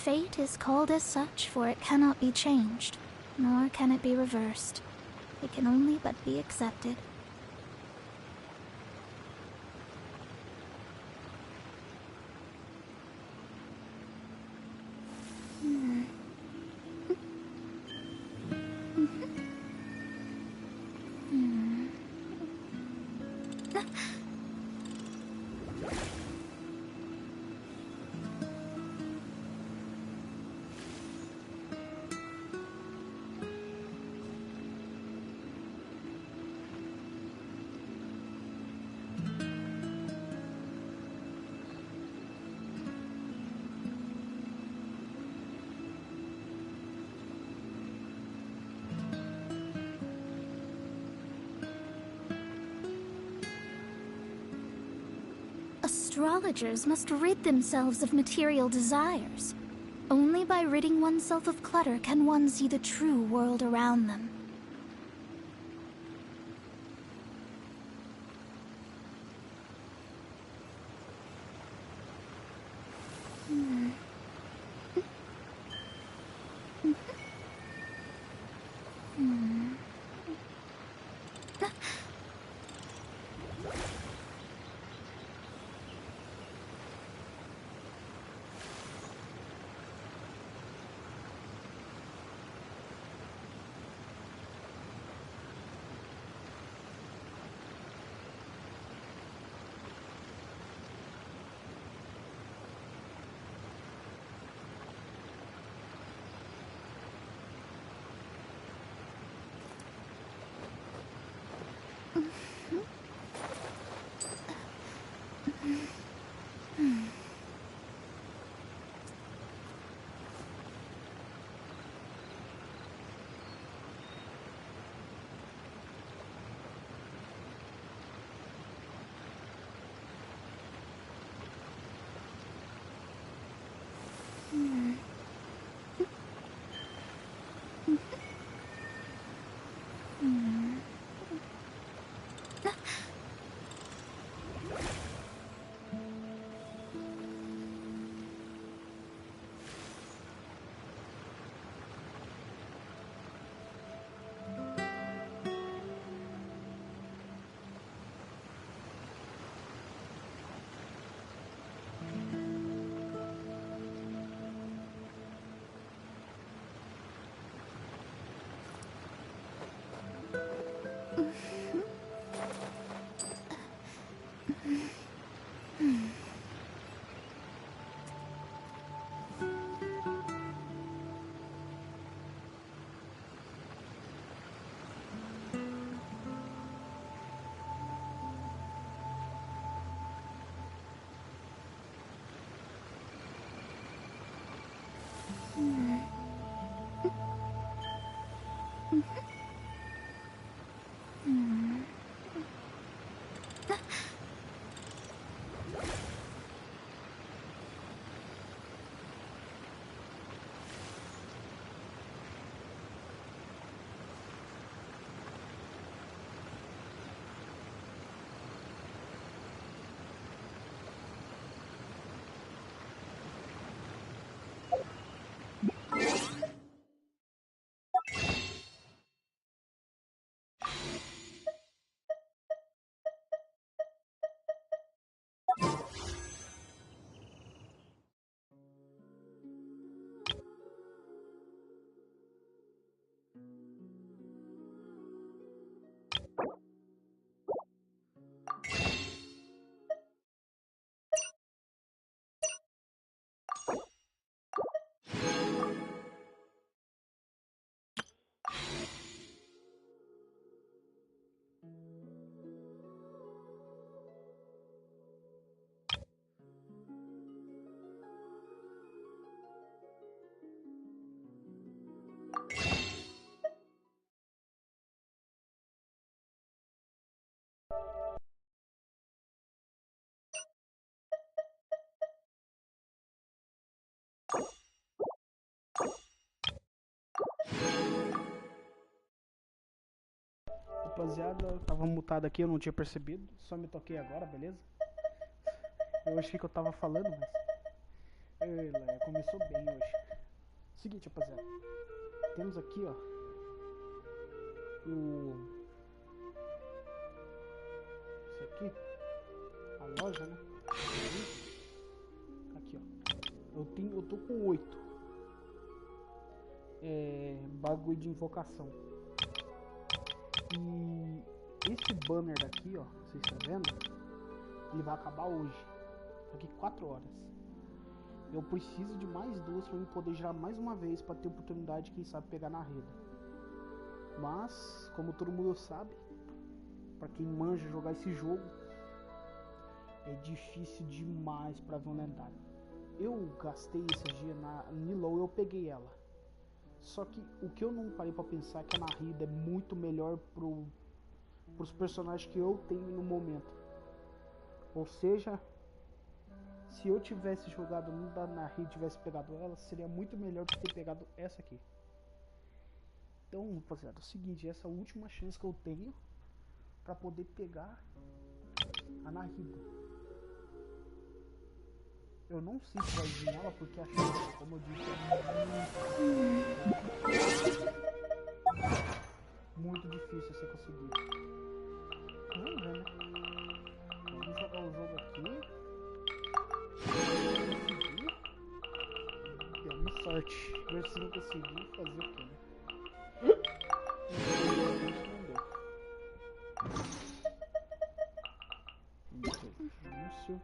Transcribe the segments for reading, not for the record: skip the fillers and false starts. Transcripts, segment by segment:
Fate is called as such, for it cannot be changed, nor can it be reversed. It can only but be accepted. Astrologers must rid themselves of material desires. Only by ridding oneself of clutter can one see the true world around them. Rapaziada, eu tava mutado aqui, eu não tinha percebido. Só me toquei agora, beleza? Eu achei que eu tava falando, mas Ela começou bem hoje. Seguinte, rapaziada. Temos aqui, ó. Esse aqui. A loja, né? Aqui, ó. Eu tô com 8. Bagulho de invocação. E esse banner daqui, ó, vocês estão vendo? Ele vai acabar hoje. Daqui 4 horas. Eu preciso de mais 2 para eu poder girar mais uma vez para ter oportunidade, quem sabe, pegar na rede. Mas, como todo mundo sabe, para quem manja jogar esse jogo, é difícil demais para ver um lendário. Eu gastei esse dia na Nilo, eu peguei ela. Só que o que eu não parei para pensar é que a Narida é muito melhor pros personagens que eu tenho no momento. Ou seja, se eu tivesse jogado no da Narida e tivesse pegado ela, seria muito melhor do que ter pegado essa aqui. Então, rapaziada, é o seguinte, essa é a última chance que eu tenho para poder pegar a Narida. Eu não sei se vai vir ela, porque a chance, como eu disse, é muito difícil você conseguir. Vamos ver, né? Vamos jogar o jogo aqui. Demos sorte. Ver se não conseguir fazer o que, né? Anúncio.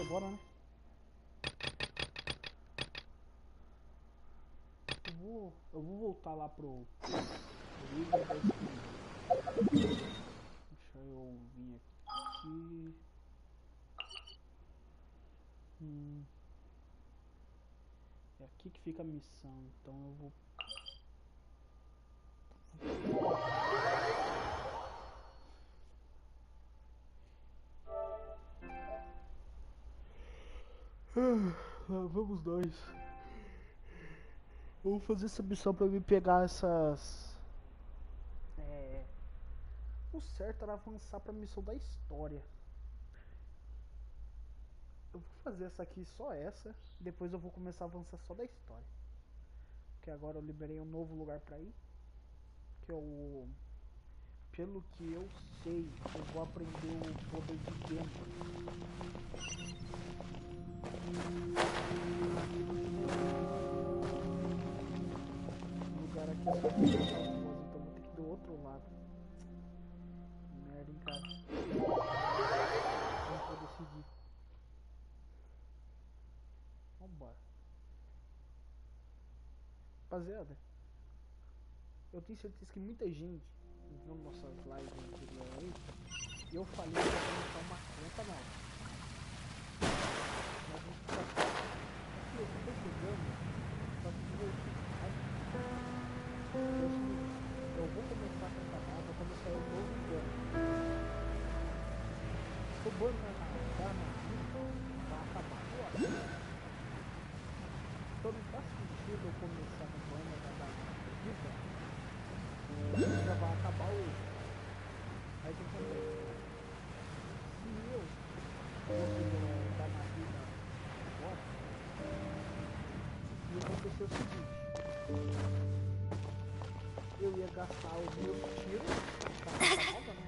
Agora, né? Eu vou voltar lá pro deixa eu vir aqui. É aqui que fica a missão, então eu vou. Vamos nós. Eu vou fazer essa missão pra me pegar essas. O certo era avançar pra missão da história. Eu vou fazer essa aqui, só essa. Depois eu vou começar a avançar só da história. Porque agora eu liberei um novo lugar pra ir. Que é o. Pelo que eu sei, eu vou aprender o poder de tempo. O lugar aqui é só então vou ter que ir do outro lado. Merda, hein, cara. Não vou decidir. Vambora. Rapaziada, eu tenho certeza que muita gente viu nossas lives anteriores aí, e eu falei que eu ia começar uma conta nova. Mas eu tô jogando, só que eu vou começar a conta nova quando sair um novo plano. O banco vai acabar agora. Então não faz sentido eu começar no banner da vida. Já vai acabar hoje. Aí o que acontece? Se eu conseguir dar na vida agora, ia acontecer o seguinte: eu ia gastar os meus tiros pra nova, né?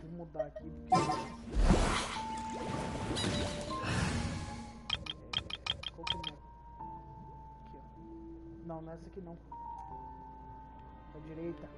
Vou mudar aqui porque qual que é? Aqui, ó. Não, não é essa aqui não. Da direita.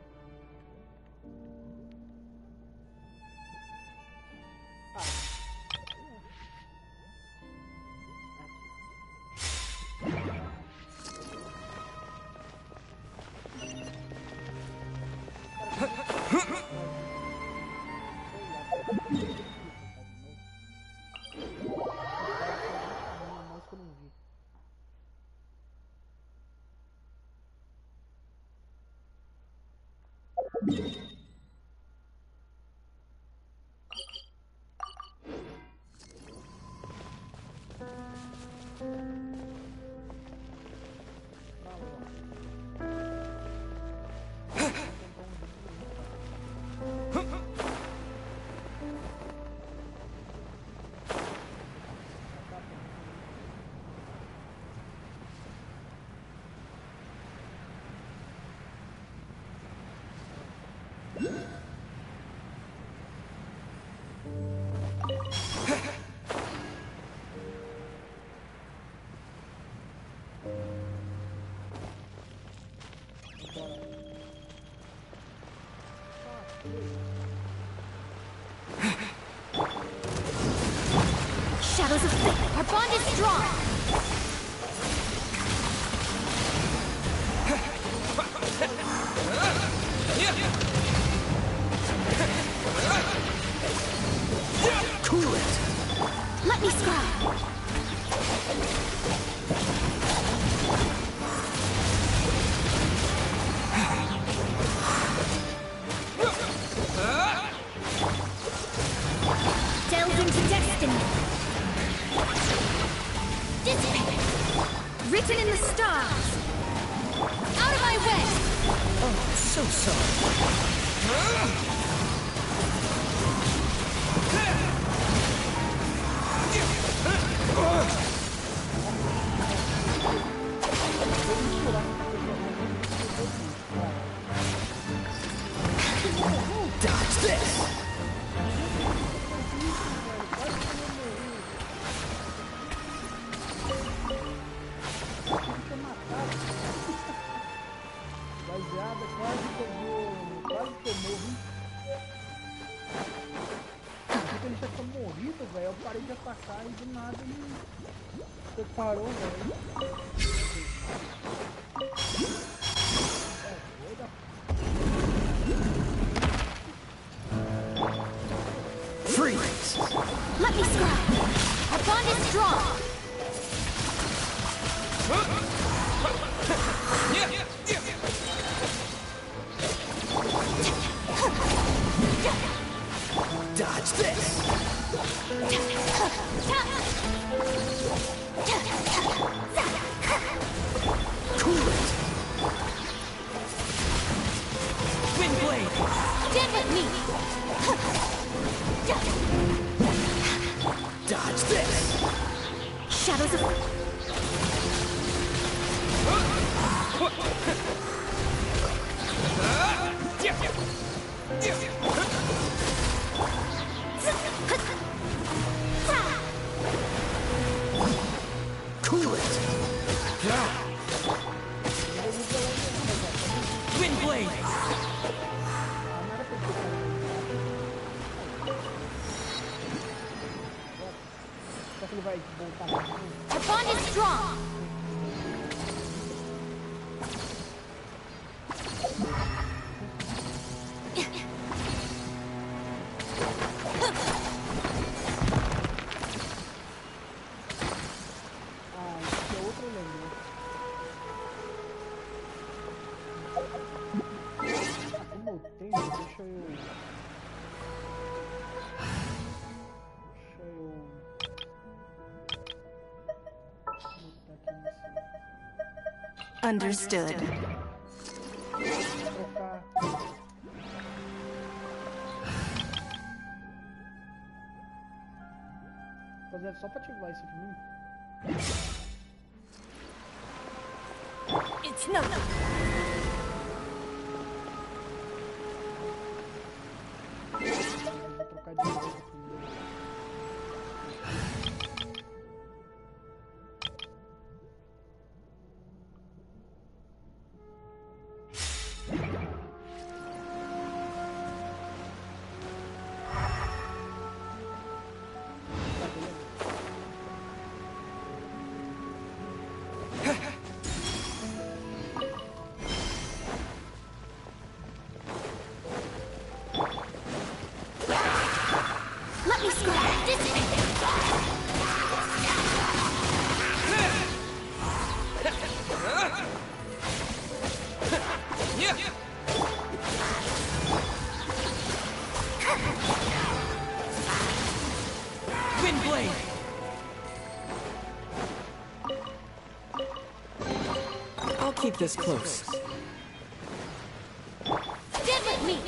Shadows of fate. Our bond is strong. Cool it. Let me scry. Delve into destiny. Dissipate. Written in the stars. Out of my way. Oh, so sorry. Dodge this. Rapaziada, quase que eu morri. Achei que ele já tinha morrido, velho. Eu parei de atacar e do nada ele parou, velho. Freeze. Let me scry. Our bond is strong. Dodge this. Cool it. Wind blade. Stand with me. Dodge this. Shadows of... Cool it. Wind blade. Será que ele vai voltar? Our bond is strong. Understood. Rapaziada, só pra ativar isso aqui mesmo. It's no. Vou trocar de novo aqui. keep this close. Stand with me!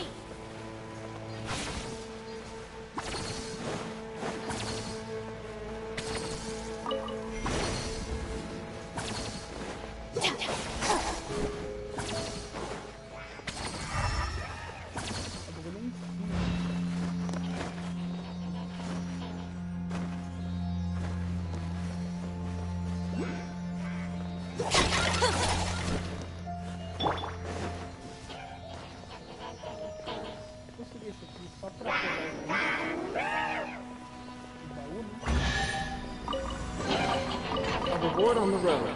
Reward on the road.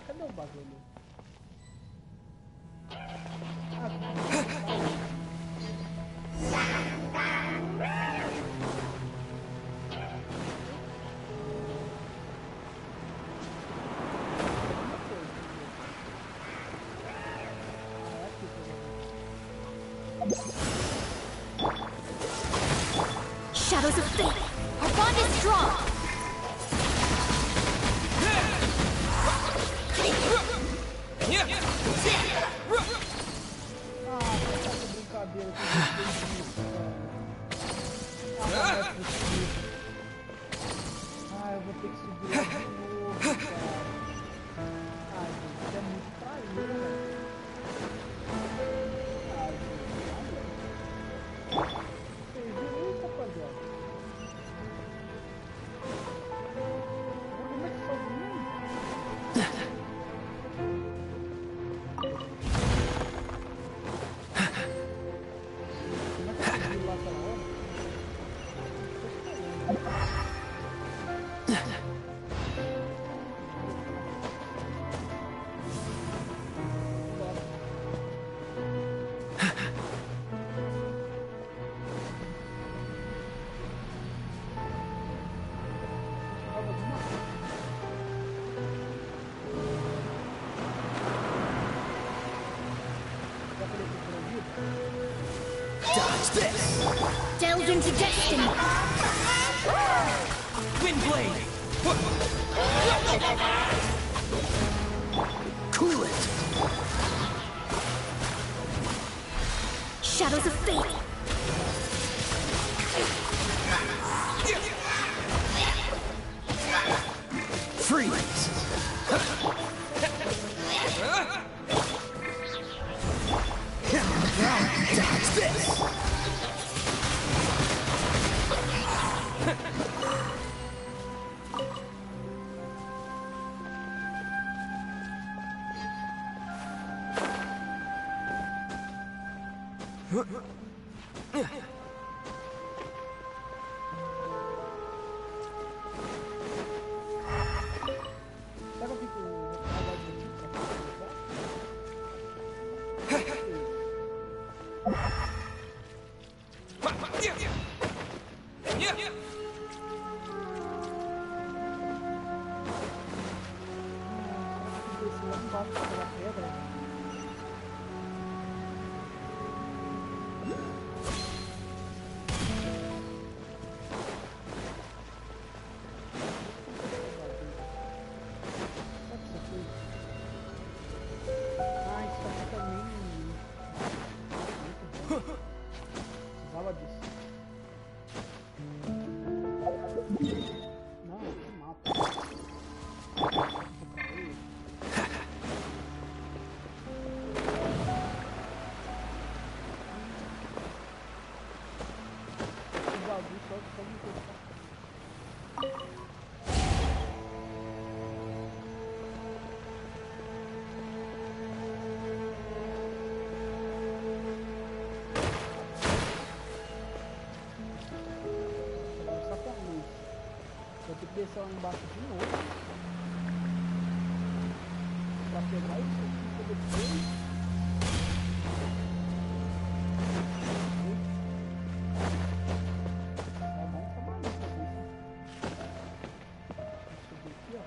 Cadê o bagulho? Shadows of fate! Our bond is strong! Brincadeira que eu fiz isso, cara. Eu vou ter que subir lá de novo, cara. Ai, gente, é muito traíra, velho. Ai, gente, olha. Vocês viram isso, rapaziada? Como é que sozinho? Dodge this! Delve into destiny! Windblade! Cool it! Shadows of fate! Freeze! Dodge this! Sabe o que o precisava disso. Não, que mata. O bagulho só me encostar. Vou ter que descer lá embaixo de novo pra pegar isso aqui pra depois. Tá bom, tá maluco fazer isso. Vou subir aqui, ó.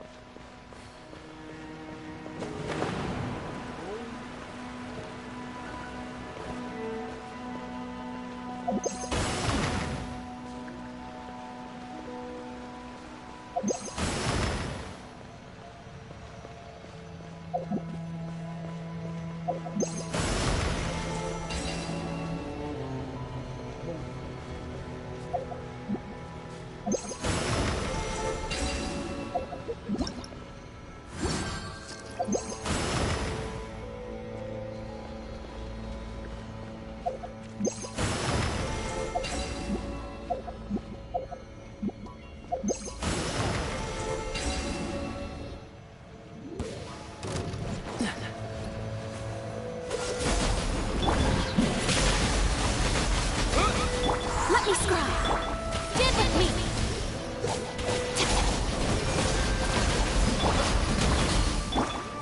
Let me scry. Stand with me.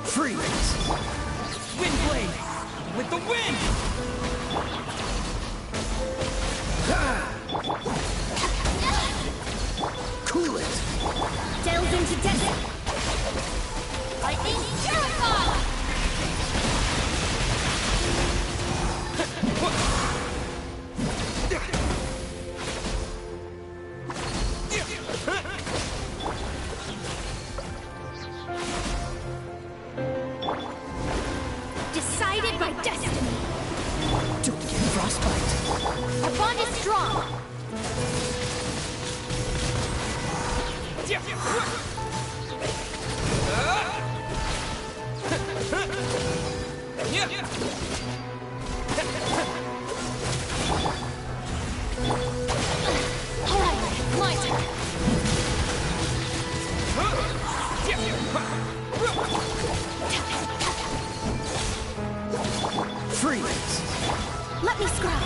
Freeze! Wind blade! With the wind! Cool it! Delve into depth. Lightning purify! Decided by destiny. Don't get frostbite! Our bond is strong. Alright, my turn. Freeze! Let me scry.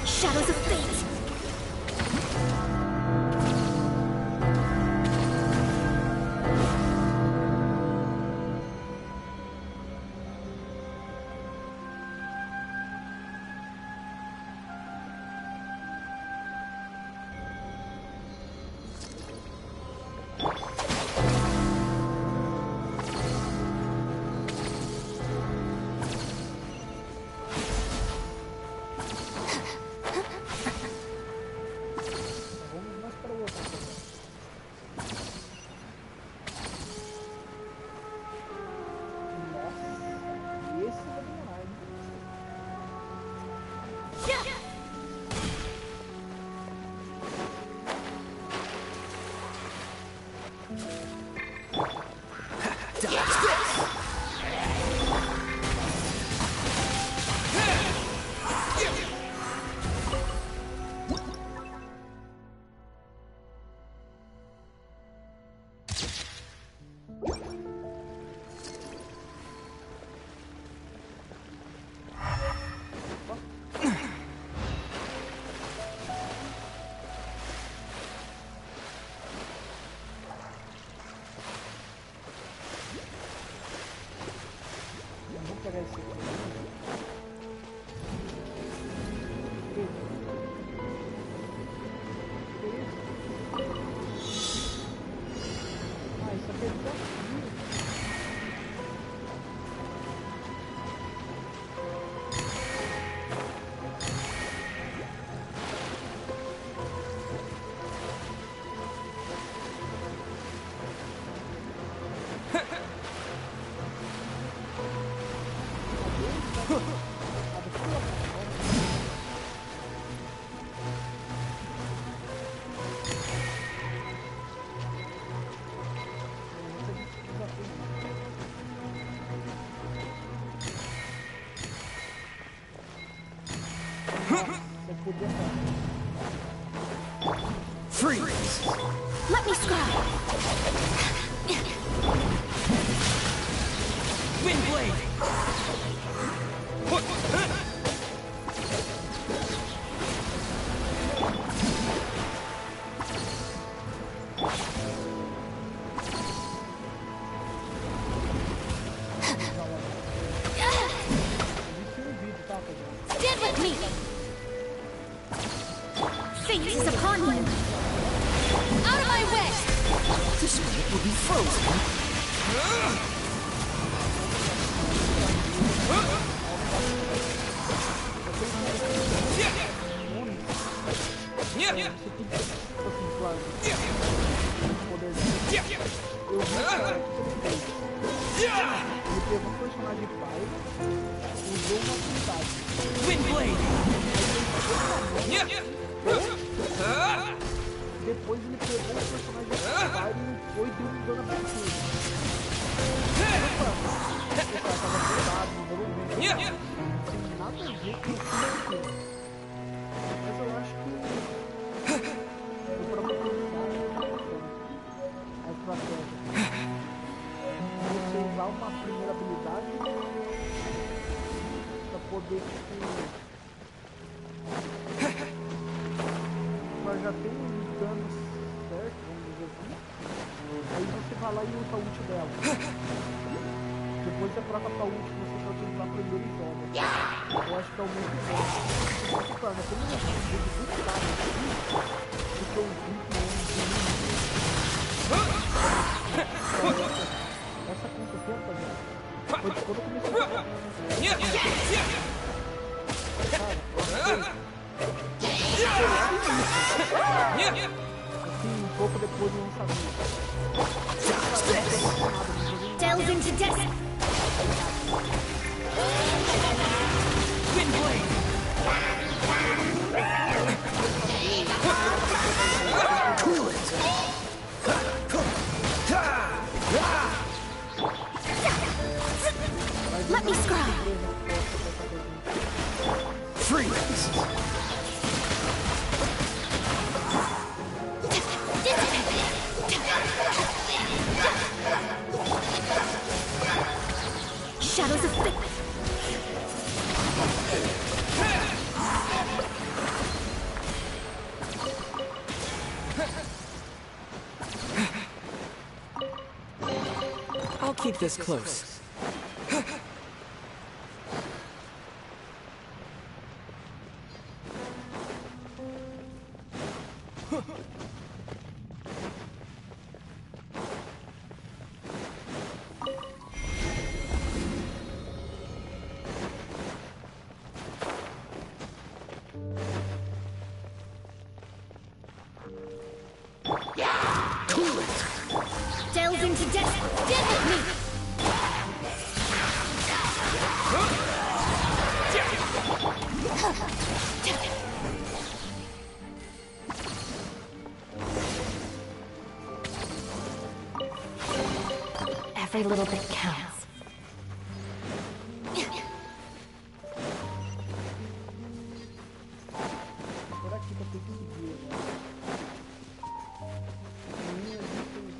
Shadows of fate. Vamos mais para o outro. Nossa, esse vai demorar, hein? Dodge this! Vamos pegar esse aqui. Ah, isso aqui é desafio. Você podia Freeze! Let me scry. Wind blade! Stand with me. Fate is upon you. Out of my way. This way it will be frozen. Ele pegou um personagem pai, usou uma habilidade. Wind blade! Depois ele pegou o personagem pai e foi deu um dano absurdo. O cara tava cuidado, não deu bem. Não tem nada a ver com o que. Mas eu acho que o problema poder, tipo... Mas já tem um dano certo, vamos dizer assim. Aí você vai lá e usa a ult dela. Depois você troca pra ult que você só utilizar primeiro e joga. Eu acho que é o muito bom. Isso torna como eu estou muito caro aqui, porque eu vi que essa conta aqui, rapaziada, foi de quando eu comecei a jogar. Assim, um pouco depois do lançamento. Delve into death. Windblade! Cool it! Let me scry. Freeze! Shadows of thick. I'll keep this close. Cool it! Delve into death. Death with me. Every little bit counts. Por aqui que eu tenho que seguir, né? Linhas desconhecidas.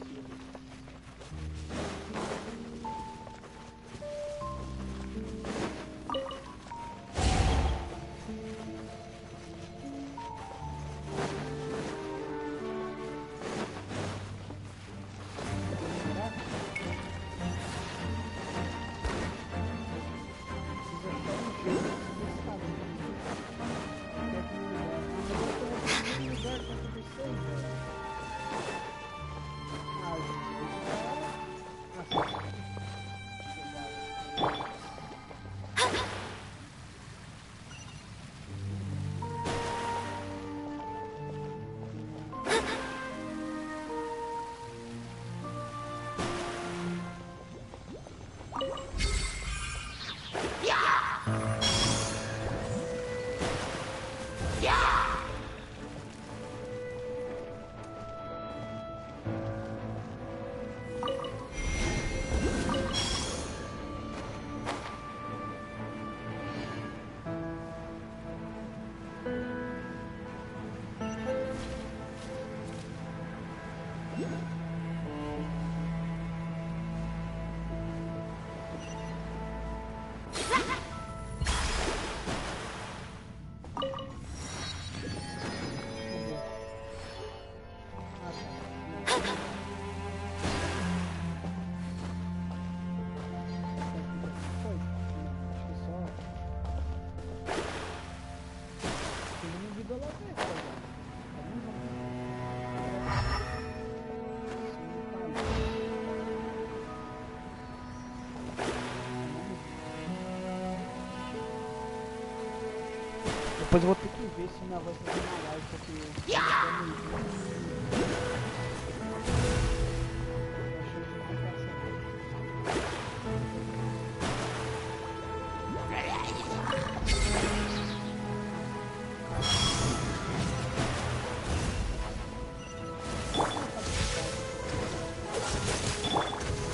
Depois eu vou ter que ver se minha voz tá na live, porque...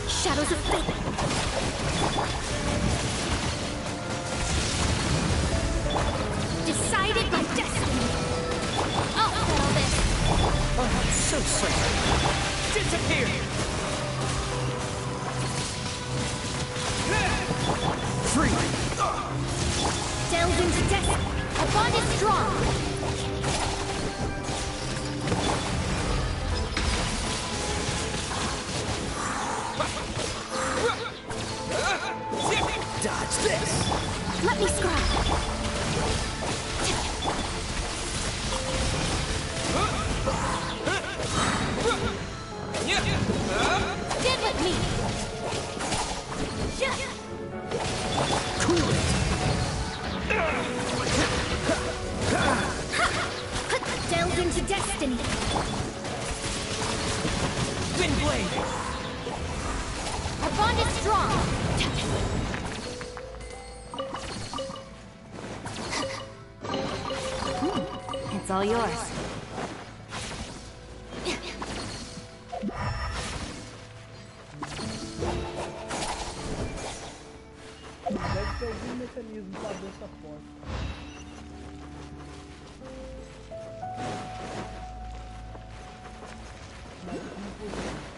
Shadows of fate. Decided by destiny. I'll settle this. Oh, so sorry. Disappear! Free! Delve into destiny. Our bond is strong. Dodge this! Let me scry. Stand with me. Cool it! Delve into destiny. Wind blade. Our bond is strong. It's all yours. Deve ter algum mecanismo para abrir essa porta. Mas não funciona.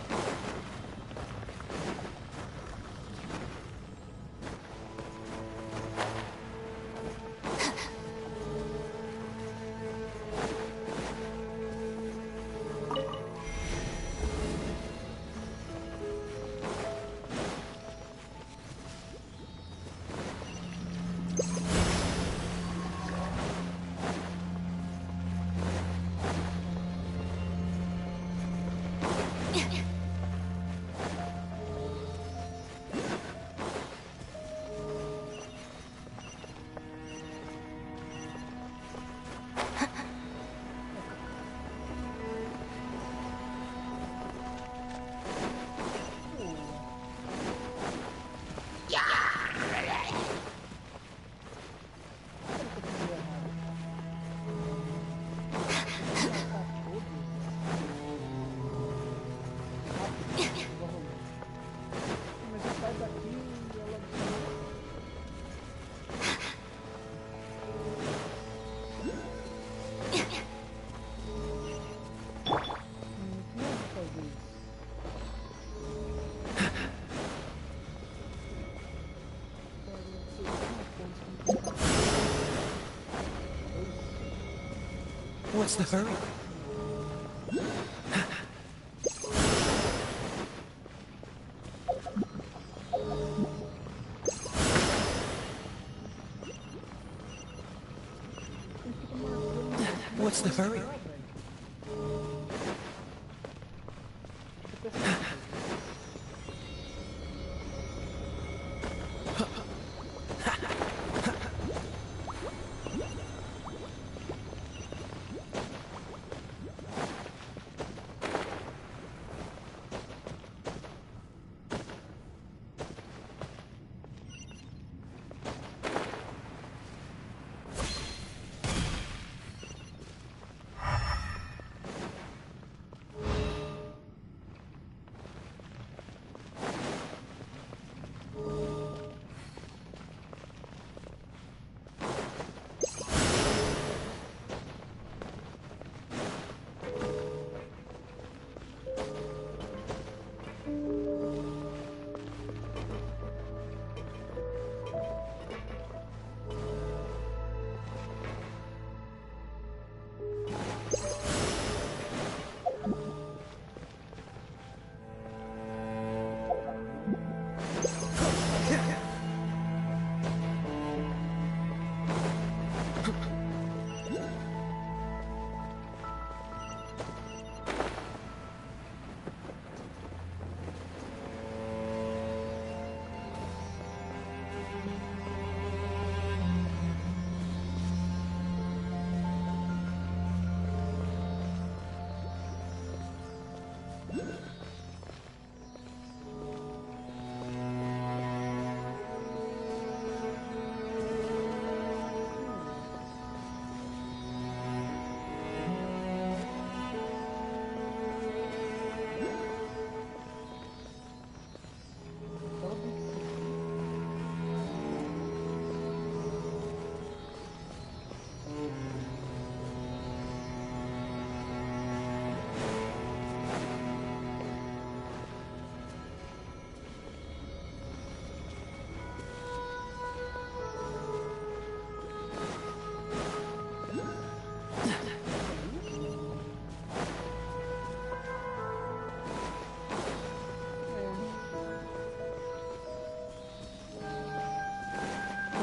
What's the hurry? What's the hurry?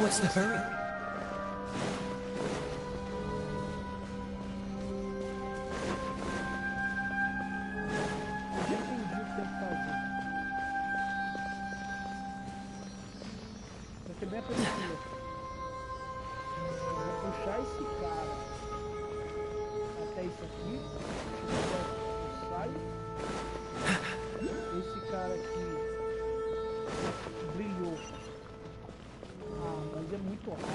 What's the hurry? Eu já entendi o que tem que fazer. Vai ser bem parecido. Eu vou puxar esse cara até isso aqui. Eu saio. Esse cara aqui brilhou. Ah, mas é muito rápido.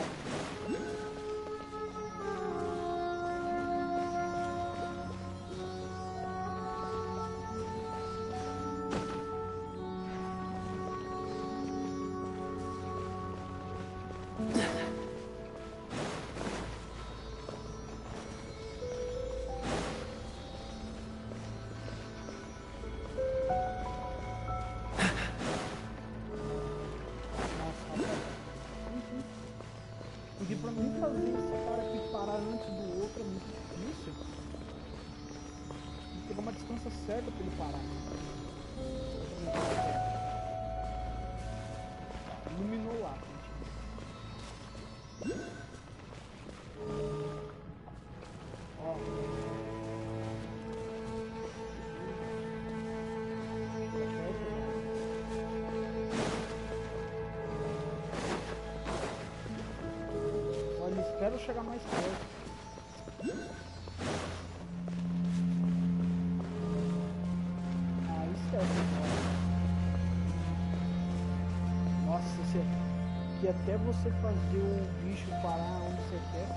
Porque pra mim fazer esse cara aqui parar antes do outro é muito difícil. Tem que pegar uma distância certa pra ele parar. Iluminou lá, gente. Ó. Olha, espero chegar mais perto. Aí certo. Nossa, que até você fazer o bicho parar onde você quer.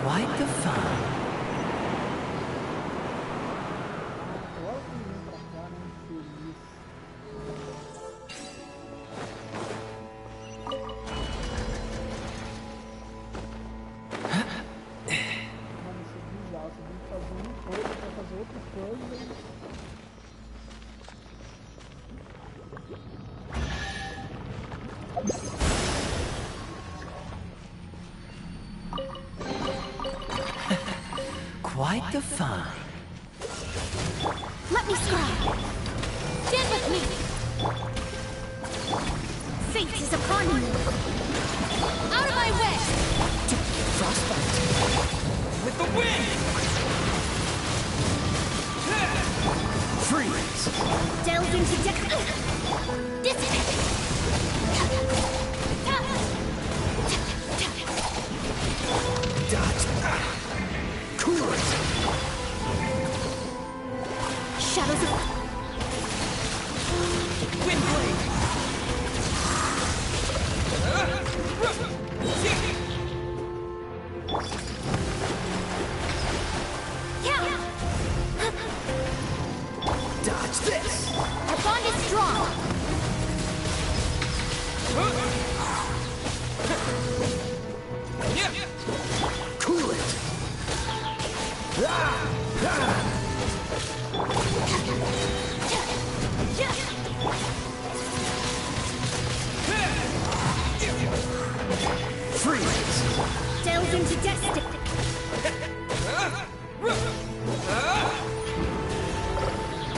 Quite the fun. Agora que ele vem pra cá, né? Feliz. Mano, isso é bizarro. Você tem que fazer um puzzle pra fazer outro puzzle. Quite the fun. Let me scry! Stand with me! Fate is upon you! Out of my way! Frostbite. With the wind! Freeze. Delve into dissipate! Dodge. Cool it. Shadows of... Wind blade! Dodge this. Our bond is strong! Cool it. Freeze. Delve into destiny!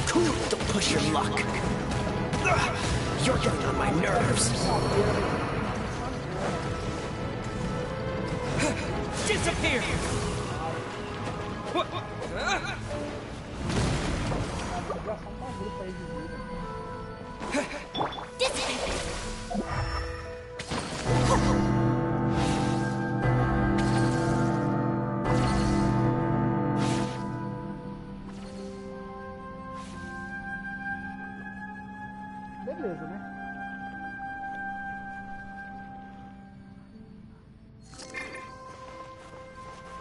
Cool. Don't push your luck. You're getting on my nerves. Disappear! Já só um bagulho pra ele de vida. Beleza, né?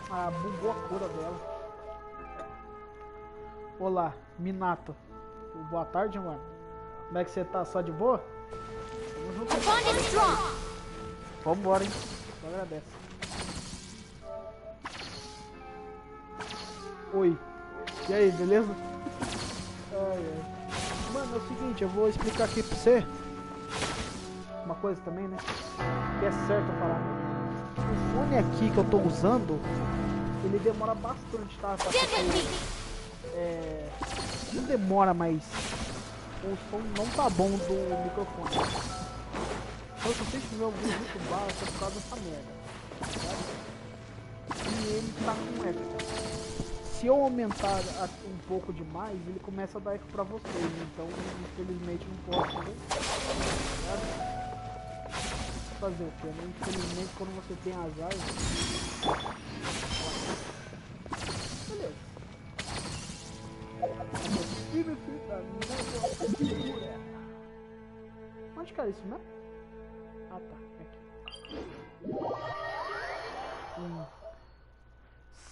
Ah, bugou a cura dela. Olá, Minato. Boa tarde, mano. Como é que você tá? Só de boa? Tamo junto. Our bond is strong! Vambora, hein? Só agradece. Oi. E aí, beleza? Ai, ai. Mano, é o seguinte, eu vou explicar aqui pra você uma coisa também, né? Que é certo a parada. O fone aqui que eu tô usando, ele demora bastante, tá? Não demora, mas o som não tá bom do microfone. Então se você estiver ouvindo muito baixo, é por causa dessa merda. Tá? E ele tá com eco. Se eu aumentar um pouco demais, ele começa a dar eco pra vocês. Então, infelizmente, não posso fazer. Fazer o que, né? Infelizmente, quando você tem azar... Beleza. Onde que era isso, né? Ah, tá. É aqui.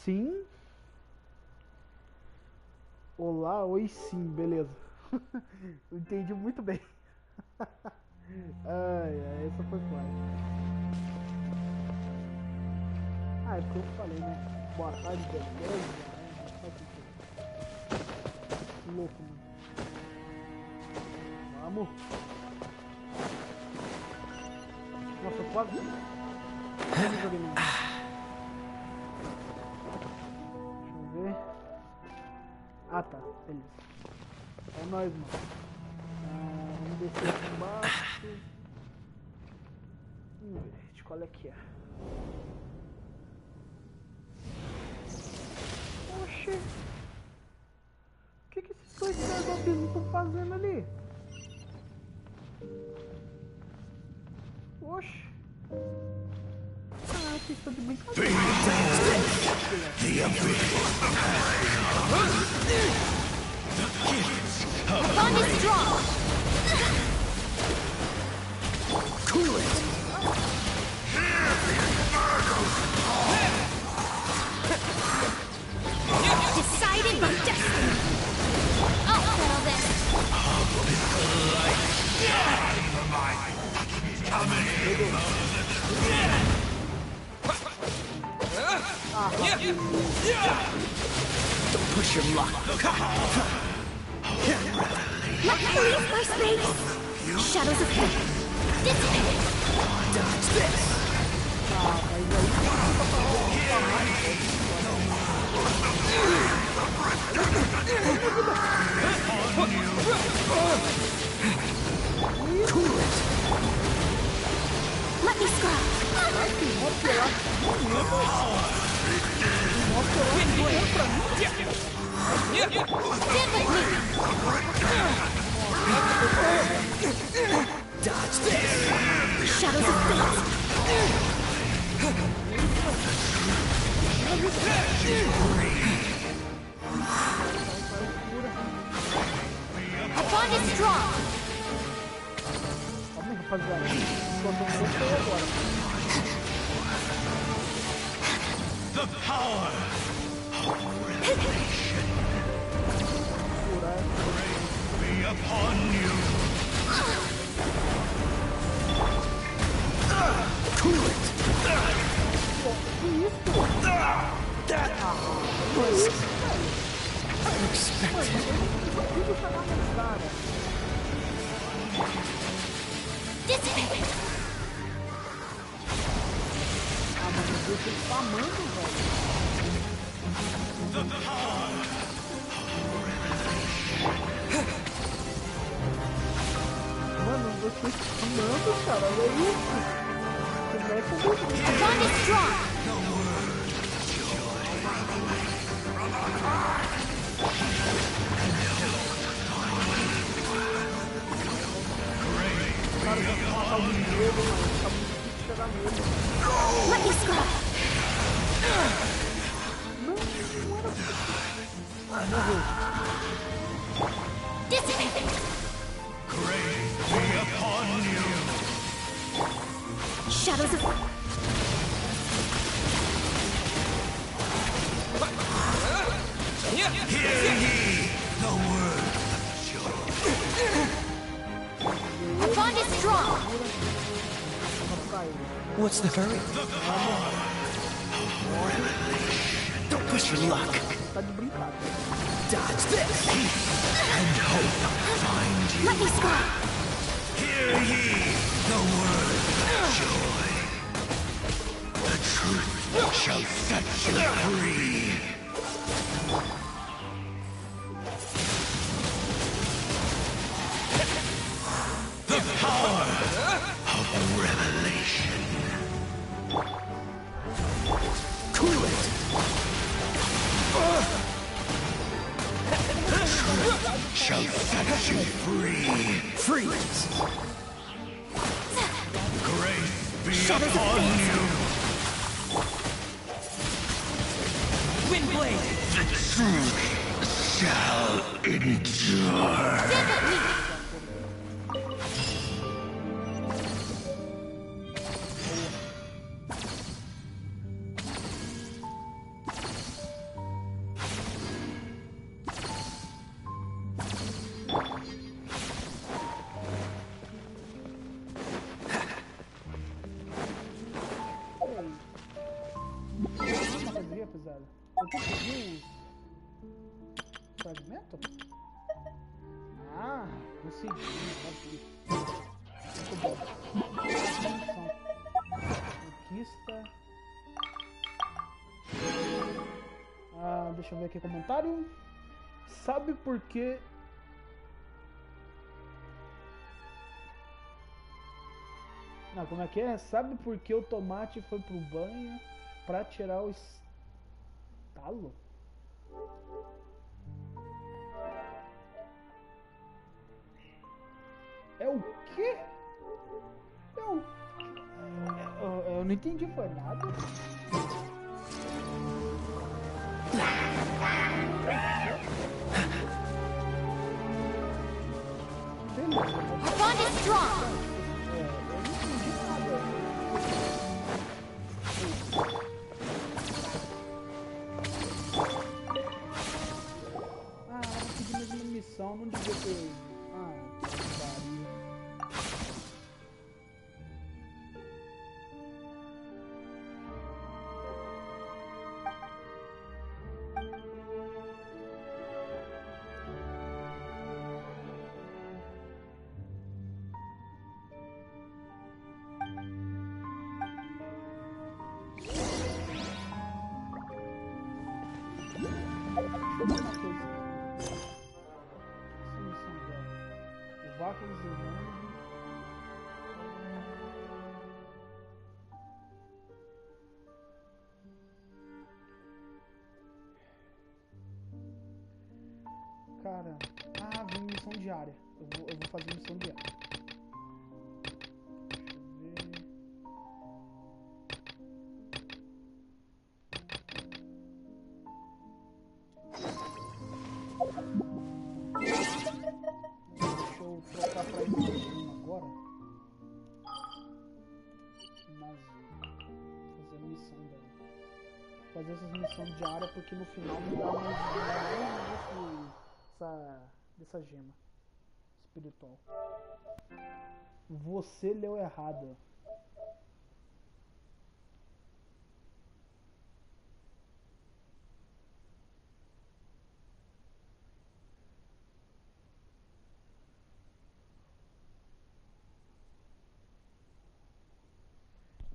Sim. Olá, oi sim, beleza. Eu entendi muito bem. Ai, essa foi quase. Ah, é porque eu falei, né? Boa tarde, beleza? Que louco, mano. Vamos. Nossa, quase. Deixa eu ver. Ah, tá. Beleza. É nóis, mano. Vamos descer aqui embaixo. Gente, qual é que é? Oxi. O que esses dois servidores estão fazendo ali? Oxi. Ah, vocês estão de brincadeira. Bond is strong! Cool it! Deciding my destiny! I'll settle this! Don't push your luck. Let me leave my space! Shadows of fate! Dissipate! Dodge this! Cool it! Let me scrap! Stand with me! Dodge this! Shadows of fate! The bond is strong! Calma aí, rapaziada. Enquanto eu agora. The power of revelation be upon you. Cool it! That was unexpected. Dissipate! Ah, mas eu tô spamando, velho. The power Mano, eu tô spamando, cara. Olha isso. The bond is strong! Let me scrap! Dissipate! grace be upon you. Shadows of... Hear ye the word of The bond is strong! What's the hurry? Don't push your luck. tá de brincadeira. Dodge this! And hope find you. Let me score! Hear ye the word of joy. The truth shall set you free. The power of revelation. Cool it! The truth shall set you free. Freeze! Grace be upon you. Wind blade. The truth shall endure. Rapaziada, eu consegui os fragmentos? Ah, consegui, muito bom. Conquista. Deixa eu ver aqui o comentário. Sabe por que... Não, como é que é? Sabe por que o tomate foi pro banho pra tirar o estalo? É o quê? Eu não entendi, foi nada. Our bond is strong! Eu não entendi nada. Eu pedi mais uma missão, não devia ter... que pariu. Cara, vem missão diária. Eu vou fazer missão diária. Deixa eu trocar pra ir agora. Mas fazer a missão dela. Fazer essas missões diárias porque no final me dá mais dessa gema espiritual. Você leu errado.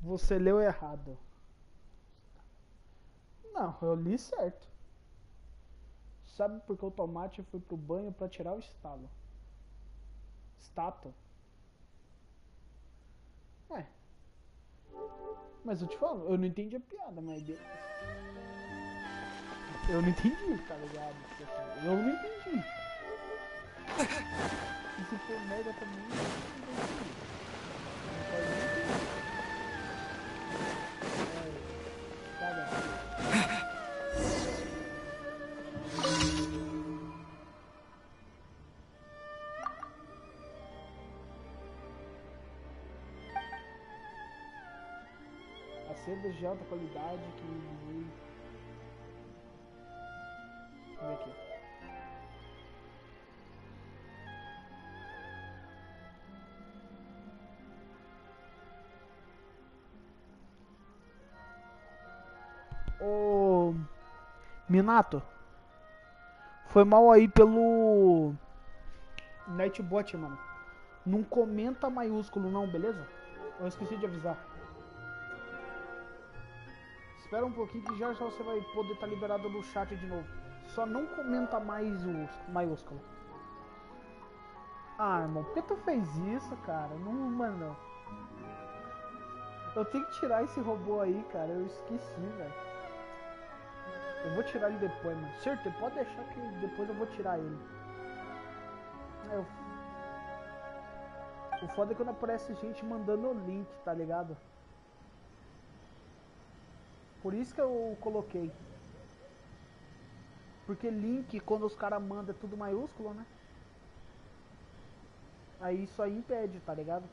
Você leu errado. Não, eu li certo. Sabe por que o tomate foi pro banho pra tirar o estalo? Estátua? Mas eu te falo, eu não entendi a piada, mas... Eu não entendi, tá ligado? Eu não entendi. E se for merda também, eu não entendi. Sedas de alta qualidade que diminui. Vamos ver aqui. Ô Minato, Foi mal aí pelo Nightbot, mano. Não comenta maiúsculo não, beleza? Eu esqueci de avisar. Espera um pouquinho que já você vai poder estar liberado no chat de novo. Só não comenta mais o maiúsculo. Ah, irmão, por que tu fez isso, cara? Não, mano. Eu tenho que tirar esse robô aí, cara. Eu esqueci, velho. Eu vou tirar ele depois, mano. Certo, pode deixar que depois eu vou tirar ele. O foda é quando aparece gente mandando o link, tá ligado? Por isso que eu coloquei. Porque link, quando os caras mandam, é tudo maiúsculo, né? Aí isso aí impede, tá ligado?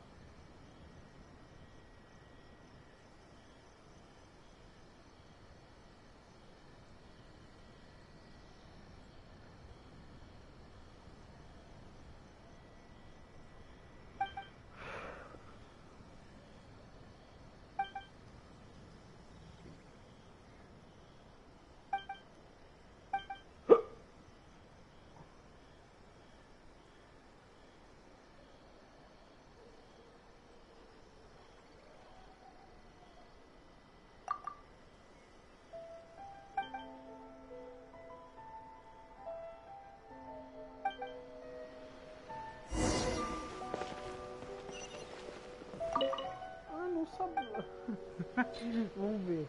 Vamos ver.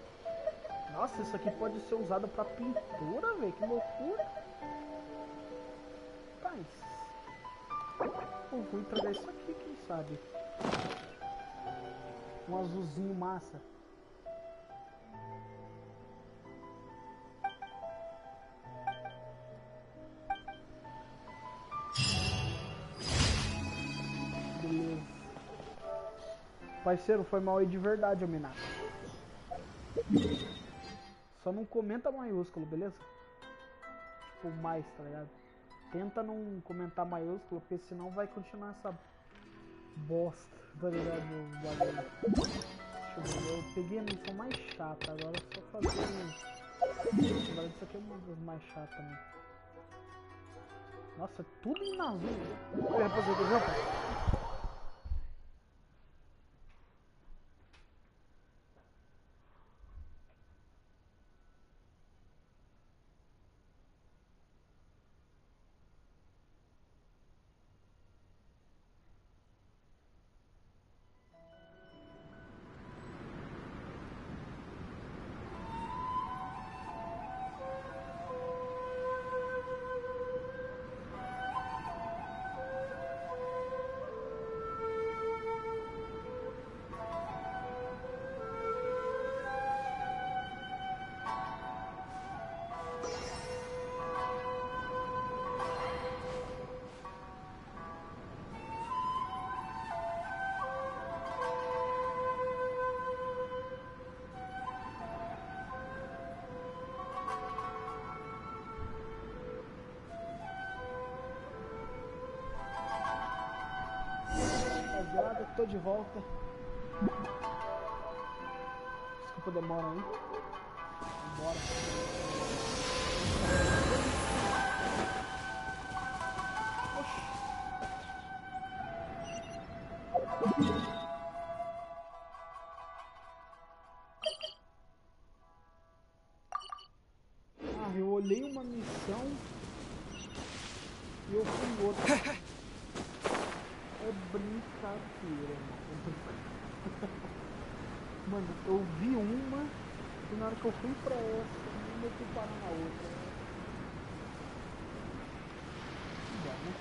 Nossa, isso aqui pode ser usado pra pintura, velho. Que loucura. Tá, eu vou entregar isso aqui, quem sabe. Um azulzinho massa. Beleza. Parceiro, foi mal aí de verdade, Minato. Só não comenta maiúsculo, beleza? Tipo, mais, tá ligado? Tenta não comentar maiúsculo, porque senão vai continuar essa bosta, tá ligado? Deixa eu ver, eu peguei a missão mais chata, agora é só fazer... Agora isso aqui é uma das mais chatas também. Nossa, tudo em azul. Olha, rapaziada, viu, rapaz? Tô de volta. Desculpa a demora aí. Vambora. Ah, eu olhei uma missão e eu fui em outra. É brincadeira, mano. Eu vi uma e na hora que eu fui pra essa, eu fui parar na outra. Não dá, né?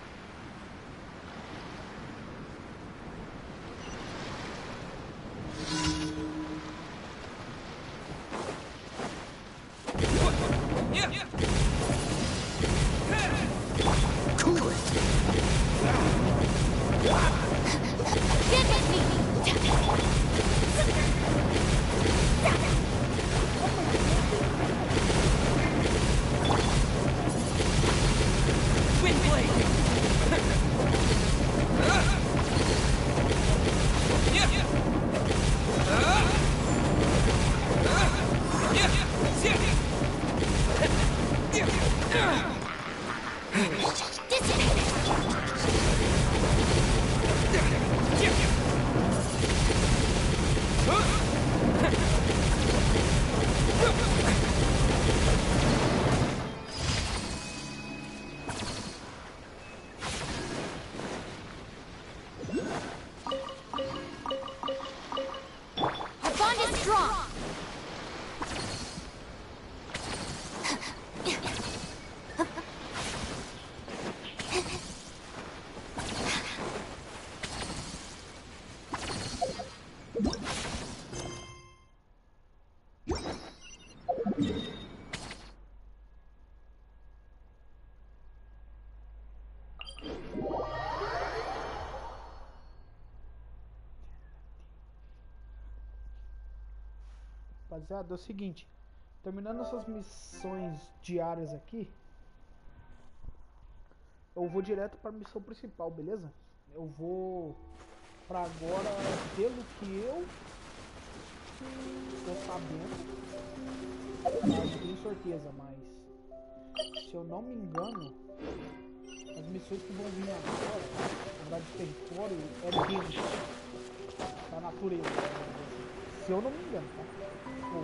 Rapaziada, é o seguinte. Terminando essas missões diárias aqui, eu vou direto para a missão principal, beleza? Eu vou para agora, pelo que eu tô sabendo, não tenho certeza, mas se eu não me engano, as missões que vão vir agora, mudar de território, é Genshin, da natureza, se eu não me engano, tá? Pô,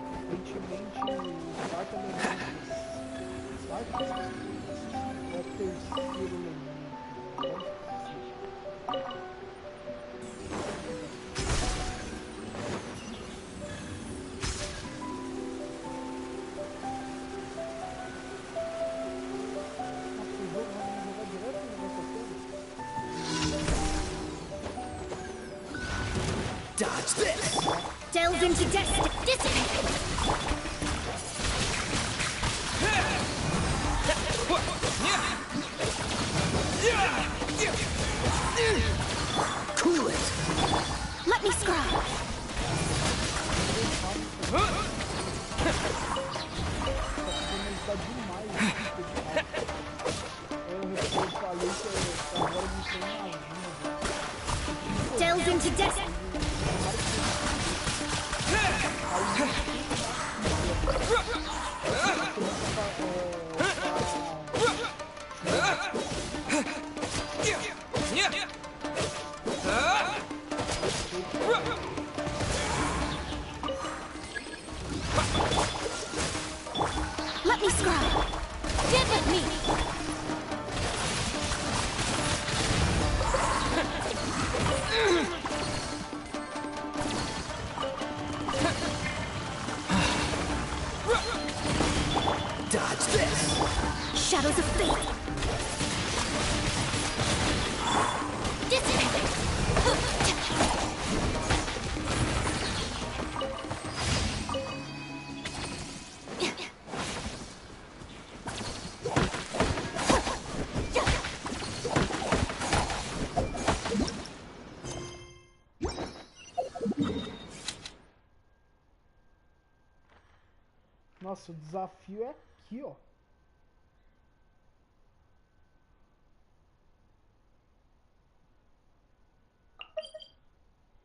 aparentemente o quarto elemento é o terceiro elemento. Dodge this! Delve into destiny. Cool it! Let me scry. Delve into destiny. Let me scry. Give it me. Dodge this! Shadows of fate. Nossa, o desafio é aqui, ó.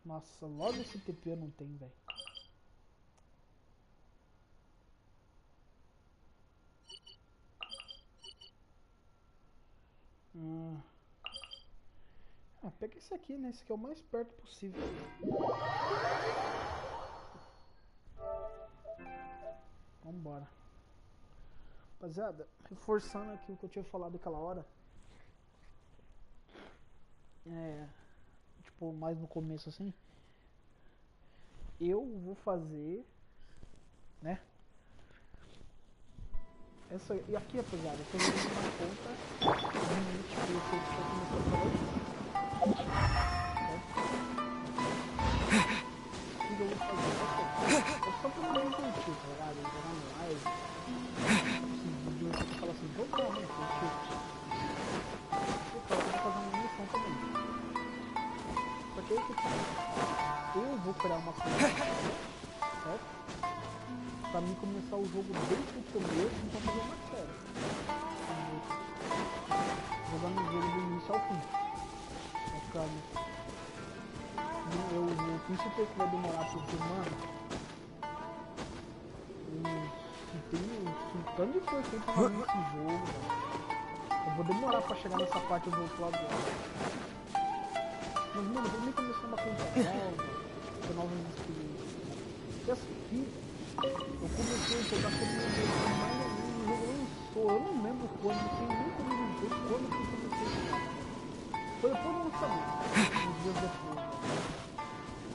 Nossa, logo esse TP não tem, velho. Pega esse aqui, né? Esse aqui é o mais perto possível. Vambora. Rapaziada, reforçando aqui o que eu tinha falado aquela hora. Tipo, mais no começo assim. Eu vou fazer, né? Essa, e aqui, rapaziada, eu tô vendo uma conta. Realmente, eu sei que tá começando a falar. O que eu vou fazer? É só pra não curtir, tá ligado? Jogar no live. Esses vídeos que eu falo assim, vou dar, né? Curtir. Eu vou fazer uma missão também. Só que aí que tá. Eu vou criar uma conta, certo? Pra mim começar o jogo desde o começo, então fazer uma série. Jogando o jogo do início ao fim. Vai ficar, né? Eu pensei que vai demorar porque, mano, tem um tanto de coisa que tem pra fazer nesse jogo, velho. Eu vou demorar pra chegar nessa parte do outro lado. Mas, mano, eu nem começar uma conta nova, ter novas experiências. Porque essa aqui, eu comecei a jogar como meu Deus, mais ou menos o jogo lançou. Eu não lembro quando, não sei nem como eu vi, quando que eu comecei a jogar. Foi depois do lançamento, uns dias depois, velho.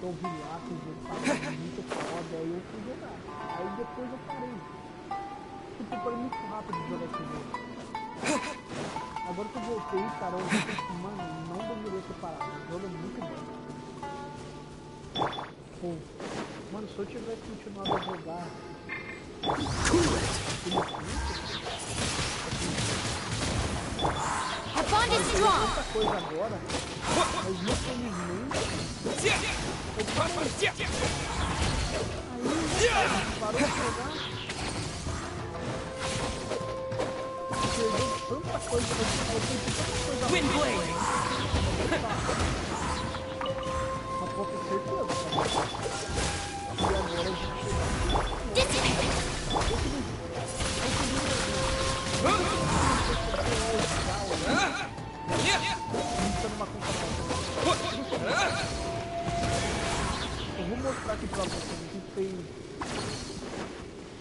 Eu vi lá que o jogo tava muito foda, aí eu fui jogar. Aí depois eu parei. Tipo, foi muito rápido de jogar esse jogo. Agora que eu voltei, cara, eu vi que, mano, não deveria ter parado. O jogo é muito bom. Pô, mano, se eu tivesse continuado a jogar... Outra coisa agora, mas infelizmente eu parei. Parou de jogar. Perdeu tanta coisa pra você. Wind Blade! Mas pode ter certeza. E agora a gente eu vou mostrar aqui pra vocês o que fez.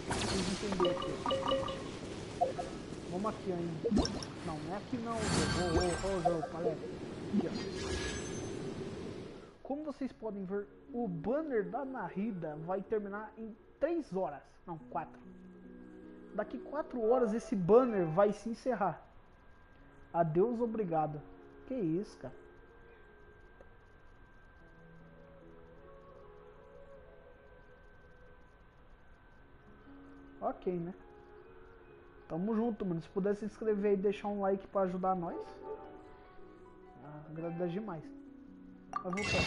Vocês entenderem aqui. Vamos aqui ainda. Não, não é aqui não, jogo, palestra. Aqui, ó. Como vocês podem ver, o banner da Narida vai terminar em 3 horas. Não, 4. Daqui 4 horas esse banner vai se encerrar. Adeus, obrigado. Que isso, cara? Ok, né? Tamo junto, mano. Se puder se inscrever e deixar um like pra ajudar nós, agradeço demais. Mas voltando.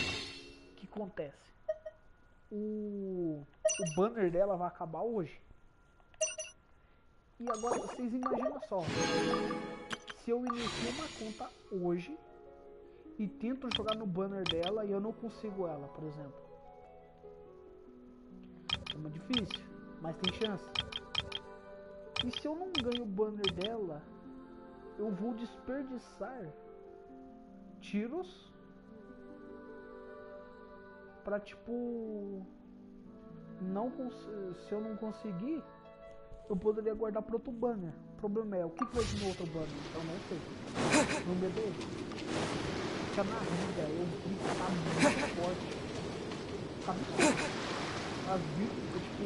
O que acontece? O banner dela vai acabar hoje. E agora vocês imaginam só. Se eu inicio uma conta hoje e tento jogar no banner dela e eu não consigo ela, por exemplo. É muito difícil, mas tem chance. E se eu não ganho o banner dela, eu vou desperdiçar tiros pra tipo se eu não conseguir, eu poderia guardar para outro banner. O problema é, o que vai vir no outro banner? Eu não sei. No meu dedo. Fica na vida, eu vi que tá muito forte. As vítimas, tipo,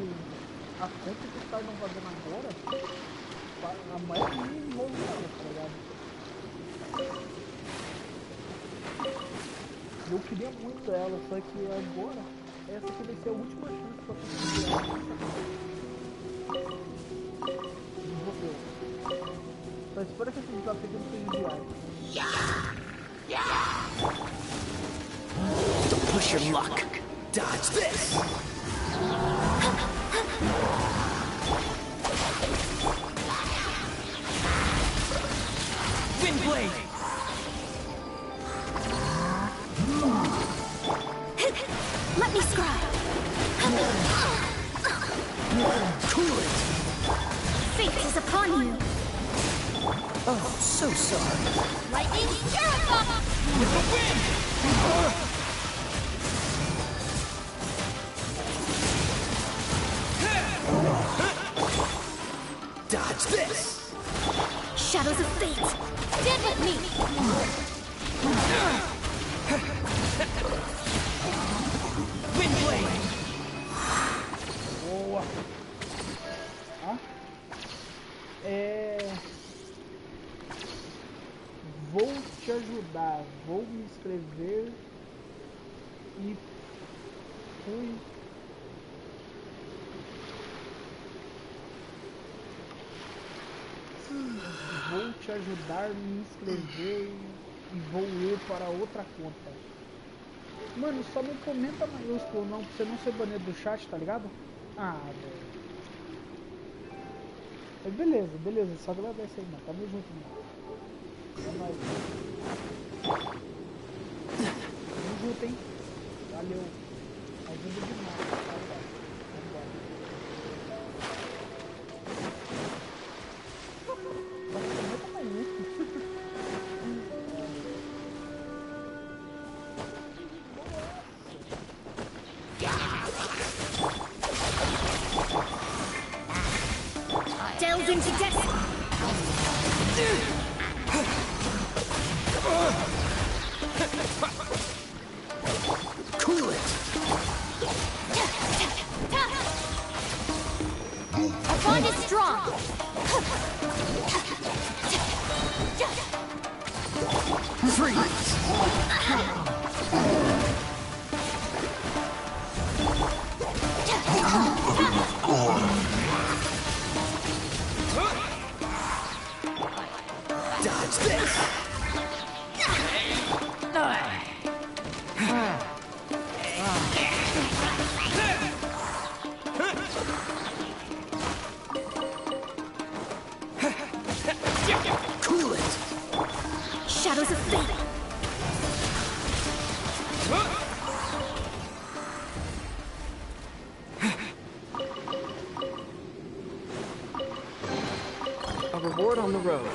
a conta que os caras estão fazendo agora, a maioria envolve ela, tá ligado? Eu queria muito ela, só que agora, essa aqui vai ser a última chance pra conseguir ela. Desenvolveu. Só espero que esse desafio não seja diário. Don't push your luck. Dodge this. Wind Blade! Let me scribe. Cool it. Fate is upon you. Oh, so sorry. Lightning Terrible! With the wind! Dodge this. Shadows of fate. Stand with me. Wind Blade! Boa! Vou te ajudar, vou me inscrever e fui. Vou te ajudar, me inscrever e vou ir para outra conta. Mano, só não comenta maiúsculo não, pra você não ser banido do chat, tá ligado? Ah, velho. Beleza, só agradece aí, mano. Tamo junto, mano. É nóis. Tamo junto, hein? Valeu. Ajuda demais. Vambora. Comenta maiúsculo. Delve into destiny. Cool it. Our bond is strong. Freeze. Dodge this. report on the road.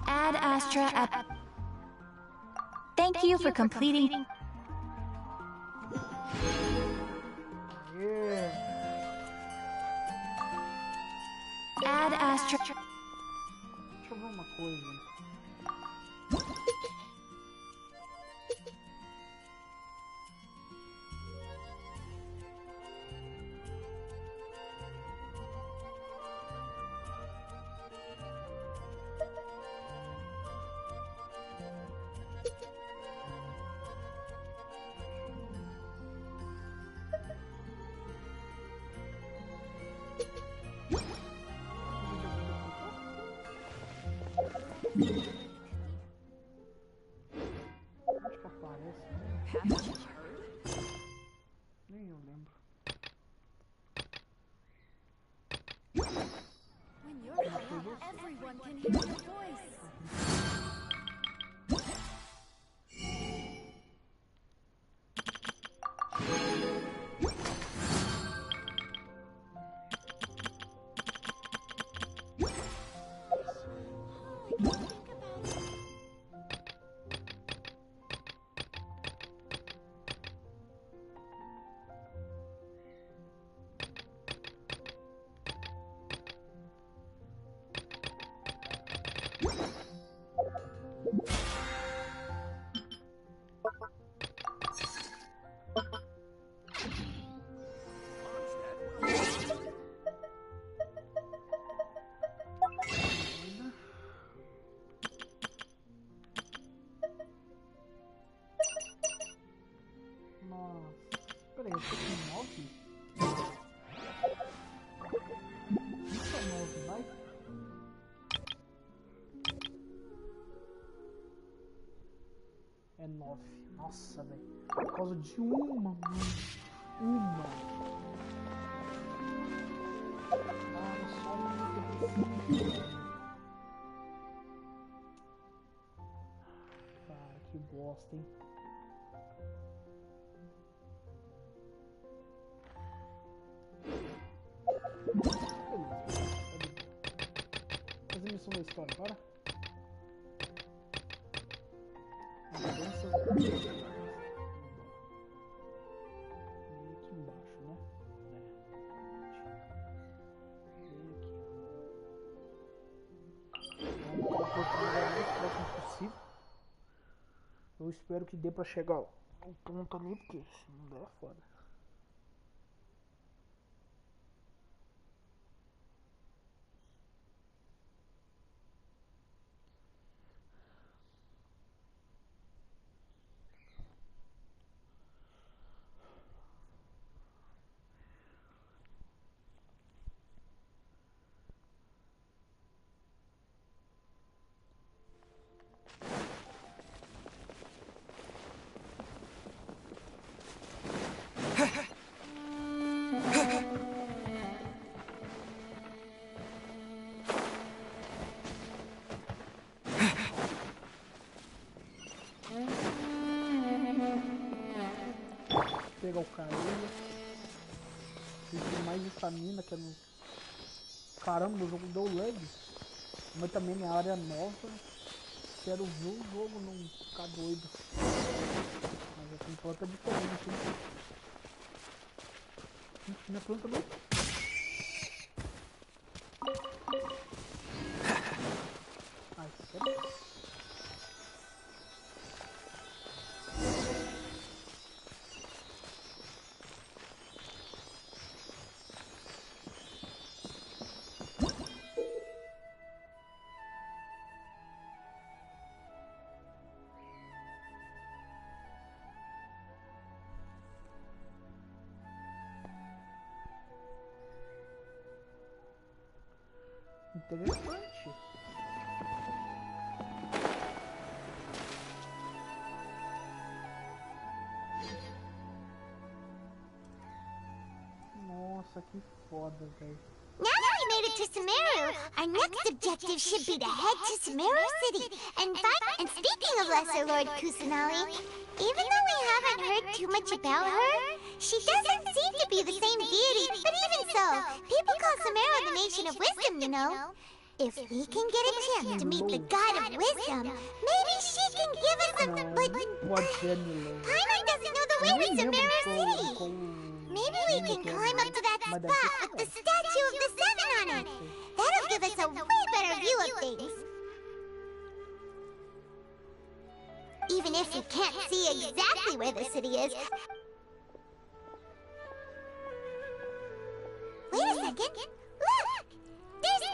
Ad Astra at... Thank you for completing... Yeah. Ad Astra... Deixa eu ver uma coisa. Acho que aparece, né? Nem eu lembro. When you're quiet, everyone can hear your voice. Nossa, peraí, eu tô com 9? Isso é 9, vai? É 9. Nossa, velho. Por causa de uma, mano. Uma. Cara, só uma que eu preciso. Cara, que bosta, hein? Fazer missão da história, bora? Mudanças aqui embaixo, né? Vamos colocar o lugar mais próximo possível. Eu espero que dê pra chegar ao ponto ali, porque se não der é foda. Pegar o carinha. Tem mais estamina que é no. Caramba, o jogo deu lag. Mas também minha área nova. Quero ver o jogo não ficar doido. Mas já tem planta diferente, hein? Minha planta não. Ai, sério? Interessante. Nossa, que foda, velho. Now that we made it to Sumeru, our next objective should be to head to Sumeru City and fight. And speaking of Lesser Lord Kusanali, even though we haven't heard too much about her, she doesn't seem to be the same deity. But even so, people call Sumeru the Nation of Wisdom, you know. If we can get a chance to meet the God of Wisdom, maybe she can give us a... But Paimon doesn't know the way to Sumeru City. Maybe we can climb up to that spot with the statue of the Seven on it. That'll give us a way better view of things. Even if we can't see exactly where the city is. Wait a second. Look! There's...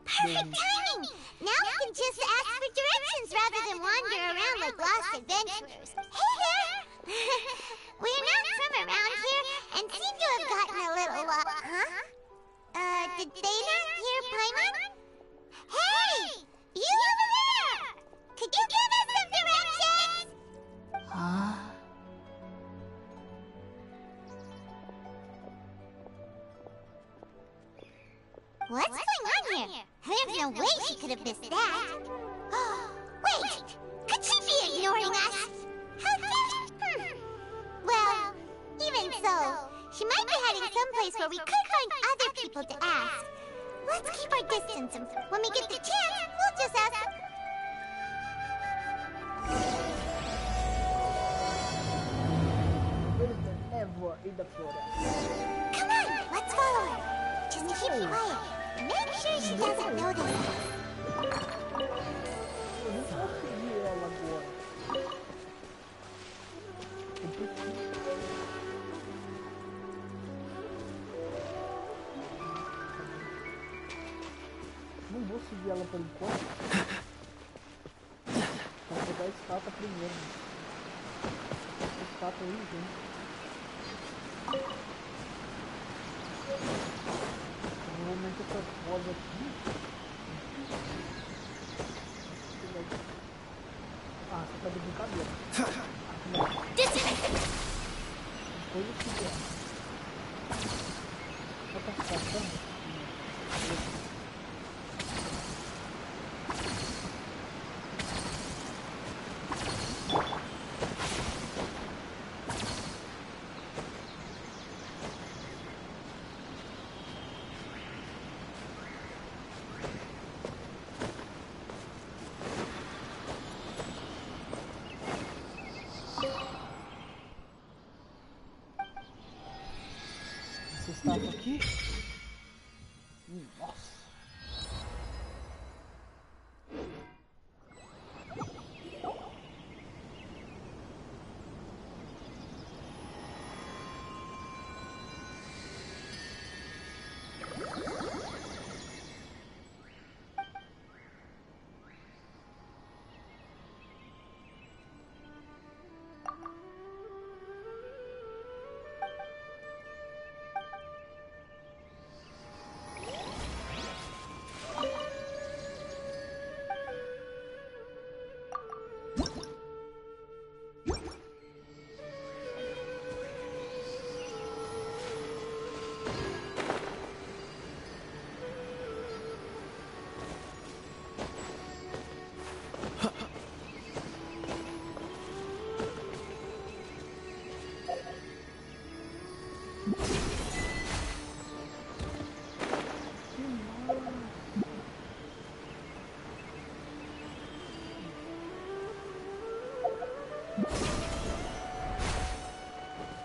Perfect timing! Now we can just ask for directions rather than wander around like lost adventurers. Hey there! We're not from around here and seem to have gotten a little did they not hear Paimon? Hey! You over there! Could you give us some directions? Huh? What's going on here? There's no way she could have missed that. Wait! Could she be ignoring us? How could... Well, even so, she might be heading someplace where we could find other people to ask. Let's keep our distance, and when we get the chance, we'll just ask... Ever in the floresta. Come on, let's follow her. Just keep quiet. Make sure she doesn't notice us. Eu não consegui ela agora. Eu preciso. Não vou seguir ela por enquanto. Vou pegar a estátua primeiro. Essa estátua aí, gente. Normalmente essa voz aqui. Ah, você tá de brincadeira. Depois eu segui ela. Só tá se passando? Essa estátua aqui. Nossa.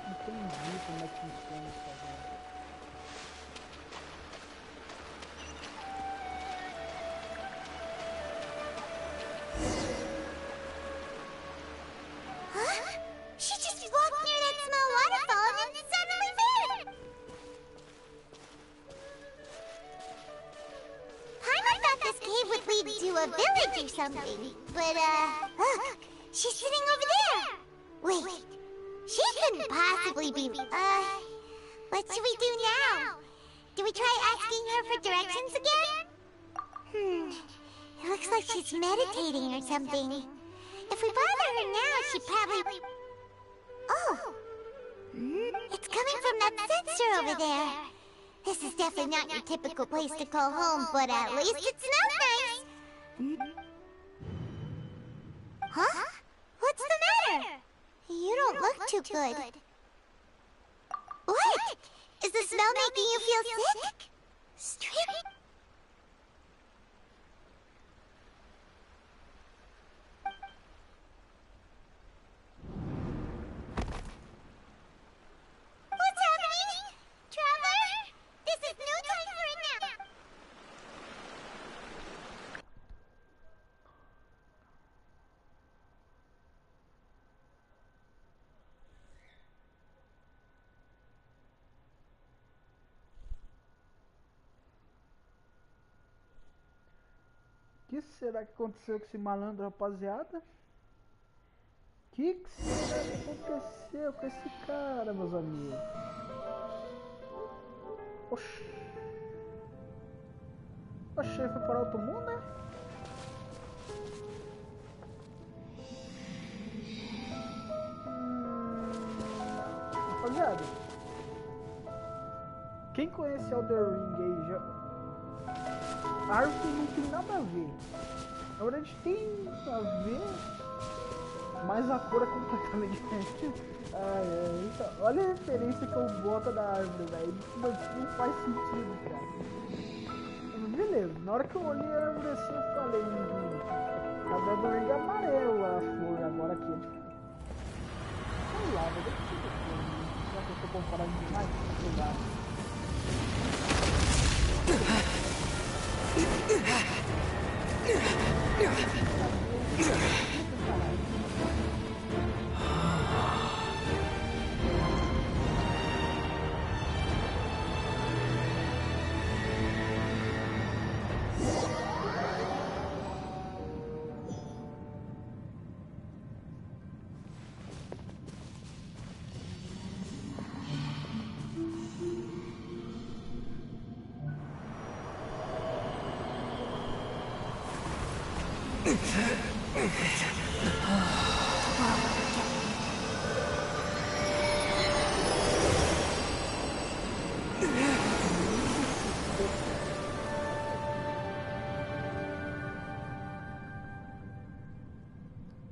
Entendi como é que funciona isso agora. Huh? She just walked near that small waterfall and then suddenly vanished! Paimon thought this cave would lead to a village or something. But, look! She's sitting over there! Wait, she couldn't possibly be... What should we do now? Do we try asking her for directions again? It looks like she's meditating or something. If we bother her now, she probably... Oh! It's coming from that sensor over there. This is definitely not your typical place to call home, but at least it smells nice. Huh? What's the matter? You don't look too good. What? Is the smell making you feel sick? Straight... What's happening? Traveler? This is no time for a nap. O que será que aconteceu com esse malandro, rapaziada? O que será que aconteceu com esse cara, meus amigos? Oxi. Oxi, foi para outro mundo, né? Rapaziada, quem conhece Elden Ring aí já... A árvore não tem nada a ver. Na verdade tem a ver, mas a cor é completamente diferente. Então, olha a referência que eu boto da árvore, velho. Não faz sentido, cara. Beleza, na hora que eu olhei a árvore assim, eu falei, a do ring é amarelo a flor, agora aqui é diferente. Sei lá, vou deixar isso aqui. Já que eu tô comparando demais, sei lá.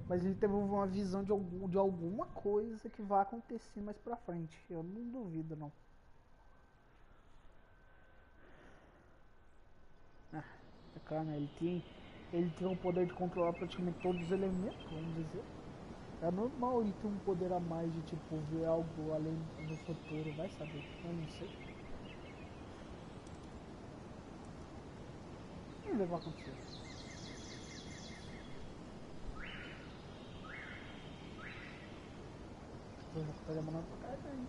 Mas ele teve uma visão de alguma coisa que vai acontecer mais pra frente. Eu não duvido, não. É claro, né? Ele tem o poder de controlar praticamente todos os elementos, vamos dizer. É normal ele ter um poder a mais de, tipo, ver algo além do futuro. Vai saber, eu não sei. Vamos ver o que vai acontecer. Eu vou ficar demorando pra carregar aí.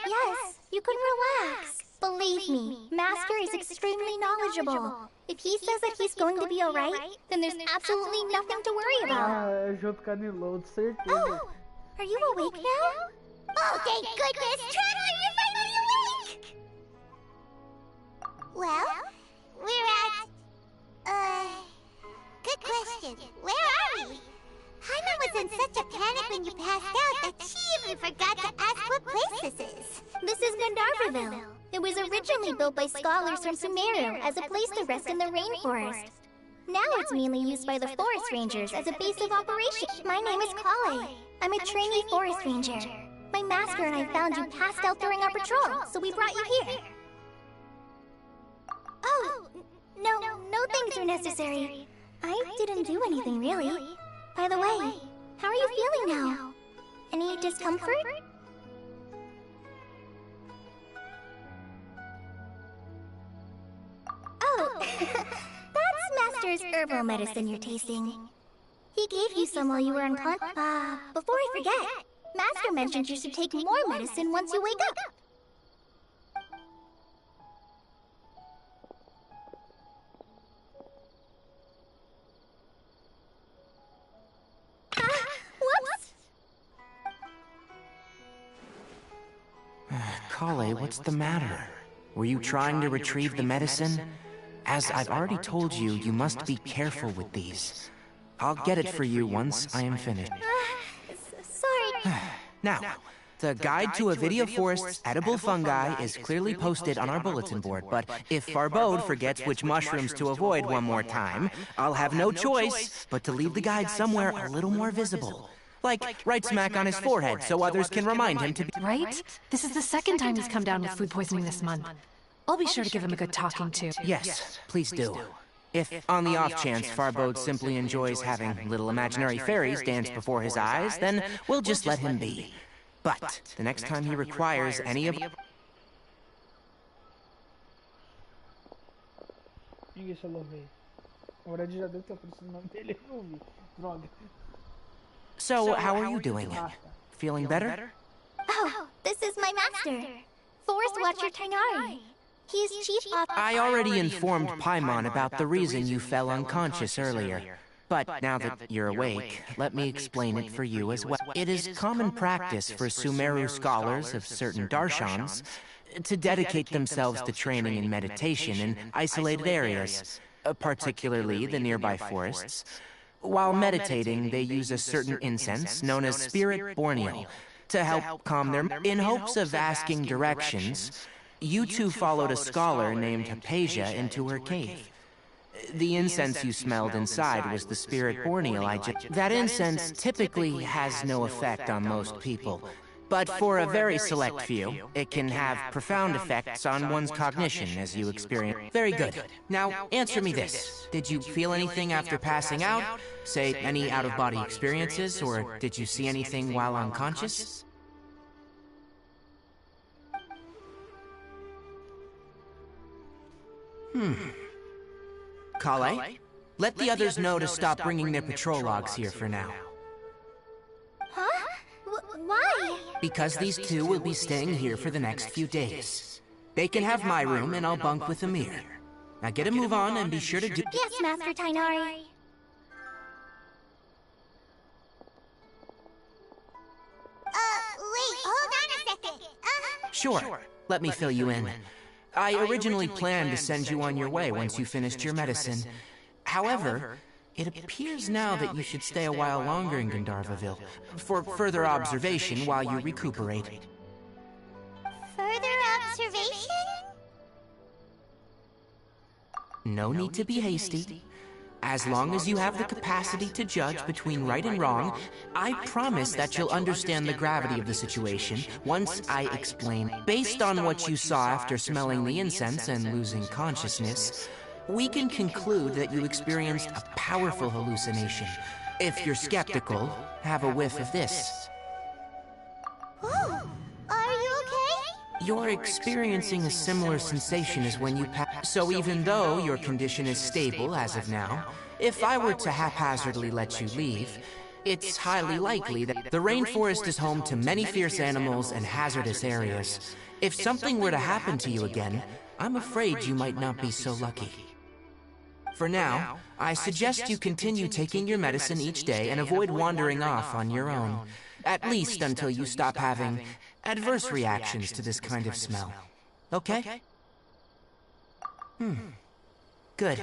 Yes, you can relax. Believe me, Master is extremely knowledgeable. If he says that he's going to be alright, then there's absolutely nothing to worry about. É junto com a Nilo, de certeza. Oh, are you awake now? Oh, thank goodness! Traveler, you're finally awake! Well, we're at... Good question. Where are we? Jaime was in such a panic when you passed out that she even forgot to ask what place this is. This is Gandharvaville. It was originally built by scholars from Sumeru as a place to rest in the rainforest. Now it's mainly used by the forest rangers as a base of operations. My name is Kale. I'm a trainee forest ranger. My master and I found you passed out during our patrol, so we brought you here. Oh, no thanks are necessary. I didn't do anything, really. By the way, how are you feeling now? Any discomfort? Oh, that's Master's herbal medicine you're tasting. He gave you some while you were unconscious. Before I forget, Master mentioned you should take more medicine once you wake up. Whoops! Kale, what's the matter? Were you trying to retrieve the medicine? As I've already told you, you must be careful with these. I'll get it for you once I am finished. Sorry. Now, the guide to Avidia Forest's edible fungi is clearly posted on our bulletin board, but if Farmando forgets which mushrooms to avoid one more time, I'll have no choice but to leave the guide somewhere a little more visible. Like right smack on his forehead so others can remind him to be... Right? This is the second time he's come down with food poisoning this month. I'll be sure to give him a good talking to. Yes, please do. If, on the off chance, Farmando simply enjoys having little imaginary fairies dance before his eyes, then we'll just let him be. But the next time he requires any of... Deixa eu ver. Na verdade já deve ter aparecido o nome dele, eu não vi. Droga. So, how are you doing? Feeling better? Oh, this is my master, Forest Watcher Tainari. He's chief officer. I already informed Paimon about the reason you fell unconscious earlier. But now that you're awake, let me explain it for you as well. It is common practice for Sumeru scholars of certain darshans to dedicate themselves to training in meditation in isolated areas, particularly the nearby forests. While meditating, they use a certain incense known as Spirit Borneo to help calm their... In hopes of asking directions, you two followed a scholar named Hypatia into her cave. The incense you smelled inside was the Spirit Borneo I just... That incense typically has no effect on most people, but for a very select few, it can have profound effects on one's cognition as you experience... Very good. Now, answer me this. Did you feel anything after passing out? Say, any out-of-body experiences, or did you see anything while unconscious? Kale, let the others know to stop bringing their patrol logs here for now. Huh? Why? Because these two will be staying here for the next few days. They can have my room and I'll bunk with Amir. Now get a move on and be sure to do... Yes, Master Tainari. Wait, hold on a second. Sure, let me fill you in. I originally planned to send you on your way once you finished your medicine. However, it appears now that you should stay a while longer in Gandharvaville for further observation while you recuperate. Further observation? No need to be hasty. As long as you have the capacity to judge between right and wrong, I promise that you'll understand the gravity of the situation once I explain. Based on what you saw after smelling the incense and losing consciousness, we can conclude that you experienced a powerful hallucination. If you're skeptical, have a whiff of this. Are you okay? You're experiencing a similar sensation as when you pass. So even though your condition is stable as of now, if I were to haphazardly let you leave, it's highly likely that the rainforest is home to many fierce animals and hazardous areas. If something were to happen to you again, I'm afraid you might not be so lucky. For now, I suggest you continue taking your medicine each day and avoid wandering off on your own, at least until you stop having adverse reactions to this kind of smell. Okay? Good.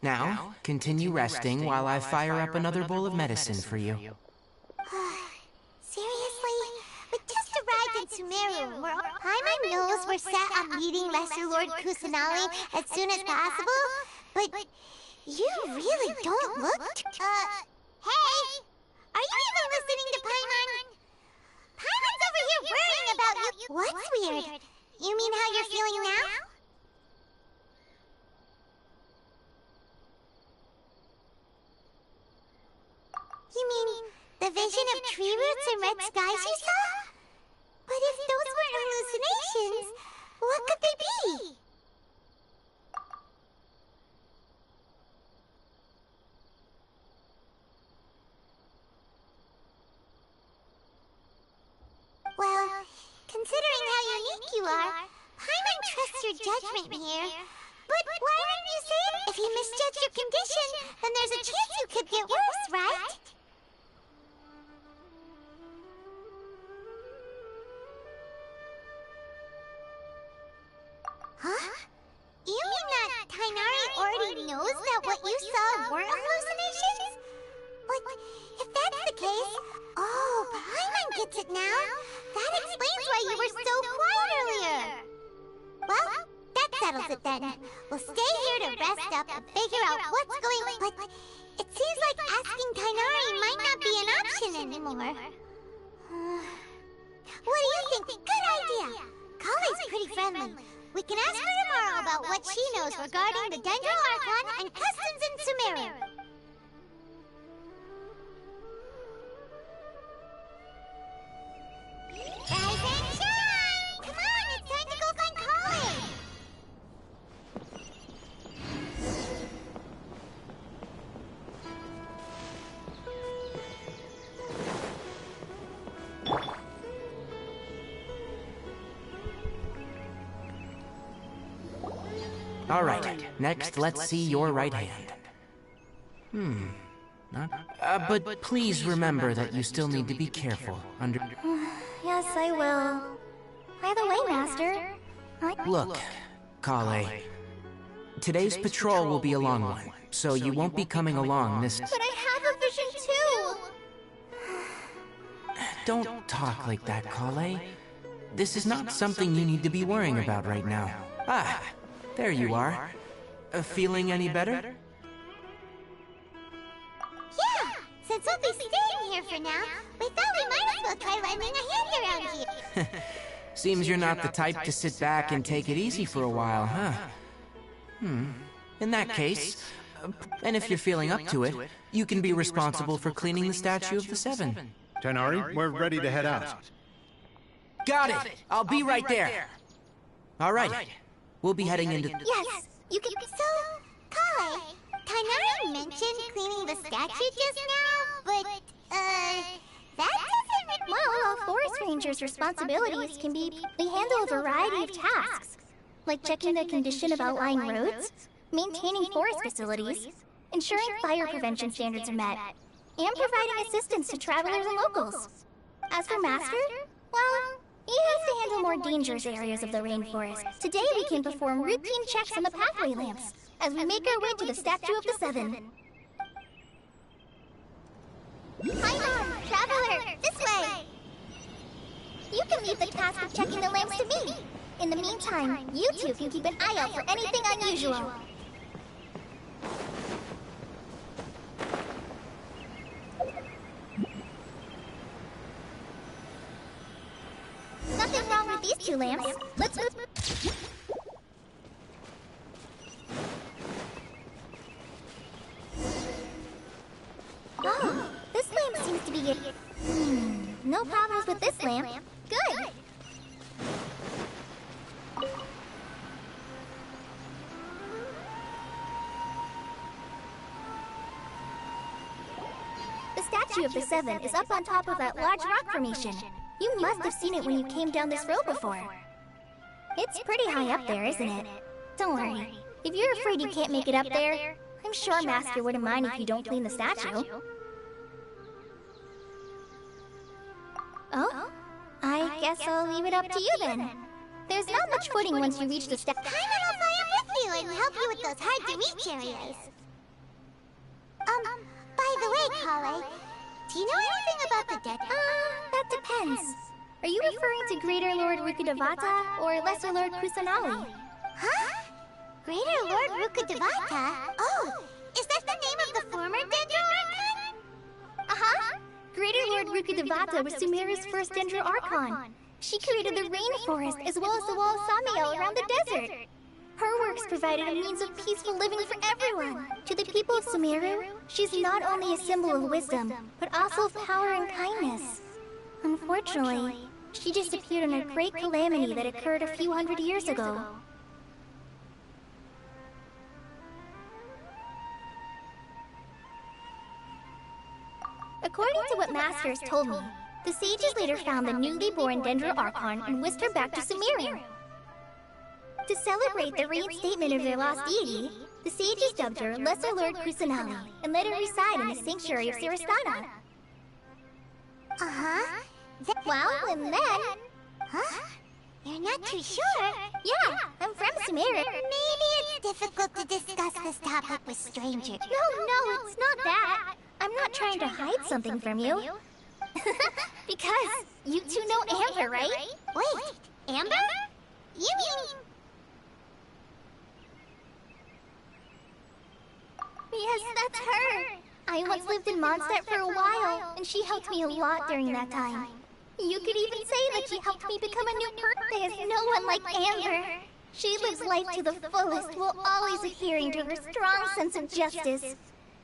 Now, continue resting while I fire up another bowl of medicine for you. Seriously? We just arrived in Sumeru, where Paimon knows we're set on meeting Lesser Lord Kusanali as soon as possible, but you really don't look... Hey! Are you even listening to Paimon? Paimon's over here worrying about you. What's weird? You mean how you're feeling now? You mean the vision of tree roots and red skies you saw? But if those weren't hallucinations, what could they be? Considering how unique you are, Paimon trusts your judgment here. But why didn't you say it? If he misjudged your condition, then there's a chance you could get worse, right? Huh? You mean that Tighnari already knows that what you saw weren't hallucinations? But if that's the case, oh, Paimon gets it now. That explains why you were so quiet earlier. Well, that settles it then. We'll stay here to rest up and figure out what's going on. But it seems like asking Tighnari might not be an option anymore. What do you think? Good idea. Kale's pretty friendly. We can ask her tomorrow about what she knows regarding the Dendro Archon and customs in Sumeru. Rise and shine! Come on, it's time to go find Kale! All right, next let's see your right hand. But please remember that you still need to be careful. Yes, I will. By the way, Master, Look, Kale. Today's patrol will be a long one, so you won't be coming along this... But I have a vision too! Don't talk like that, Kale. This is not something you need to be worrying about right now. Ah, there you are. Feeling any better? Yeah! Since we'll be staying here for now, we thought we might as well try lending a hand around here. Seems you're not the type to sit back and take it easy for a while, huh? In that case, and if you're feeling up to it, you can be responsible for cleaning the statue of the Seven. Tighnari, we're ready to head out. Got it! I'll be right there! Alright, we'll be heading into... Yes, you can... So, Kale, Tighnari mentioned cleaning the statue just now, but, that doesn't... Well, a forest ranger's responsibilities can be... They handle a variety of tasks, like checking the condition of outlying roads, maintaining forest facilities, ensuring fire prevention standards are met, and providing assistance to travelers and locals. As for Master, well, he has to handle more dangerous areas of the rainforest. Today we can perform routine checks on the pathway lamps as we make our way to the Statue of the Seven. Paimon, traveler, this way! You can leave the task of checking the lamps to me. In the meantime, you two can keep an eye out for anything unusual. Nothing wrong with these two lamps. Let's move. Oh, this lamp seems to be getting... no problems with this lamp. Good. The Statue of the Seven is up on top of that large rock formation. You must have seen it when you came down this road before. It's pretty high up there, isn't it? Don't worry. If you're afraid you can't make it up there, I'm sure Master wouldn't mind if you don't clean the statue. Oh? I guess I'll leave it up to you then. There's not much footing once you reach the statue. Paimon will fly up with you and help you with those hard-to-reach areas. By the way, Kale, do you know anything about the dead? That depends. Are you referring to Greater Lord Rukkhadevata or Lesser Lord Kusanali? Huh? Greater Lord Rukkhadevata? Oh, is that the name of the former Dendro Archon? Uh-huh. Greater Lord Rukkhadevata was Sumeru's first Dendro Archon. She created the rainforest as well as the wall of Samiel around the desert. Her works provided a means of peaceful living for everyone. To the people of Sumeru, she's not only a symbol of wisdom, but also of power and kindness. Unfortunately, she disappeared in a great calamity that occurred a few hundred years ago. According to what Master has told me, The sages later found the newly born Dendra Archon and whisked her back to Sumeru. To celebrate the reinstatement of their lost deity, the sages dubbed her Lesser Lord Kusanali and let her reside in the sanctuary of Siristana. Uh-huh. Well, and then... Huh? You're not too sure? Yeah, I'm from Sumeru. Maybe it's difficult to discuss this topic with strangers. No, it's not that. I'm not trying to hide something from you. Because you two know Amber, right? Wait, Amber? You mean... Yes, that's her. I once lived in Mondstadt for a while, and she helped me a lot during that time. You could even say that she helped me become a new person. There's no one like Amber. She lives life to the fullest while always adhering to her strong sense of justice.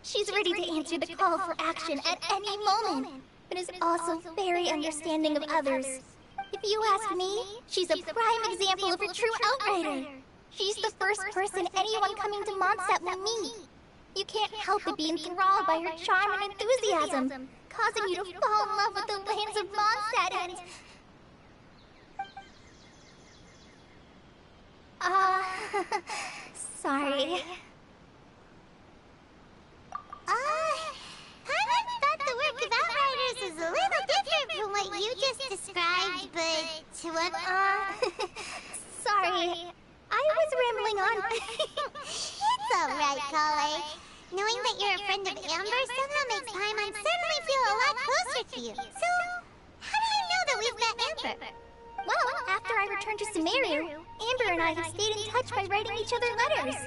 She's ready to answer the call for action at any moment, but is also very understanding of others. If you ask me, she's a prime example of a true outrider. She's the first person anyone coming to Mondstadt will meet. You can't help but be enthralled by her charm and enthusiasm, causing you to fall in love with the lands of Mondstadt and... sorry. I thought the work of Outriders is a little different from what you just described, but what... Sorry. I was rambling on. It's alright, Kale. Knowing that you're a friend of Amber somehow makes Paimon suddenly feel a lot closer to you. So, how do you know that we've met Amber? Well, after I returned to Sumeru, Amber and I have stayed in touch by writing each other letters.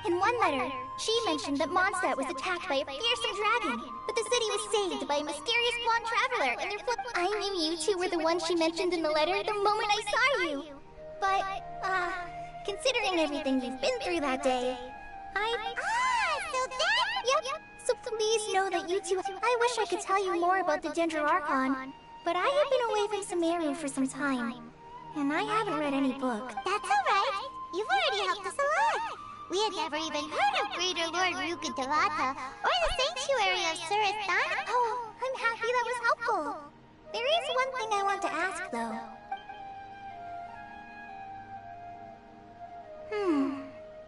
In one letter, she mentioned that Mondstadt was attacked by a fearsome dragon, but the city was saved by a mysterious blonde traveler and their flip... I knew you two were the ones she mentioned in the letter the moment I saw you. But, considering everything you've been through that day, So that... Yep. So please know that you two... I wish I could tell you more about the Dendra Archon, but I have been away from Sumeru for some time, and I haven't read any book. That's alright. You've already helped us a lot. We had never even heard of Greater Lord Rukkhadevata or the Sanctuary of Siristana. Oh, I'm happy that was helpful. There is one thing I want to ask, though.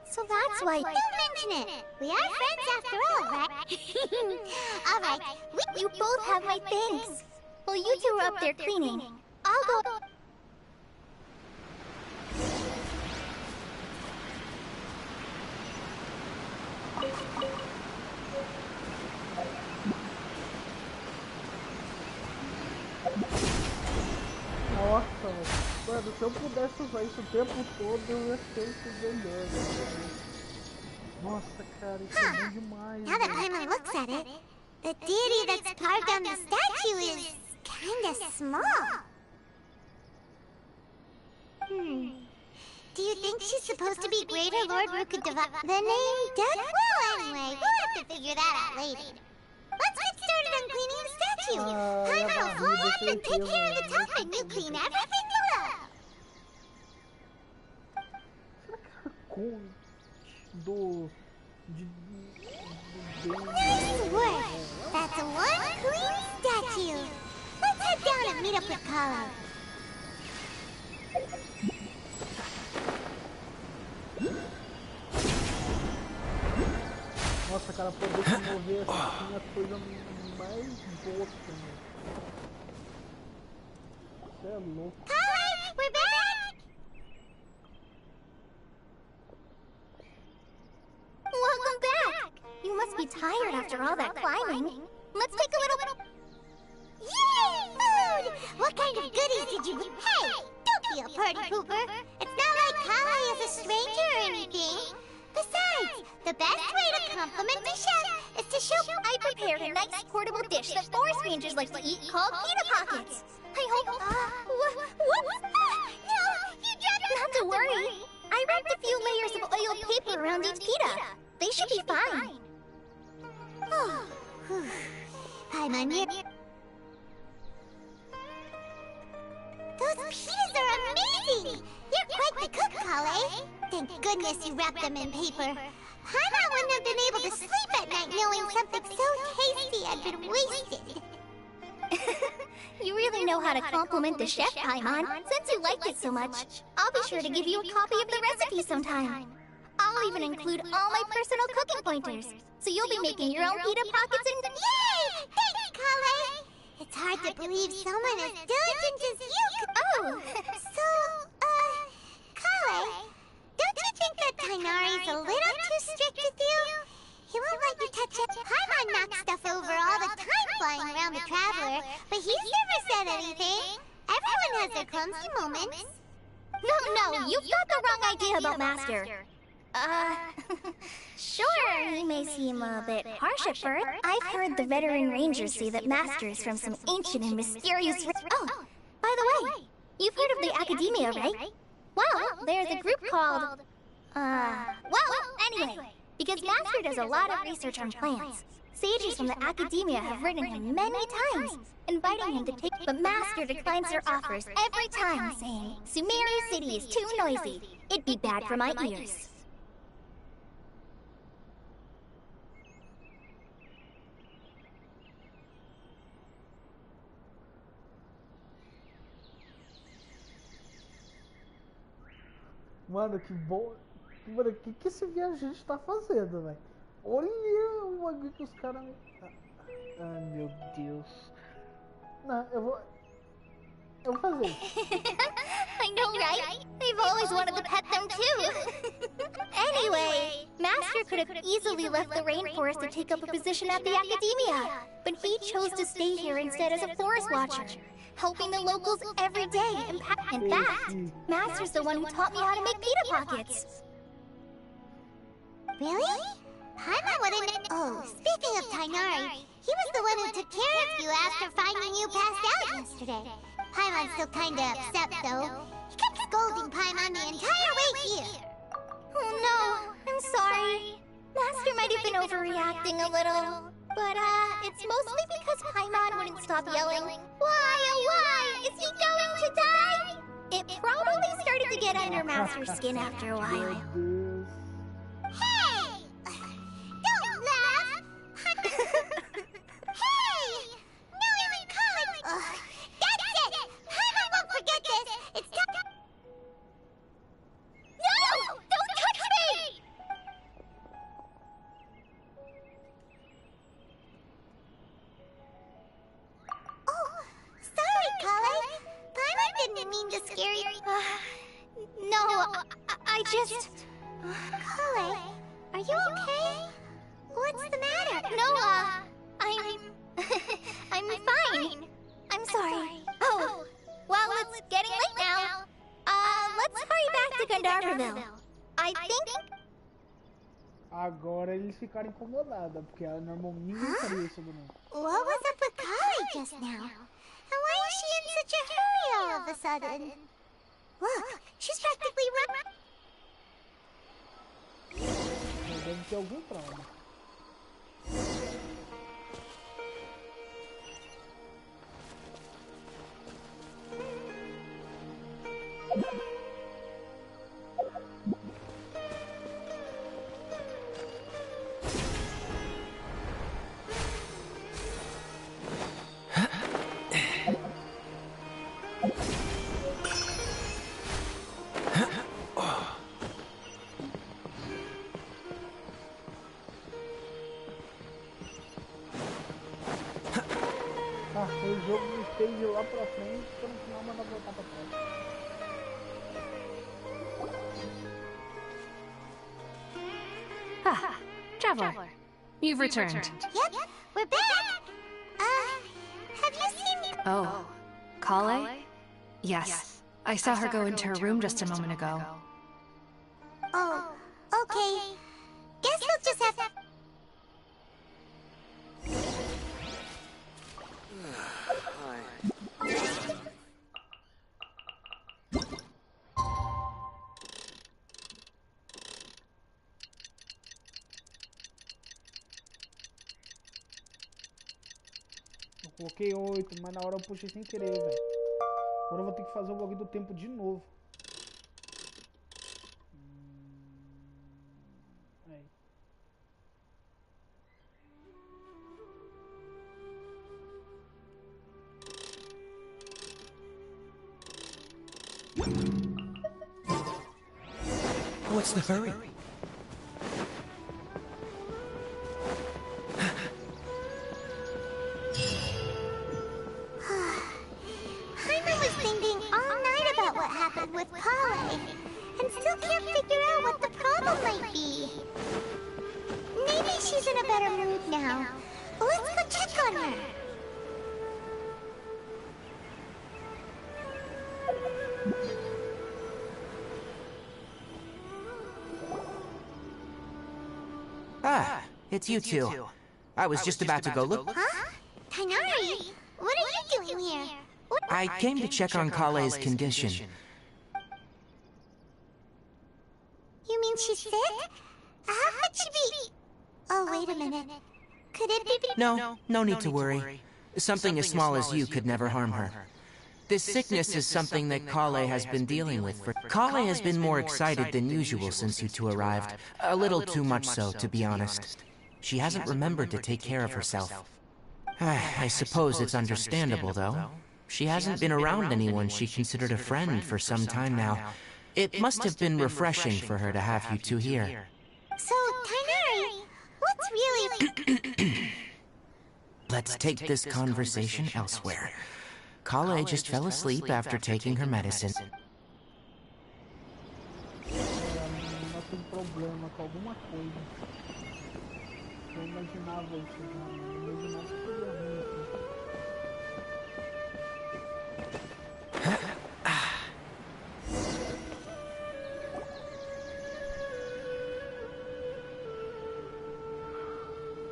So that's why... Don't mention it. We are friends after all, right? Alright, You both have my thanks. Well, you two are up there cleaning. I'll go... Nossa, mano, se eu pudesse usar isso o tempo todo, eu ia ser isso melhor. Nossa, cara, isso é bom demais. now that Paimon looks at it, the deity that's carved on the statue is kinda small. Do you think she's supposed to be Greater Lord Rukkhadevata? The name does? Well, anyway, we'll have to figure that out later. Let's get started on cleaning the statue. Paimon will fly up and take care of the top, and you clean everything you love. Nice work. That's one clean statue. Let's head down and meet up with Kala. Nossa, cara, poder se mover assim é a coisa mais boa que tem. Você é louco. Kala, we're back! Welcome back! You must be tired after all that climbing. Let's take a little... Yay! Food! What kind of goodies did you... Hey! Don't be a party pooper! It's not like Kala is a stranger or anything. Besides, the best way to compliment the chef is to show... I prepared a nice portable dish that forest rangers like to eat called pita pockets. I hope... Whoops! No! You dropped... Not to worry. I wrapped a few layers of oiled paper around each pita. They should be fine. Paimon, those pitas are amazing! You're quite the cook, Kale. Thank goodness you wrapped them in paper. Paimon wouldn't have been able to sleep at night knowing something so tasty had been wasted. You really know how to compliment the chef, Paimon. Since you liked it so much, I'll be sure to give you a copy of the recipe sometime. I'll even include all my personal cooking pointers, so you'll be making your own pita pockets and... Yay! Thanks, Kale! It's hard to believe someone as diligent as you could... Oh! So, Kale, don't you think that Tainari's a little too strict with you? He won't let you touch it. Paimon knocks stuff over all the time flying around the Traveler, but he's never said anything. Everyone has their clumsy moments. No, you've got the wrong idea about Master. Sure, he may seem a bit harsh at first. I've heard the veteran rangers say that Master is from some ancient and mysterious... Oh, by the way, you've heard of the Academia, right? Well, there's a group called... anyway, because Master does a lot of research on plants. Sages from the Academia have written him many times, inviting him to take... But Master declines their offers every time, saying, Sumeru City is too noisy. It'd be bad for my ears. Mano, que bom. Mano, o que esse viajante tá fazendo, velho? Olha o bagulho que os caras... Ai, meu Deus. Não, eu vou fazer isso. I know, right? They've always wanted to pet them too. Anyway, Master could have easily left the rainforest to take up a position at the Academia, but he chose to stay here instead as a forest watcher, helping the locals every day. In fact, Master's the one who taught me how to make pita pockets. Really? Paimon wouldn't... Oh, speaking of Tainari, he was the one who took care of you after finding you passed out yesterday. Paimon's still kinda upset, though. He kept scolding Paimon the entire way here. Oh no, I'm sorry. Master might have been overreacting a little. But, it's mostly because Paimon wouldn't stop yelling, Why, oh why? Is he going to die? It probably started to get under Master's skin after a while. Hey! Don't laugh! Hey! No, even college! That's it! Paimon won't forget this! It's time... No! Don't touch me! Oh, sorry, Kale. Paimon didn't mean to scare you. No, I just... Kale, are you okay? What's the matter? No, I'm fine. I'm sorry. Oh, well, it's getting late now. Let's hurry back to Gandharville. I think... Agora eles ficaram incomodados, porque normalmente ninguém faria isso do não. What was up with Kale just now? And why is she in such a hurry all of a sudden? Look, she's practically Deve ter algum trauma. O jogo me fez ir lá pra frente pra no final mandar voltar pra trás. Traveler, you've returned. Yep, we're back. Have you seen... Oh, Kale? Yes, I saw her go into her room just a moment ago. Oh, okay. Guess we'll just have to... Eu coloquei 8, mas na hora eu puxei sem querer, velho. Agora eu vou ter que fazer o bagulho do tempo de novo. Aí. what's the hurry? Paimon was thinking all night about what happened with Kale, and still can't figure out what the problem might be. Maybe she's in a better mood now. Let's go check on her. Ah, it's you two. I was just about to go look. Huh? Tighnari, what are you doing here? I came to check on Kale's condition. You mean she's sick? How could she be? Oh, wait a minute. Could it be? No need to worry. Something as small as you could never harm her. This sickness is something that Kale has been dealing with for... Kale has been more excited than usual since you two arrived. A little too much so, to be honest. She hasn't remembered to take care of herself. I suppose it's understandable, though. She hasn't been around anyone she considered a friend for some time now. It must have been refreshing for her to have you two here. So, Tighnari, what's really... Let's take this conversation elsewhere. Kale just fell asleep after taking her medicine. Ela tem problema com alguma coisa. Eu imaginava isso já, eu imaginava que seria ruim assim.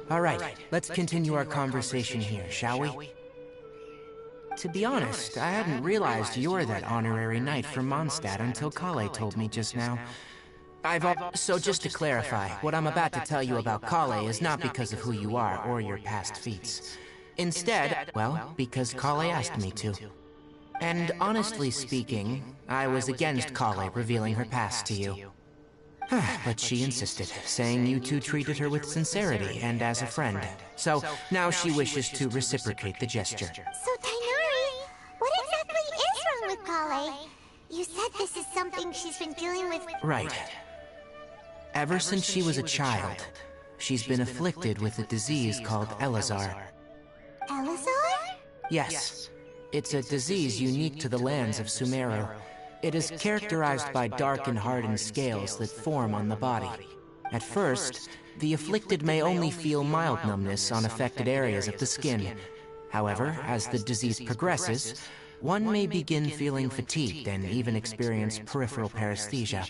All right, let's continue our conversation here, shall we? To be honest, I hadn't realized you're that honorary knight from Mondstadt until Kale told me just now. So just to clarify, what I'm about to tell you about Kale is not because of who you are or your past feats. Instead, well, because Kale asked me to. And honestly speaking, I was against Kale revealing her past to you. But she insisted, saying you two treated her with sincerity and as a friend. So now she wishes to reciprocate the gesture. So, Tighnari, what exactly is wrong with Kale? You said this is something she's been dealing with... Right. Ever since she was a child, she's been afflicted with a disease called Elazar. Elazar? Yes. It's a disease unique to the lands of Sumeru. It is characterized by dark and hardened scales that form on the body. At first, the afflicted may only feel mild numbness on affected areas of the skin. However, as the disease progresses, one may begin feeling fatigued and even experience peripheral paresthesia.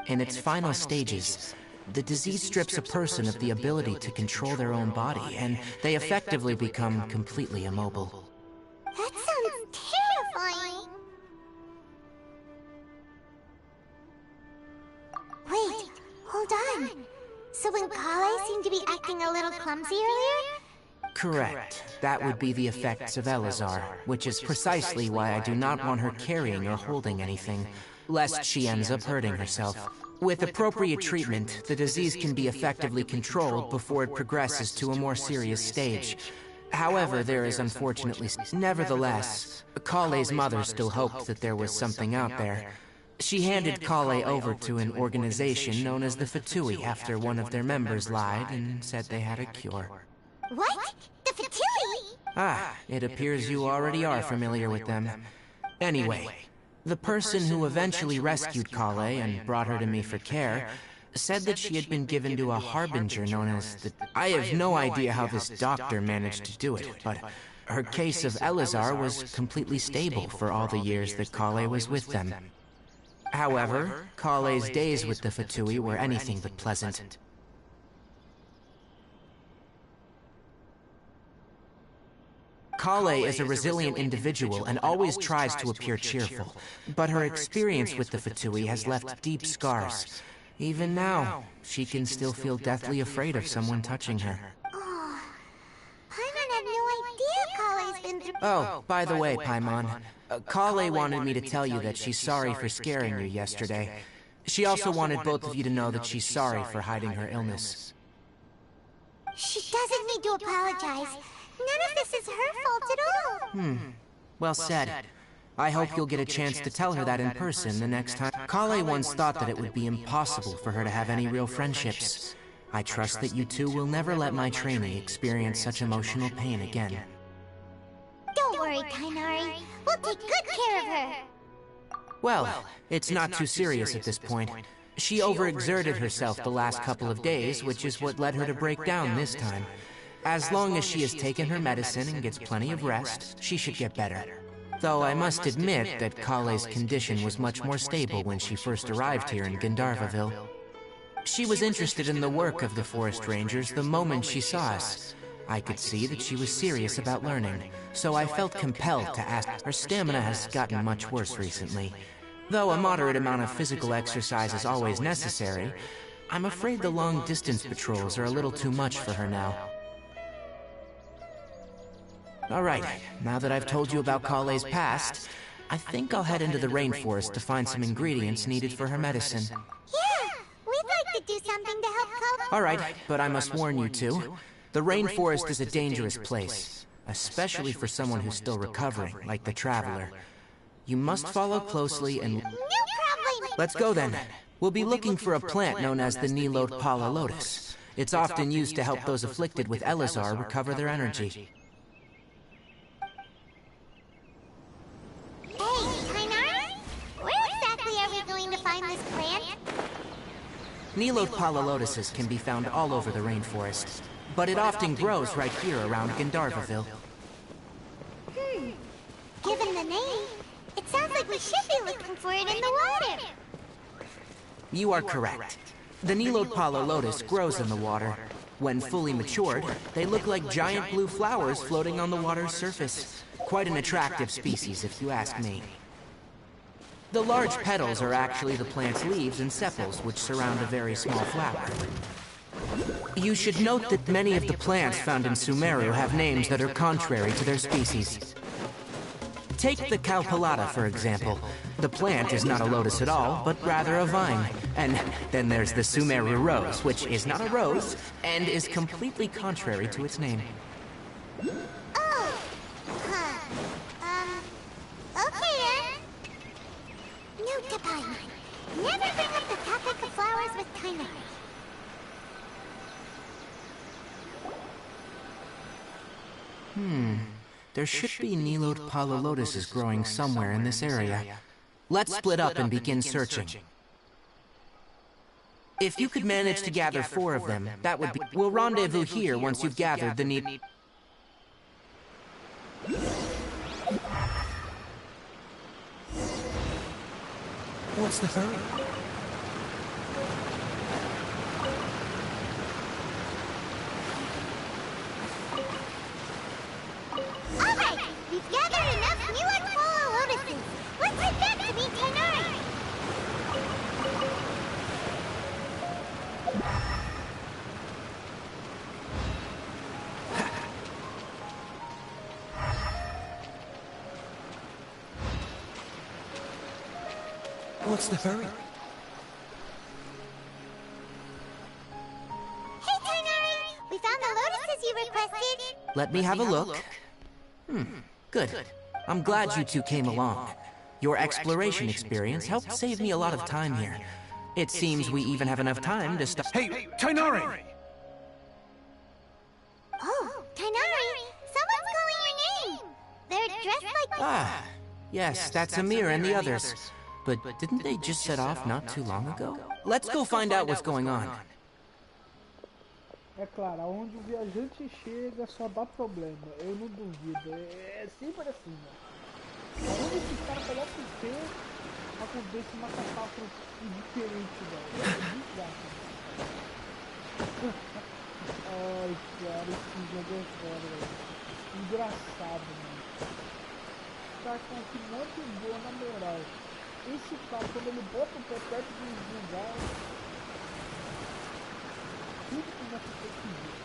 In its final stages, the disease strips a person of the ability to control their own body, and they effectively become completely immobile. That sounds terrifying. Wait, hold on. So when Kale seemed to be acting a little clumsy earlier? Correct. That would be the effects of Elazar, which is precisely why I do not want her carrying or holding anything, lest she ends up hurting herself. With appropriate treatment, the disease can be effectively controlled before it progresses to a more serious stage. However, there is unfortunately... Nevertheless, Kale's mother still hoped that there was something out there. She handed Kale over to an organization known as the Fatui after one of their members lied and said they had a cure. What? The Fatui? Ah, it appears you already are familiar with them. Anyway, the person who eventually rescued Kale and brought her to me for care said that she had been given to a harbinger known as the... I have no idea how this doctor managed to do it, but her case of Elazar was completely stable for all the years that Kale was with them. However, Kale's days with the Fatui were anything but pleasant. Kale is a resilient individual and always tries to appear cheerful, but her experience with the Fatui has left deep scars. Even now, she can still feel deathly afraid of someone touching her. Oh, Paimon had no idea Kale's been through... Oh, by the way, Paimon, Kale wanted me to tell you that she's sorry for scaring you yesterday. She also wanted both of you to know that she's sorry for hiding her illness. She doesn't need to apologize. None of this is her fault at all. Well said. I hope you'll get a chance to tell her that in person the next time. Kale once thought that it would be impossible for her to have any real friendships. I trust that you two will never let my trainee experience such emotional pain again. Don't worry, Tainari. We'll take good care of her. Well, it's not too serious at this point. She overexerted herself the last couple of days, which is what led her to break down this time. As long as she has taken her medicine and gets plenty of rest, she should get better. Though I must admit that Kale's condition was much more stable when she first arrived here in Gandharvaville. She was interested in the work of the forest rangers the moment she saw us. I could see that she was serious about learning, so I felt compelled to ask. Her stamina has gotten much worse recently. Though a moderate amount of physical exercise is always necessary, I'm afraid the long-distance patrols are a little too much for her now. Alright, now that I've told you about Kale's past, I think I'll head into the rainforest to find some ingredients needed for her medicine. Yeah, we'd like to do something to help Kale. Alright, but I must warn you two. The rainforest is a dangerous place, especially for someone who's still recovering, like the Traveler. You must follow closely and... No problem. Let's go then. We'll be looking for a plant known as the Nilotpala lotus. It's often used to help those afflicted with Elazar recover their energy. Hey, Tainari? Where exactly are we going to find this plant? Nilotpala lotuses can be found all over the rainforest, but it often grows right here around Gandharvaville. Given the name, it sounds like we should be looking for it in the water. You are correct. The Nilotpala lotus grows in the water. When fully matured, they look like giant blue flowers floating on the water's surface. Quite an attractive species, if you ask me. The large petals are actually the plant's leaves and sepals, which surround a very small flower. You should note that many of the plants found in Sumeru have names that are contrary to their species. Take the Cowpelata, for example. The plant is not a lotus at all, but rather a vine. And then there's the Sumeru rose, which is not a rose, and is completely contrary to its name. Oh! Huh. Okay then. Note to Paimon. Never bring up the topic of flowers with Tainari. There should be Nilotpala lotuses growing somewhere in this area. Let's split up and begin searching. If you could manage to gather 4 of them, that would be... We'll rendezvous here once you've gathered the need... What's the hurry? Alright, we've gathered enough Nilotpala lotuses. Let's head back to meet Tainari. What's the hurry? Hey, Tainari! We found the lotuses you requested. Let me have a look. Good. I'm glad you two came along. Your exploration experience helped save me a lot of time here. It seems we even have enough time to stop... Hey, Tainari! Oh, Tainari! Someone's calling your name! They're dressed like... Ah, yes, that's Amir and the others. But didn't they just set off not too long ago? Let's go find out what's going on. É claro, aonde o viajante chega só dá problema, eu não duvido, é sempre assim, né? Aonde esse cara coloca o pé, acontece uma catástrofe diferente, velho. É muito gato. Ai, cara, esse jogo é foda, velho. Engraçado, mano. Tá com que muito boa, na moral. Esse cara, quando ele bota o pé perto do lugar, tudo que vai ter que ver.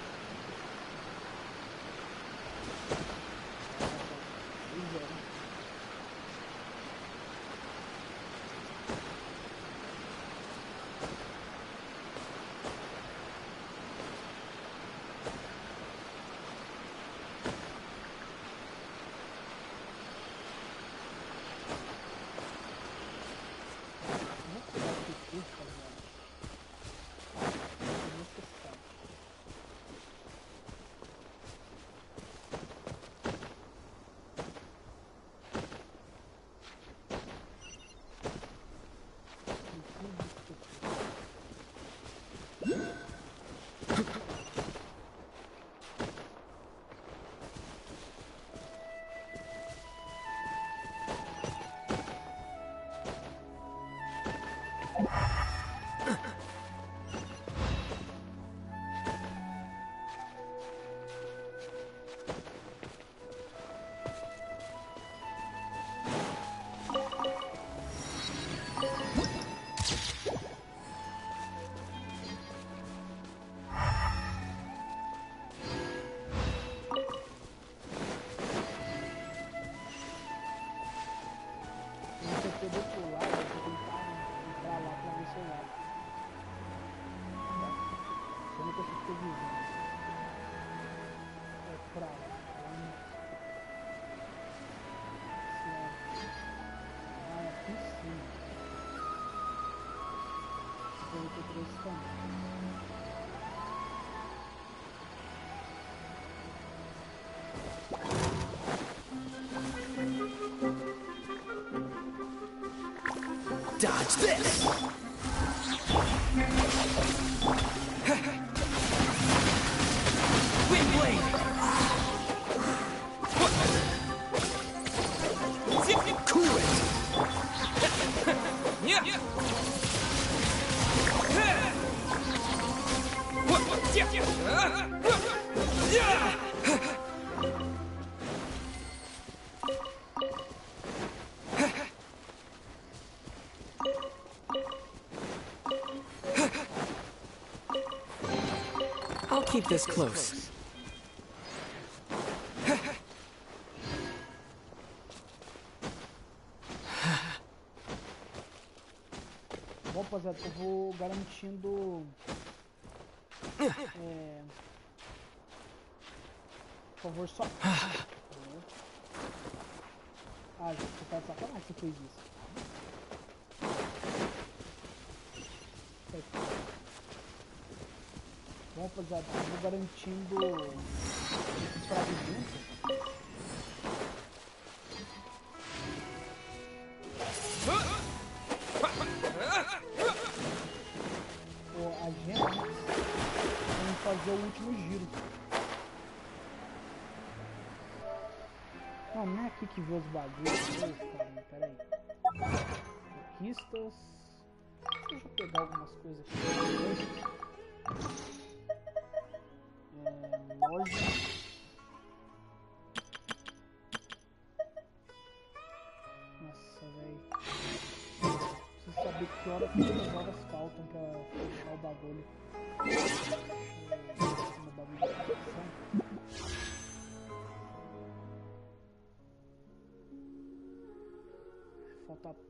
distância. Dodge this! Wind blade! Cool it! Yeah! I'll keep this close. Bom, rapaziada, eu vou garantindo... Por favor, só... Ah, gente, você tá de sacanagem que você fez isso. Bom, rapaziada, eu vou garantindo esses fragmentos. A gente vai fazer o último giro. Não é aqui que vê os bagulhos. Pera aí. Conquistas. Deixa eu pegar algumas coisas aqui. Loja. Nossa, velho. Preciso saber quantas horas faltam pra fechar o bagulho. No bagulho de produção. Falta.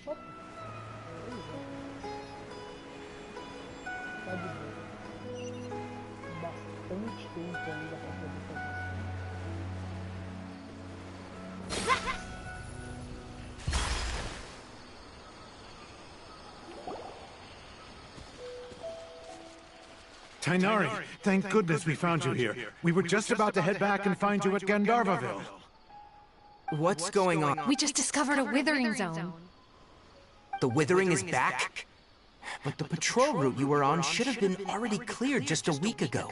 Falta. Tá de boa. Bastante tempo ainda pra poder fazer isso. Tainari, thank goodness we found you here. We were just about to head back and find you at Gandharvaville. What's going on? We just discovered a withering zone. The withering is back? But the patrol route you were on should have been already cleared just a week ago.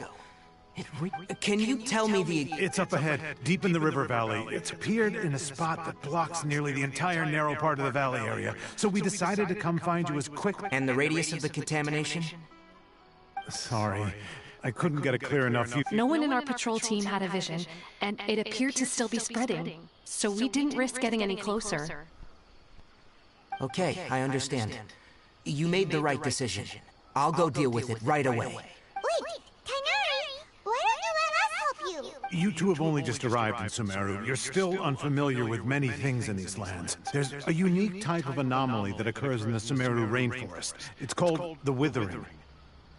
Can you tell me the... It's up ahead, deep in the river valley. It's appeared in a spot that blocks nearly the entire narrow part of the valley area. So we decided to come find you as quickly... And the radius of the contamination? Sorry, I couldn't get a clear enough view. No one in our patrol team had a vision, and it appeared to still be spreading. So we didn't risk getting any closer. Okay, I understand. You made the right decision. I'll go deal with it right away. Wait, Tainari! Why don't you let us help you? You two have only just arrived in Sumeru. You're still unfamiliar with many things in these lands. There's a unique type of anomaly that occurs in the Sumeru rainforest. It's called the withering.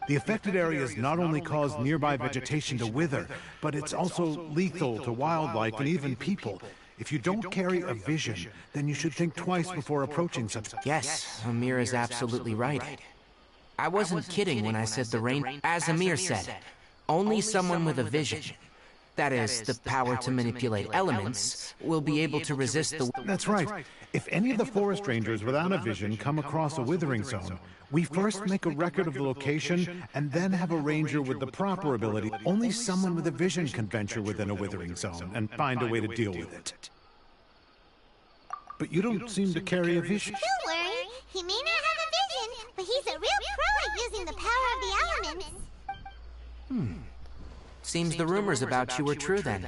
The affected areas not only cause nearby vegetation to wither, but it's also lethal to wildlife and even people. If you don't carry a vision, then you should think twice before approaching such... Yes, Amir is absolutely right. I wasn't kidding when I said the rain... As Amir said, only someone with a vision, that is, the power to manipulate elements, will be able to resist the... That's right. If any of the forest rangers without a vision come across a withering zone, we first make a record of the location and then have a ranger with the proper ability. Only someone with a vision can venture within a withering zone and find a way to deal with it. But you don't seem to carry a vision. Don't worry, he may not have a vision, but he's a real pro at using the power of the elements. Seems the rumors about you were true then.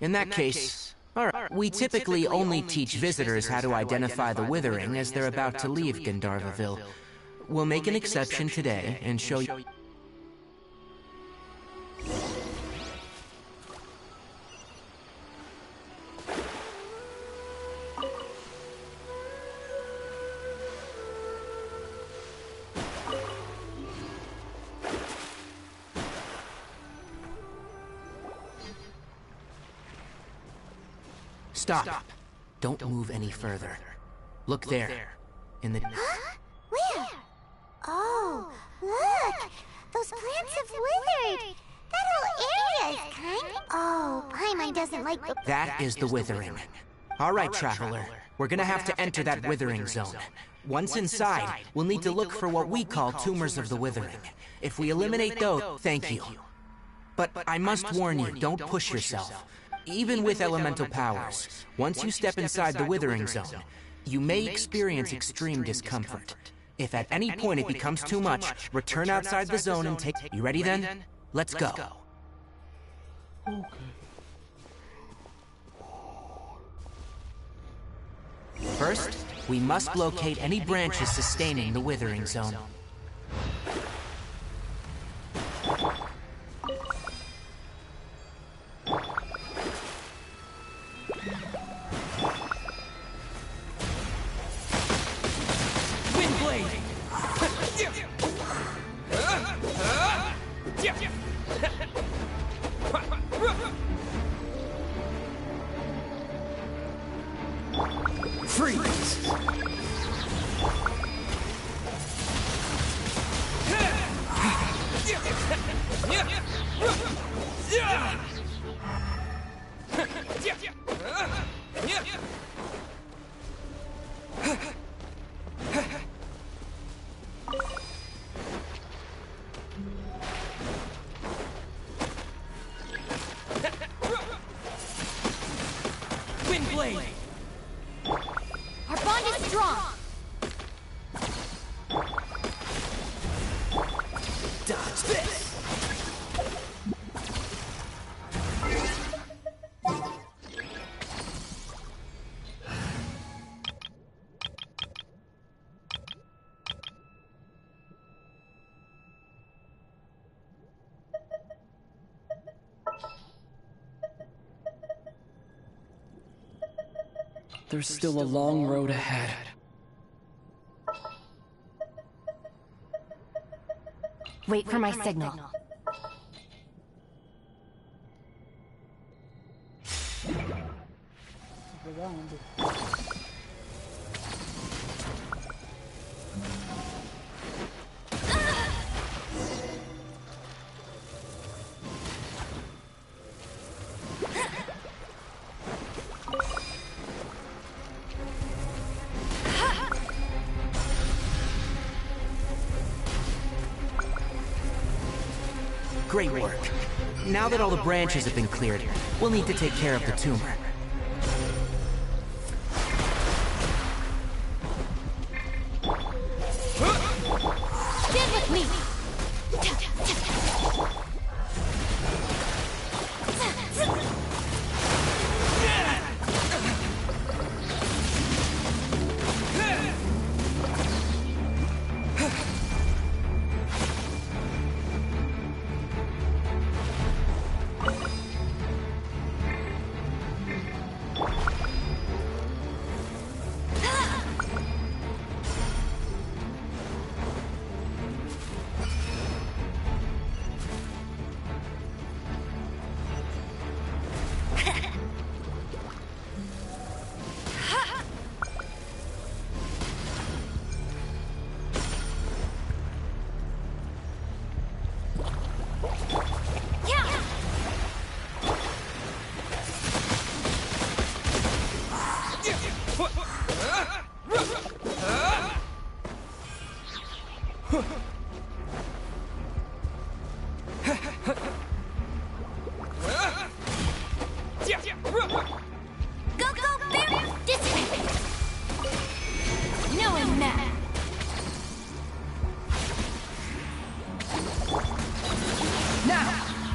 In that case... Alright, we typically only teach visitors how to identify the withering as they're about to leave Gandharvaville. We'll make an exception today and show you... Stop. Don't move any further. Look there. In the... Huh? Where? Look! Those plants have withered! That whole area is kind... Oh, Paimon doesn't like the... That is the withering. All right, Traveler. We're gonna have to enter that withering zone. Once inside, we'll need to look for what we call tumors of the withering. If we eliminate those, thank you. But I must warn you, don't push yourself. Even with elemental powers, once you step inside the withering zone, you may experience extreme discomfort. If at any point it becomes too much, return outside the zone and take... You ready then? Let's go. Okay. First, we must locate any branches sustaining the withering zone. Freeze! Wind blade! Our bond is strong! Dodge this! There's still a long road ahead. Wait for my signal. Pegar onde? Great work. Now that all the branches have been cleared, we'll need to take care of the tumor. Stand with me!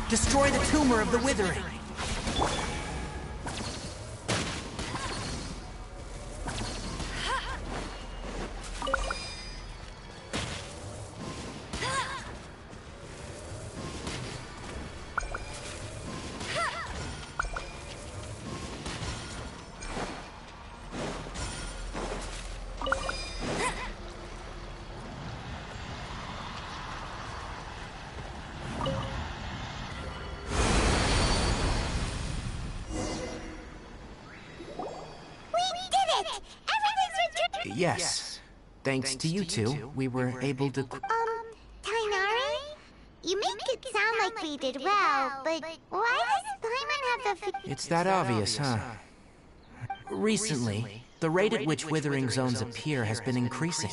Destroy the tumor of the withering. Everything's returned! Yes. Thanks to you two, we were able to... Tainari? You make it sound like we did well, but why does Paimon have the... It's that obvious, huh? Recently, the rate at which withering zones appear has been increasing.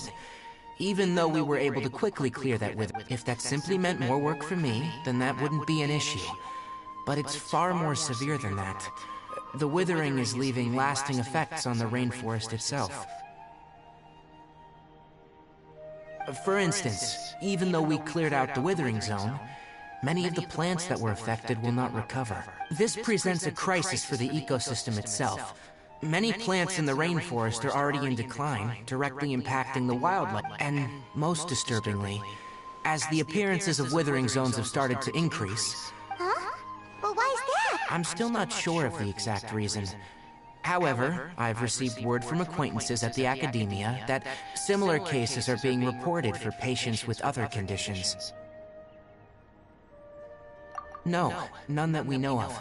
Even though we were able to quickly clear that if that simply meant more work for me, then that wouldn't be an issue. But it's far more severe than that. The withering is leaving lasting effects on the rainforest itself. For instance, even though we cleared out the withering zone, many of the plants that were affected will not recover. This presents a crisis for the ecosystem itself. Many plants in the rainforest are already in decline, directly impacting the wildlife. And most disturbingly, as the appearances of withering zones have started to increase... Huh? But why is that? I'm still not sure of the exact reason. However, I've received word from acquaintances at the academia that similar cases are being reported for patients with other conditions. No, none that we know of.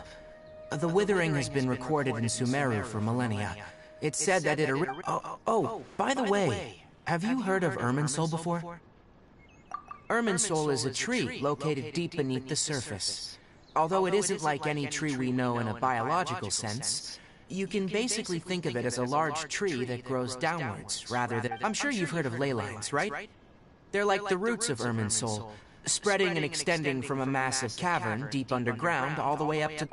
The withering has been recorded in Sumeru for millennia. It's said that it... by the way, have you heard of Irminsul before? Irminsul is a tree located deep beneath the surface. Although it isn't like any tree we know in a biological sense, you can basically think of it as a large tree that grows downwards, rather than... I'm sure you've heard of ley lines, right? They're like the roots of Irminsul, spreading and extending from a massive cavern deep underground all the way up to...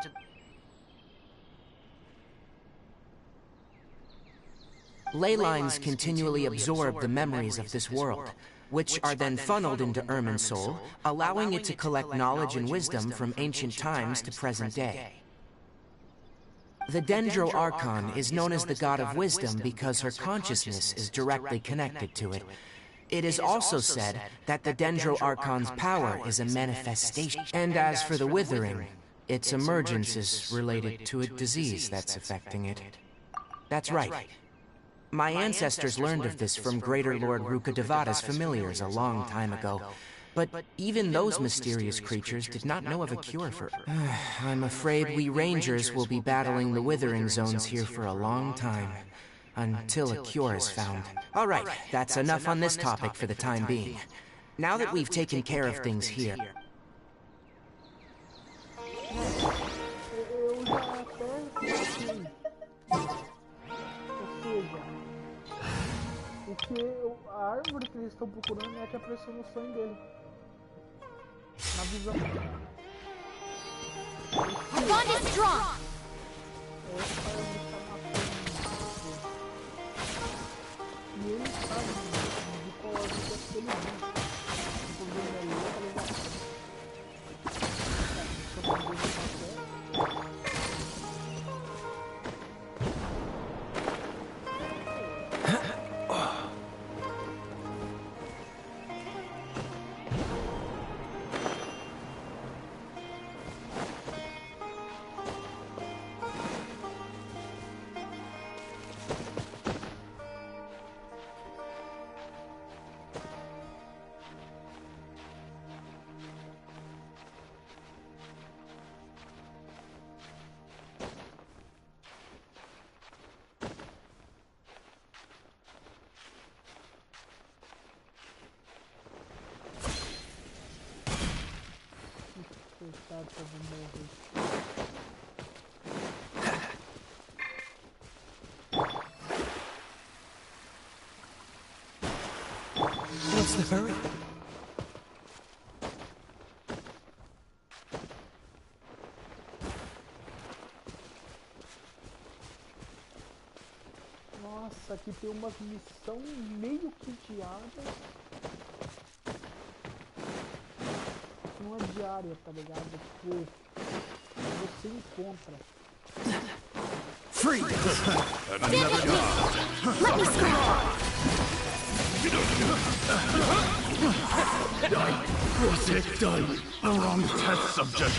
Ley lines continually absorb the memories of this world, which are then funneled into Irminsul, allowing it to collect knowledge and wisdom from ancient times to present day. The Dendro Archon is known as the god of wisdom because her consciousness is directly connected to it. It is also said that the Dendro Archon's power is a manifestation. And as for the withering, its emergence is related to a disease that's affecting it. That's right. My ancestors learned of this from Greater Lord Rukkhadevata's familiars a long time ago. But even those mysterious creatures did not know of a cure for it. I'm afraid we Rangers will be battling the withering zones here for a long time, until a cure is found. Alright, that's enough on this topic for the time being. Now that we've taken care of things here... A árvore que eles estão procurando é a que apareceu no sonho dele. Na visão. Our bond is strong! Essa árvore está matando. E ele sabe de qual árvore que ele viu. O problema é localização. Deixa eu fazer isso até. What's the hurry? Nossa, aqui tem umas missão meio que diárias. Não é diária, tá ligado? Tipo, você encontra. Free! Another job! Let me scroll! Was it done? The wrong test subject.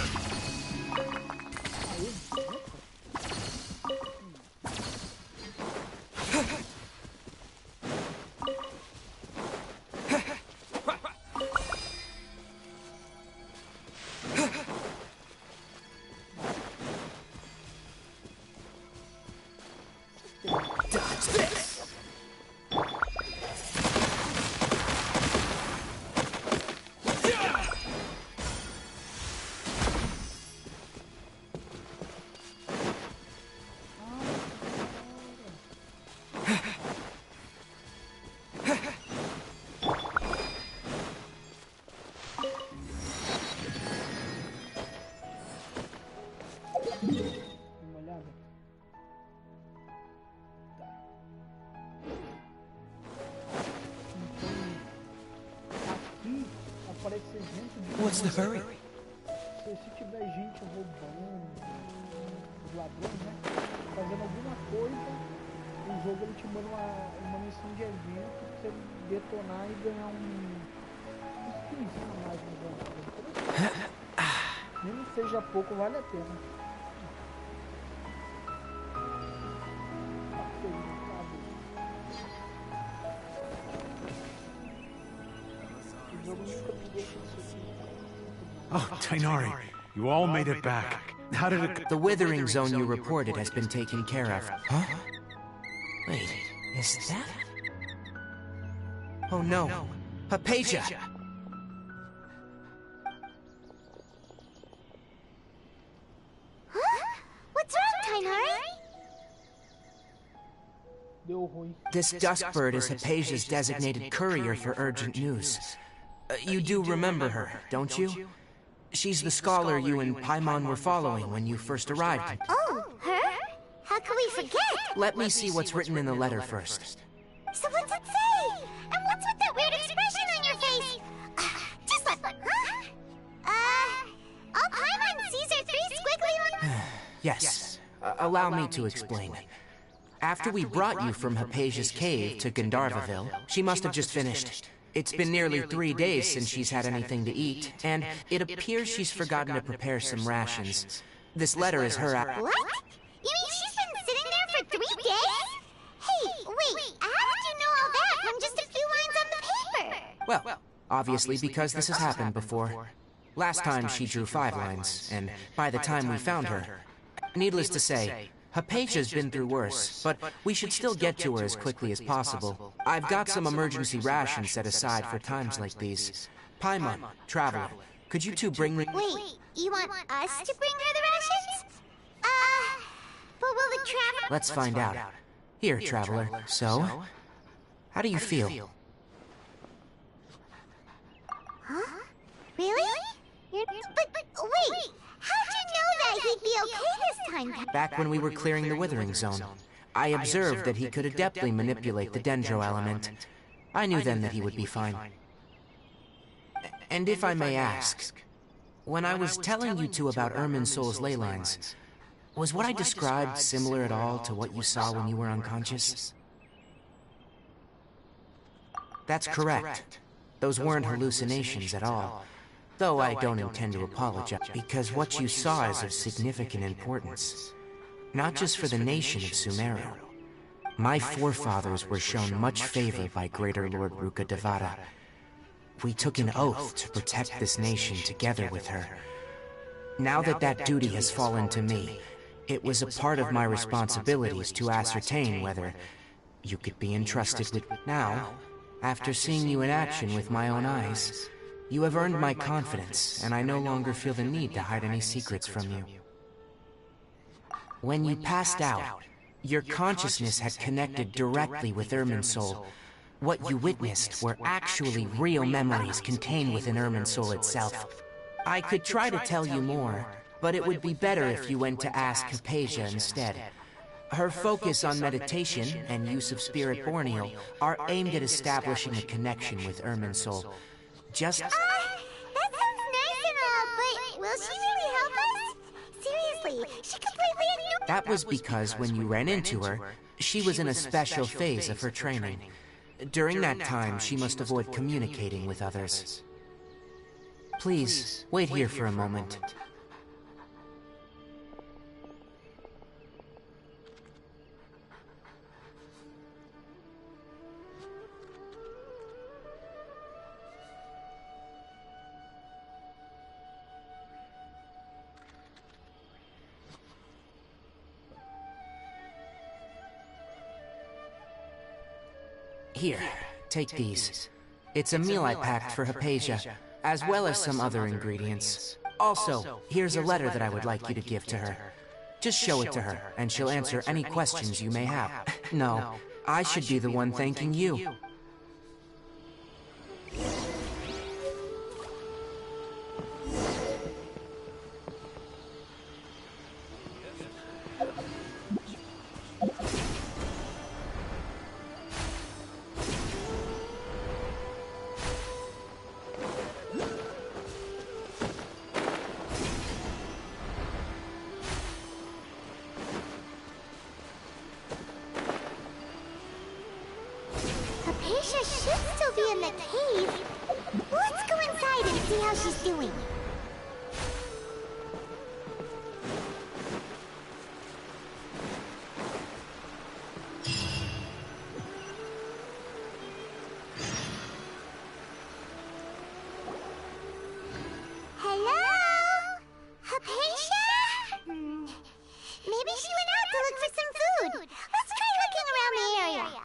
Dodge this! What's the hurry? Se tiver gente roubando, os ladrões, né? Fazendo alguma coisa, o jogo ele te manda uma missão de evento pra você detonar e ganhar uns 15 a mais no jogo. Mesmo que seja pouco, vale a pena. O jogo nunca me deixa assim. Oh, Tainari, you all made it back. How did it... The withering zone you reported has been taken care of. Huh? Wait, is that... Oh no, Hypatia! Huh? What's wrong, Tainari? Deu ruim. This duskbird is Hypatia's designated courier for urgent news. You do remember her, don't you? She's the scholar you and Paimon were following when you first arrived. Oh, her? How could we forget? Let me see what's written in the letter first. So what's it say? And what's with that weird expression on your face? Just like, huh? All Paimon sees are 3 squiggly lines. Yes, allow me to explain. After we brought you from Hypatia's cave to Gandharvaville, she must have just finished. It's been nearly 3 days since she's had anything to eat, and it appears she's forgotten to prepare some rations. This letter is her... What? You mean she's been sitting there for 3 days? Hey, wait, how did you know all that from just a few lines on the paper? Well, obviously because this has happened before. Last time she drew 5 lines, and by the time we found her... Needless to say, Hypatia's been through worse, but we should still get to her as quickly as possible. I've got some emergency rations set aside for times like these. Paimon, Traveler, could you two bring me... Wait, you want us to bring her the rations? But will the Traveler... Let's find out. Here, Traveler. So, how do you feel? Huh? Really? But wait, how'd you know that he'd be okay this time? Back when we were clearing the withering zone, I observed that he could adeptly manipulate the dendro element. I knew then that he would be fine. And if I may ask, when I was telling you two about Irminsul's ley lines, was what I described similar at all to what you saw when you were unconscious? That's correct. Those weren't hallucinations at all. Though I don't intend to apologize, because what you saw is of significant importance. Not just for the nation of Sumeru. My forefathers were shown much favor by Greater Lord Ruka Devata. We took an oath to protect this nation together with her. Now that that duty has fallen to me, it was a part of my responsibilities to ascertain whether you could be entrusted with... Now, after seeing you in action with my own eyes, you have earned my confidence, and I no longer feel the need to hide any secrets from you. When you passed out, your consciousness had connected directly with Irminsul. What you witnessed were actually real memories contained within Irminsul itself. I could try to tell you more, but it would be better if you went to ask Hypatia instead. Her focus on meditation and use of Spirit Borneal are aimed at establishing a connection with Irminsul. Just... that sounds nice and all, but will she really help us? Seriously, she completely ignored... That was because when you ran into her, she was in a special phase of her training. During that time, she must avoid communicating with others. Please, wait here for a moment. Here, take these. It's a meal I packed for Hypatia, as well as some other ingredients. Also, here's a letter that I would like you to give to her. Just show it to her, and she'll answer any questions you may have. No, I should be the one thanking you. Hypatia should still be in the cave. Let's go inside and see how she's doing. Hello? Hypatia? Maybe she went out to look for some food. Let's try looking around the area.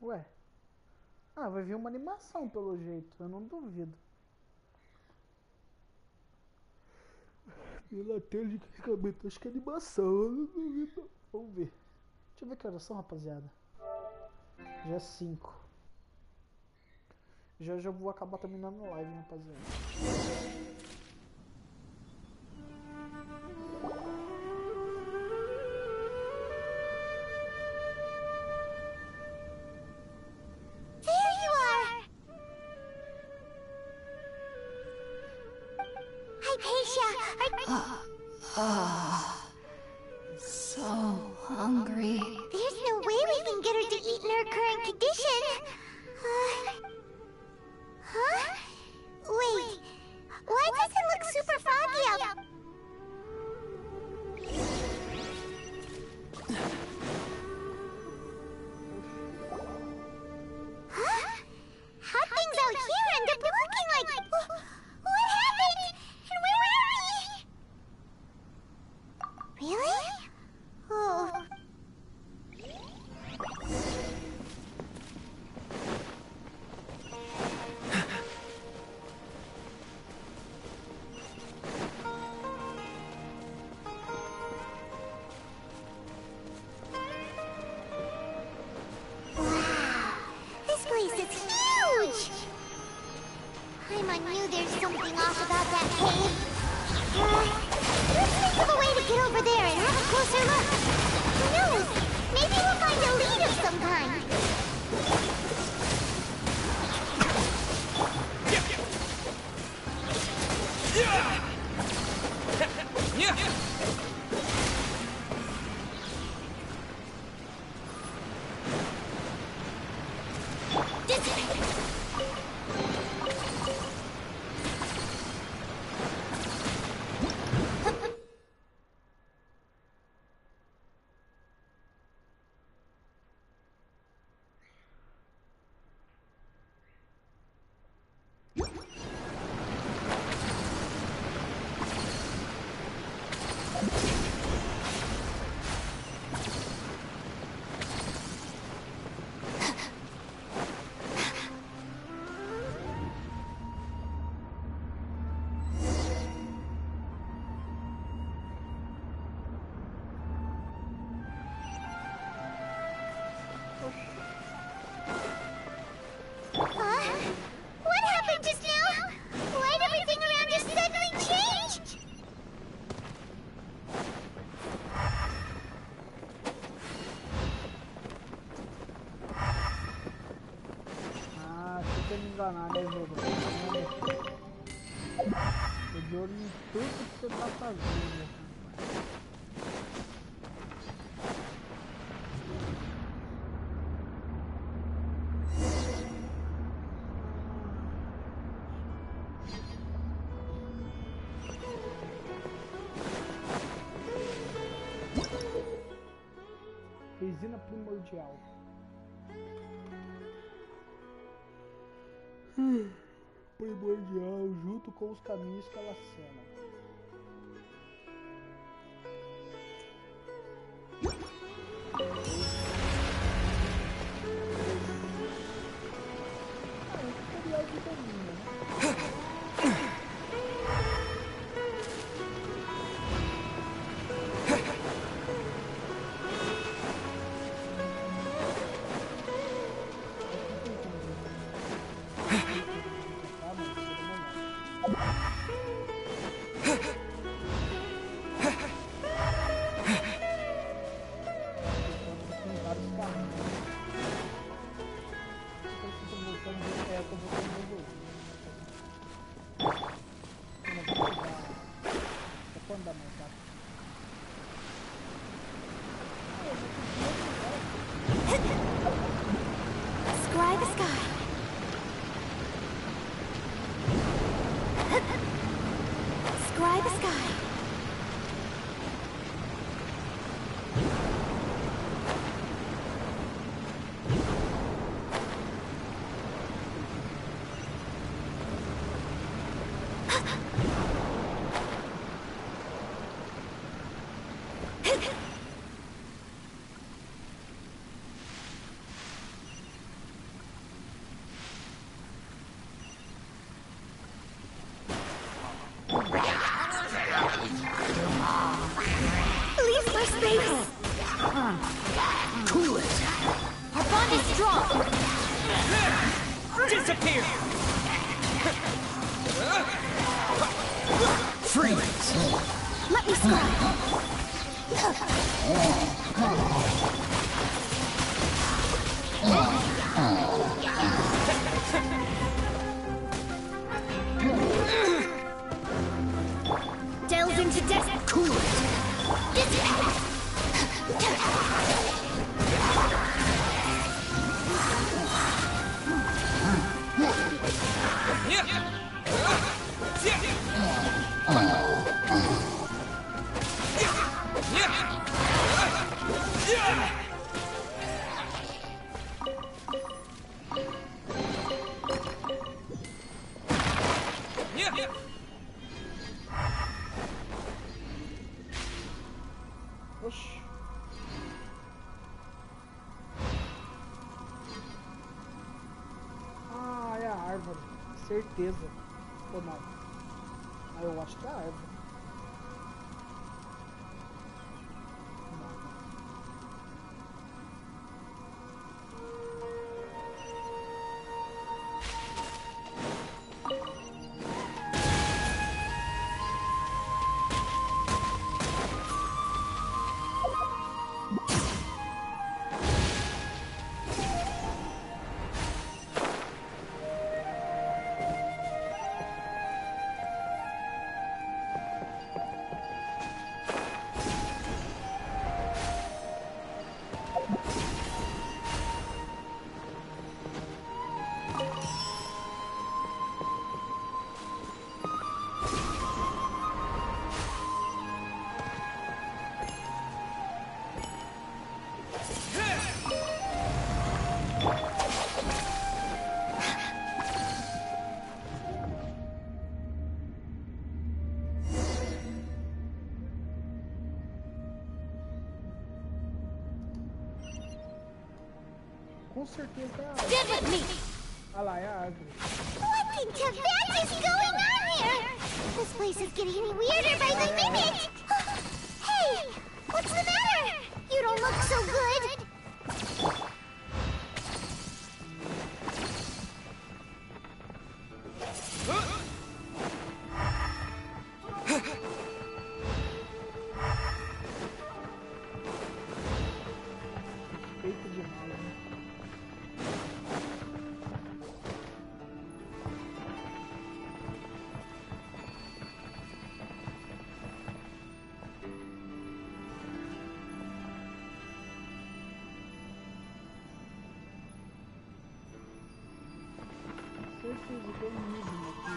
Ué. Ah, vai vir uma animação pelo jeito, eu não duvido. Pela tela de carregamento, acho que é animação, eu não duvido. Vamos ver. Deixa eu ver que horas são, rapaziada. Já é 5. Já vou acabar terminando a live, rapaziada. So hungry. There's no way we can get her to eat in her current condition. Huh? Wait. Why does it look super foggy out? Huh? How things out here end up looking like... What happened? And where are we? Really? Oh. Wow. This place is huge! I knew there's something off about that cave. Let's think of a way to get over there and have a closer look. Who knows? Maybe we'll find a lead of some kind. What happened just now? Why'd everything around us suddenly change? Ah, você tem me enganado, né, jogo? Eu de olho em tudo que você tá fazendo. Resina primordial. Primordial junto com os caminhos que ela sela. Scry the sky. Scry the sky. Leave my space! Cool it! Our bond is strong! Disappear! Freeze! Let me scry! Delve into death! Cool it! Oxi. Ah, é a árvore. Certeza. Ou não? Ah, eu acho que é a árvore. Com certeza é a árvore. Stand with me! Ah lá, é a árvore. What in Tibet is going on here? This place is getting weirder by the minute! Hey! What's the matter? You don't look so good! Feito demais, né? Certeza que é mesmo aqui.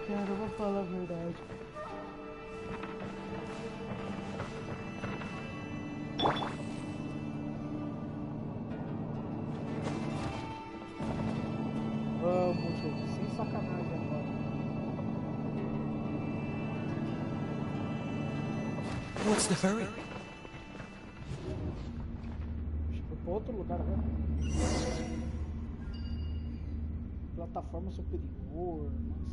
Cara, eu vou falar a verdade. Vamos, jogo, sem sacanagem agora. What's the hurry? Acho que foi pra outro lugar, né? Plataforma superior, nossa.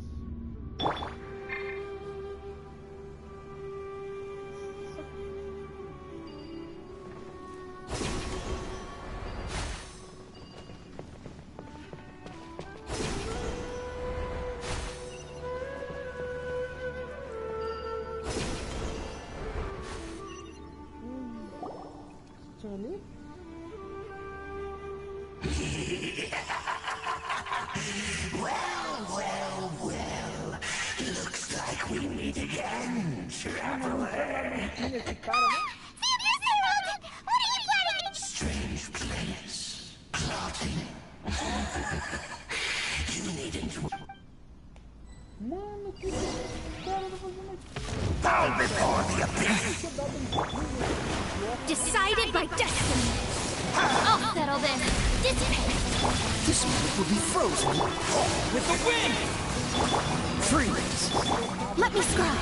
Tinha ali? Well. Looks like we meet again, traveler. Esse cara, né? What are you planning? Strange place. Plotting. You needn't. Mano, que cara tá fazendo aqui? Bow before the abyss. Decided by destiny. I'll settle this. Dissipate. This one will be frozen. With the wind! Freeze! Let me scry.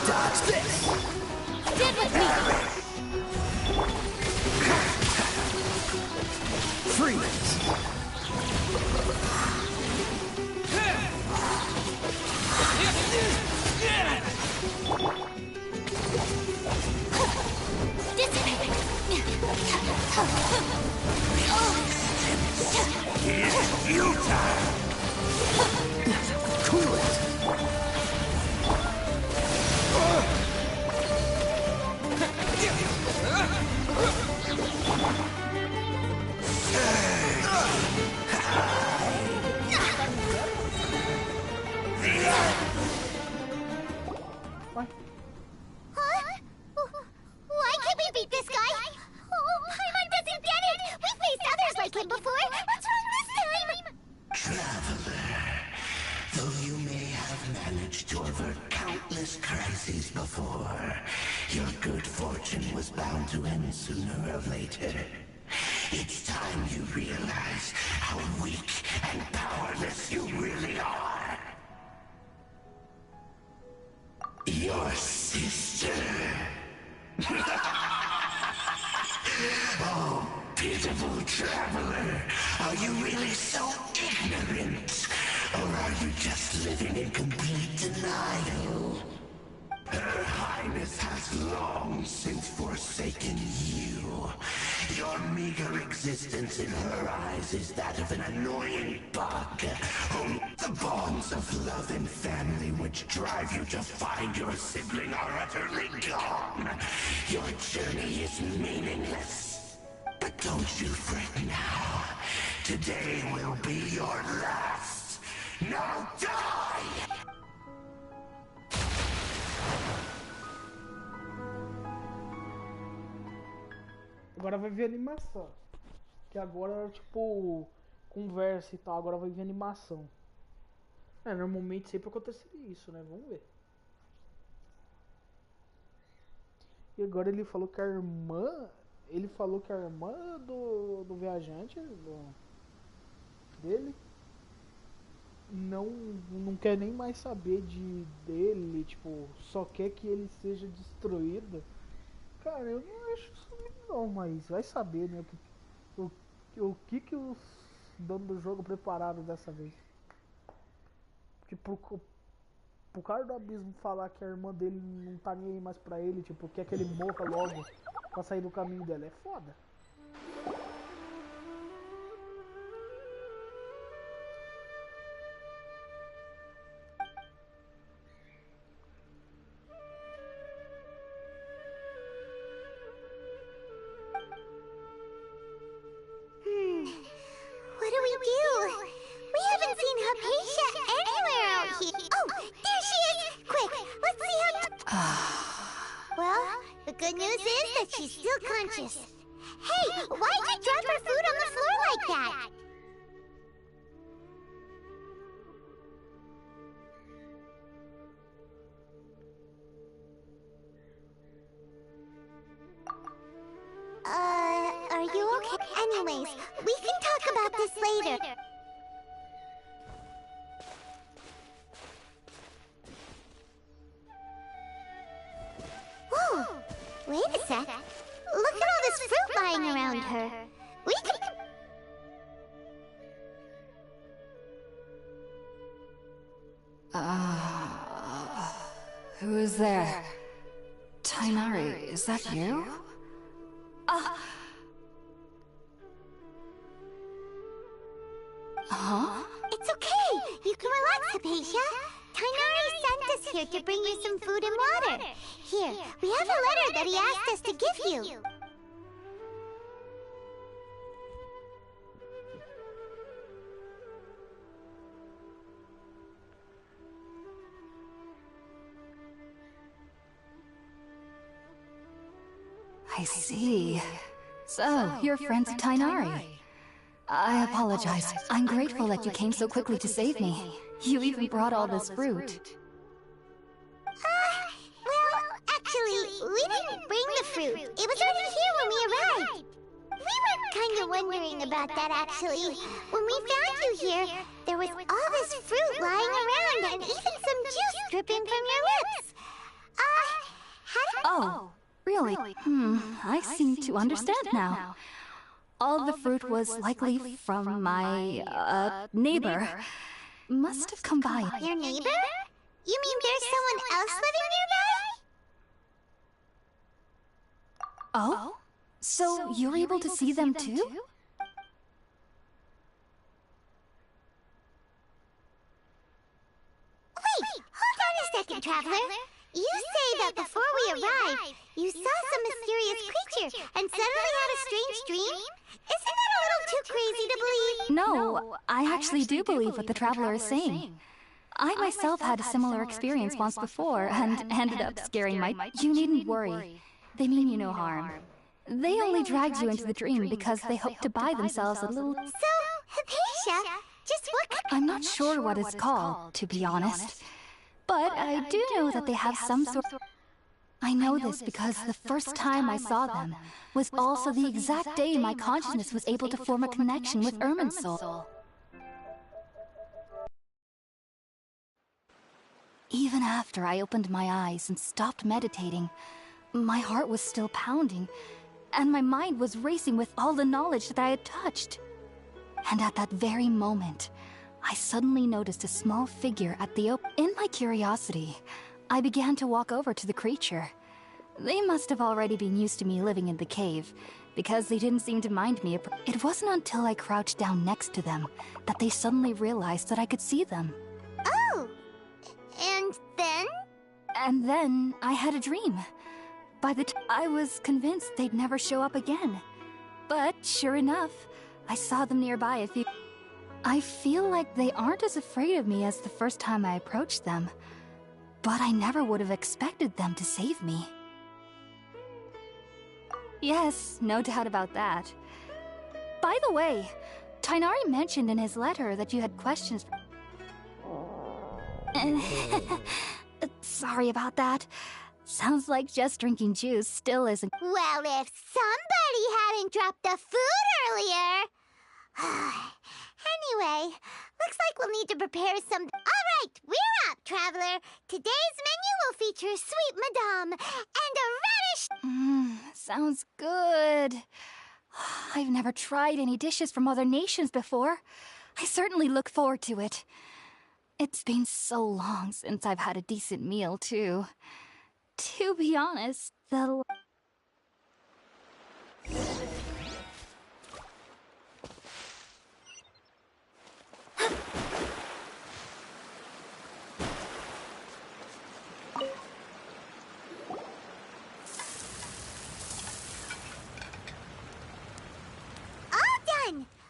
Dodge this! Stand with me. Freeze! Dissipate. Cool it! Why can't we beat this guy? Oh, Paimon doesn't get it! We've faced others like him before! What's wrong this time? Traveler, though you may have managed to avert countless crises before, your good fortune was bound to end sooner or later. It's time you realize how weak and powerless you really are. Your sister. Oh, pitiful traveler. Are you really so ignorant? Or are you just living in complete denial? Her Highness has long since forsaken you. Your meager existence in her eyes is that of an annoying bug, whom the bonds of love and family which drive you to find your sibling are utterly gone. Your journey is meaningless. But don't you fret now. Today will be your last. Now die! Agora vai ver animação. Que agora, tipo, conversa e tal. Agora vai ver animação. É, normalmente sempre aconteceria isso, né? Vamos ver. E agora ele falou que a irmã... Ele falou que a irmã do viajante dele não quer nem mais saber dele, tipo, só quer que ele seja destruído. Cara, eu não acho isso não, mas vai saber, né, o que os donos do jogo prepararam dessa vez. Tipo, pro cara do abismo falar que a irmã dele não tá nem aí mais pra ele, tipo, quer que ele morra logo pra sair do caminho dela, é foda. What do? We haven't seen Hypatia anywhere out here. Oh, there that she's still conscious. Hey, why'd you drop her food on the floor like that? Are you okay? Anyways, we can talk about this later. Whoa! Wait a sec. Look at all this fruit lying around her. We could... Who is there? Tighnari, is that you? Huh? It's okay. You can relax, Hypatia. Tighnari sent us here to bring you some food and water. Here, we have a letter that he asked us to give you. I see. So, you're friends of Tighnari. I apologize. I'm grateful that you came so quickly to save me. You even brought all this fruit. Well, actually, we didn't bring the fruit. It was already here when we arrived. We were kind of wondering about that, actually. When we found you here, there was all this fruit lying around and even some juice dripping from your lips. Oh, really? I seem to understand now. All the fruit was likely from my, neighbor. Must have come by. Your neighbor? You mean there's someone else living nearby? Oh? So you're able to see them too? Wait, hold on a second, Traveler. You say that before we arrived, you saw some mysterious creature and suddenly had a strange dream? Isn't that a little too crazy to believe? No, I actually do believe what the Traveler is saying. I myself had a similar experience once before and ended up scaring my... You needn't worry. They mean you no harm. They only dragged you into the dream because they hoped to buy themselves a little... So, Hypatia, just what kind... I'm not sure what it's called, to be honest. But I do know that they have some sort... I know this because the first time I saw them was also the exact day my consciousness was able to form a connection with Irminsul. Even after I opened my eyes and stopped meditating, my heart was still pounding, and my mind was racing with all the knowledge that I had touched. And at that very moment, I suddenly noticed a small figure at the In my curiosity, I began to walk over to the creature. They must have already been used to me living in the cave, because they didn't seem to mind me. It wasn't until I crouched down next to them that they suddenly realized that I could see them. Oh! And then? And then I had a dream. By the time I was convinced they'd never show up again. But sure enough, I saw them nearby a few... I feel like they aren't as afraid of me as the first time I approached them. But I never would have expected them to save me. Yes, no doubt about that. By the way, Tighnari mentioned in his letter that you had questions... Sorry about that. Sounds like just drinking juice still isn't... Well, if somebody hadn't dropped the food earlier... Anyway, looks like we'll need to prepare some... Alright, we're up, Traveler. Today's menu will feature sweet madame and a radish... Sounds good. I've never tried any dishes from other nations before. I certainly look forward to it. It's been so long since I've had a decent meal, too. To be honest, the...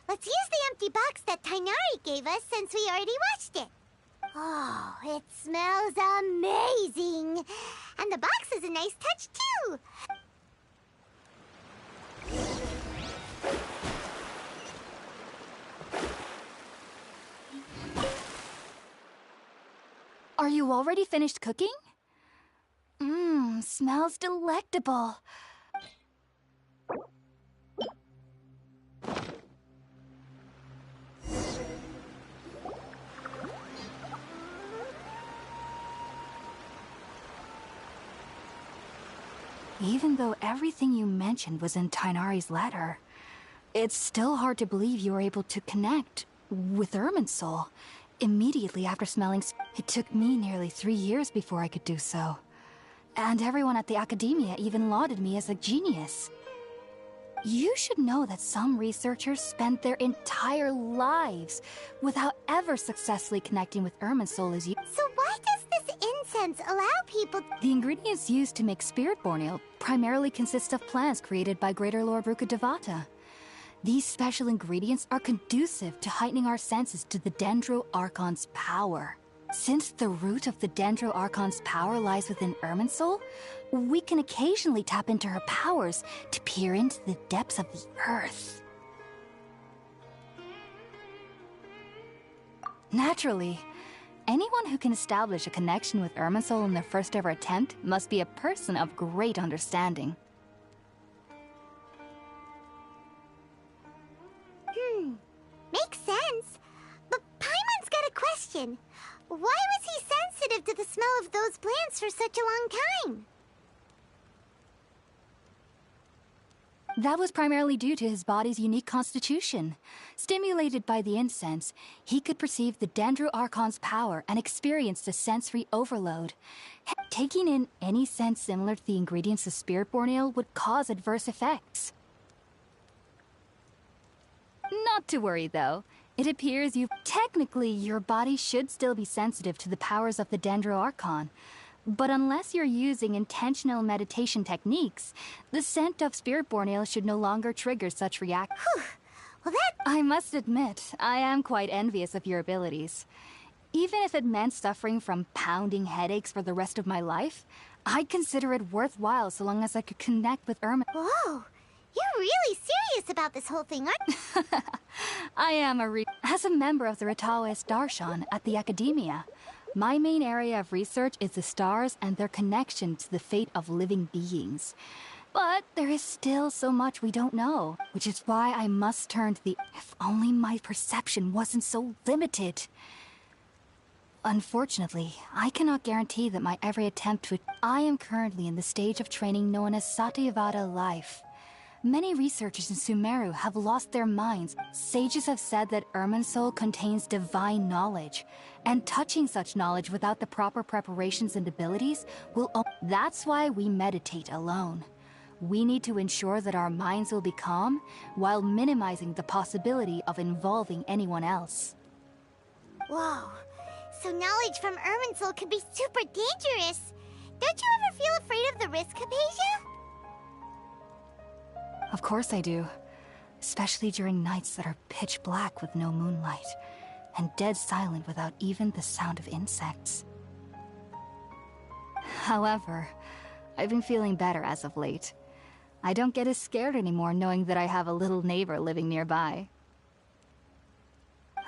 Let's use the empty box that Tighnari gave us since we already watched it. Oh, it smells amazing. And the box is a nice touch, too. Are you already finished cooking? Mmm, smells delectable. Even though everything you mentioned was in Tighnari's letter, it's still hard to believe you were able to connect with Irminsul immediately after smelling. It took me nearly 3 years before I could do so. And everyone at the Academia even lauded me as a genius. You should know that some researchers spend their entire lives without ever successfully connecting with Irminsul as you. So why does this incense allow people? The ingredients used to make spirit borneo primarily consist of plants created by Greater Lord Rukkhadevata. These special ingredients are conducive to heightening our senses to the Dendro Archon's power. Since the root of the Dendro Archon's power lies within Irminsul, we can occasionally tap into her powers to peer into the depths of the earth. Naturally, anyone who can establish a connection with Irminsul in their first ever attempt must be a person of great understanding. Makes sense. But Paimon's got a question. Why was he sensitive to the smell of those plants for such a long time? That was primarily due to his body's unique constitution. Stimulated by the incense, he could perceive the Dendro Archon's power and experienced a sensory overload. Taking in any scent similar to the ingredients of spirit borneo would cause adverse effects. Not to worry, though. It appears technically, your body should still be sensitive to the powers of the Dendro Archon. But unless you're using intentional meditation techniques, the scent of spirit borneo should no longer trigger such reactions. Well, that... I must admit, I am quite envious of your abilities. Even if it meant suffering from pounding headaches for the rest of my life, I'd consider it worthwhile so long as I could connect with Irma. Whoa! You're really serious about this whole thing, aren't you? I am As a member of the Ritaoist Darshan at the Academia, my main area of research is the stars and their connection to the fate of living beings. But there is still so much we don't know, which is why I must turn to the... If only my perception wasn't so limited. Unfortunately, I cannot guarantee that my every attempt to... I am currently in the stage of training known as Satyavada life. Many researchers in Sumeru have lost their minds. Sages have said that Irminsul contains divine knowledge, and touching such knowledge without the proper preparations and abilities will... That's why we meditate alone. We need to ensure that our minds will be calm, while minimizing the possibility of involving anyone else. Whoa. So knowledge from Irminsul could be super dangerous. Don't you ever feel afraid of the risk, Hypatia? Of course I do. Especially during nights that are pitch black with no moonlight, and dead silent without even the sound of insects. However, I've been feeling better as of late. I don't get as scared anymore knowing that I have a little neighbor living nearby.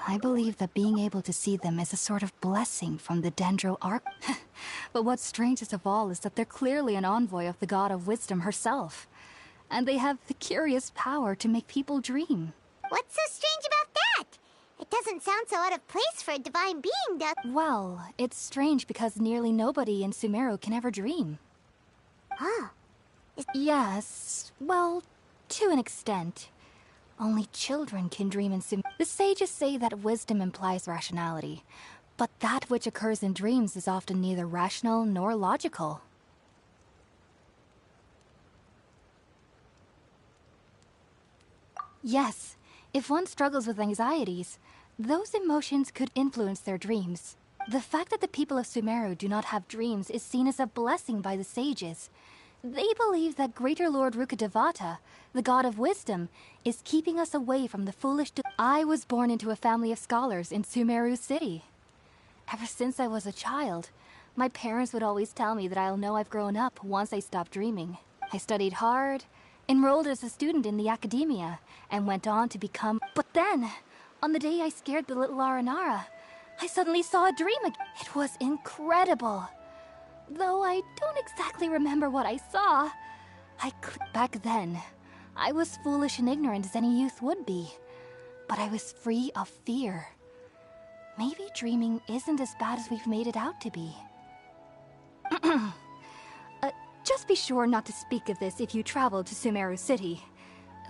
I believe that being able to see them is a sort of blessing from the Dendro Arc. But what's strangest of all is that they're clearly an envoy of the God of Wisdom herself. And they have the curious power to make people dream. What's so strange about that? It doesn't sound so out of place for a divine being, does it? Well, it's strange because nearly nobody in Sumeru can ever dream. Huh. Yes, well, to an extent. Only children can dream in Sumeru. The sages say that wisdom implies rationality, but that which occurs in dreams is often neither rational nor logical. Yes, if one struggles with anxieties, those emotions could influence their dreams. The fact that the people of Sumeru do not have dreams is seen as a blessing by the sages. They believe that Greater Lord Rukkhadevata, the God of Wisdom, is keeping us away from the foolish... I was born into a family of scholars in Sumeru City. Ever since I was a child, my parents would always tell me that I'll know I've grown up once I stop dreaming. I studied hard, enrolled as a student in the Academia, and went on to become... But then, on the day I scared the little Aranara, I suddenly saw a dream again. It was incredible. Though I don't exactly remember what I saw. Back then, I was foolish and ignorant as any youth would be. But I was free of fear. Maybe dreaming isn't as bad as we've made it out to be. Just be sure not to speak of this if you travel to Sumeru City.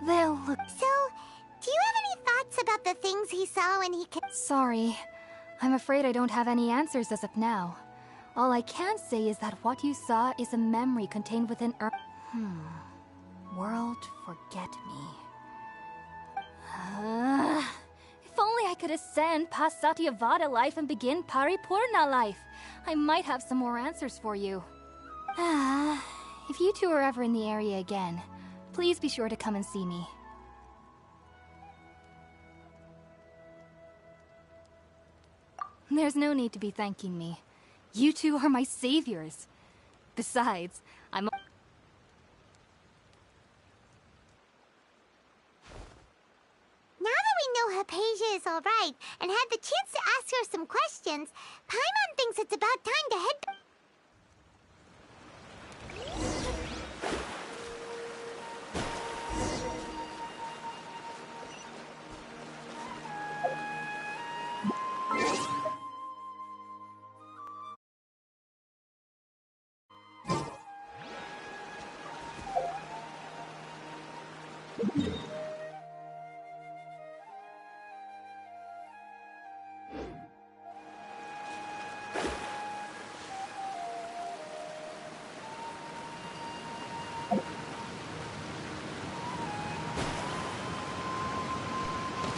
They'll look... So, do you have any thoughts about the things he saw when he... Sorry. I'm afraid I don't have any answers as of now. All I can say is that what you saw is a memory contained within World Forget Me. If only I could ascend past Satyavada life and begin Paripurna life. I might have some more answers for you. If you two are ever in the area again, please be sure to come and see me. There's no need to be thanking me. You two are my saviors. Besides, I'm... Now that we know Hypatia is alright, and had the chance to ask her some questions, Paimon thinks it's about time to head...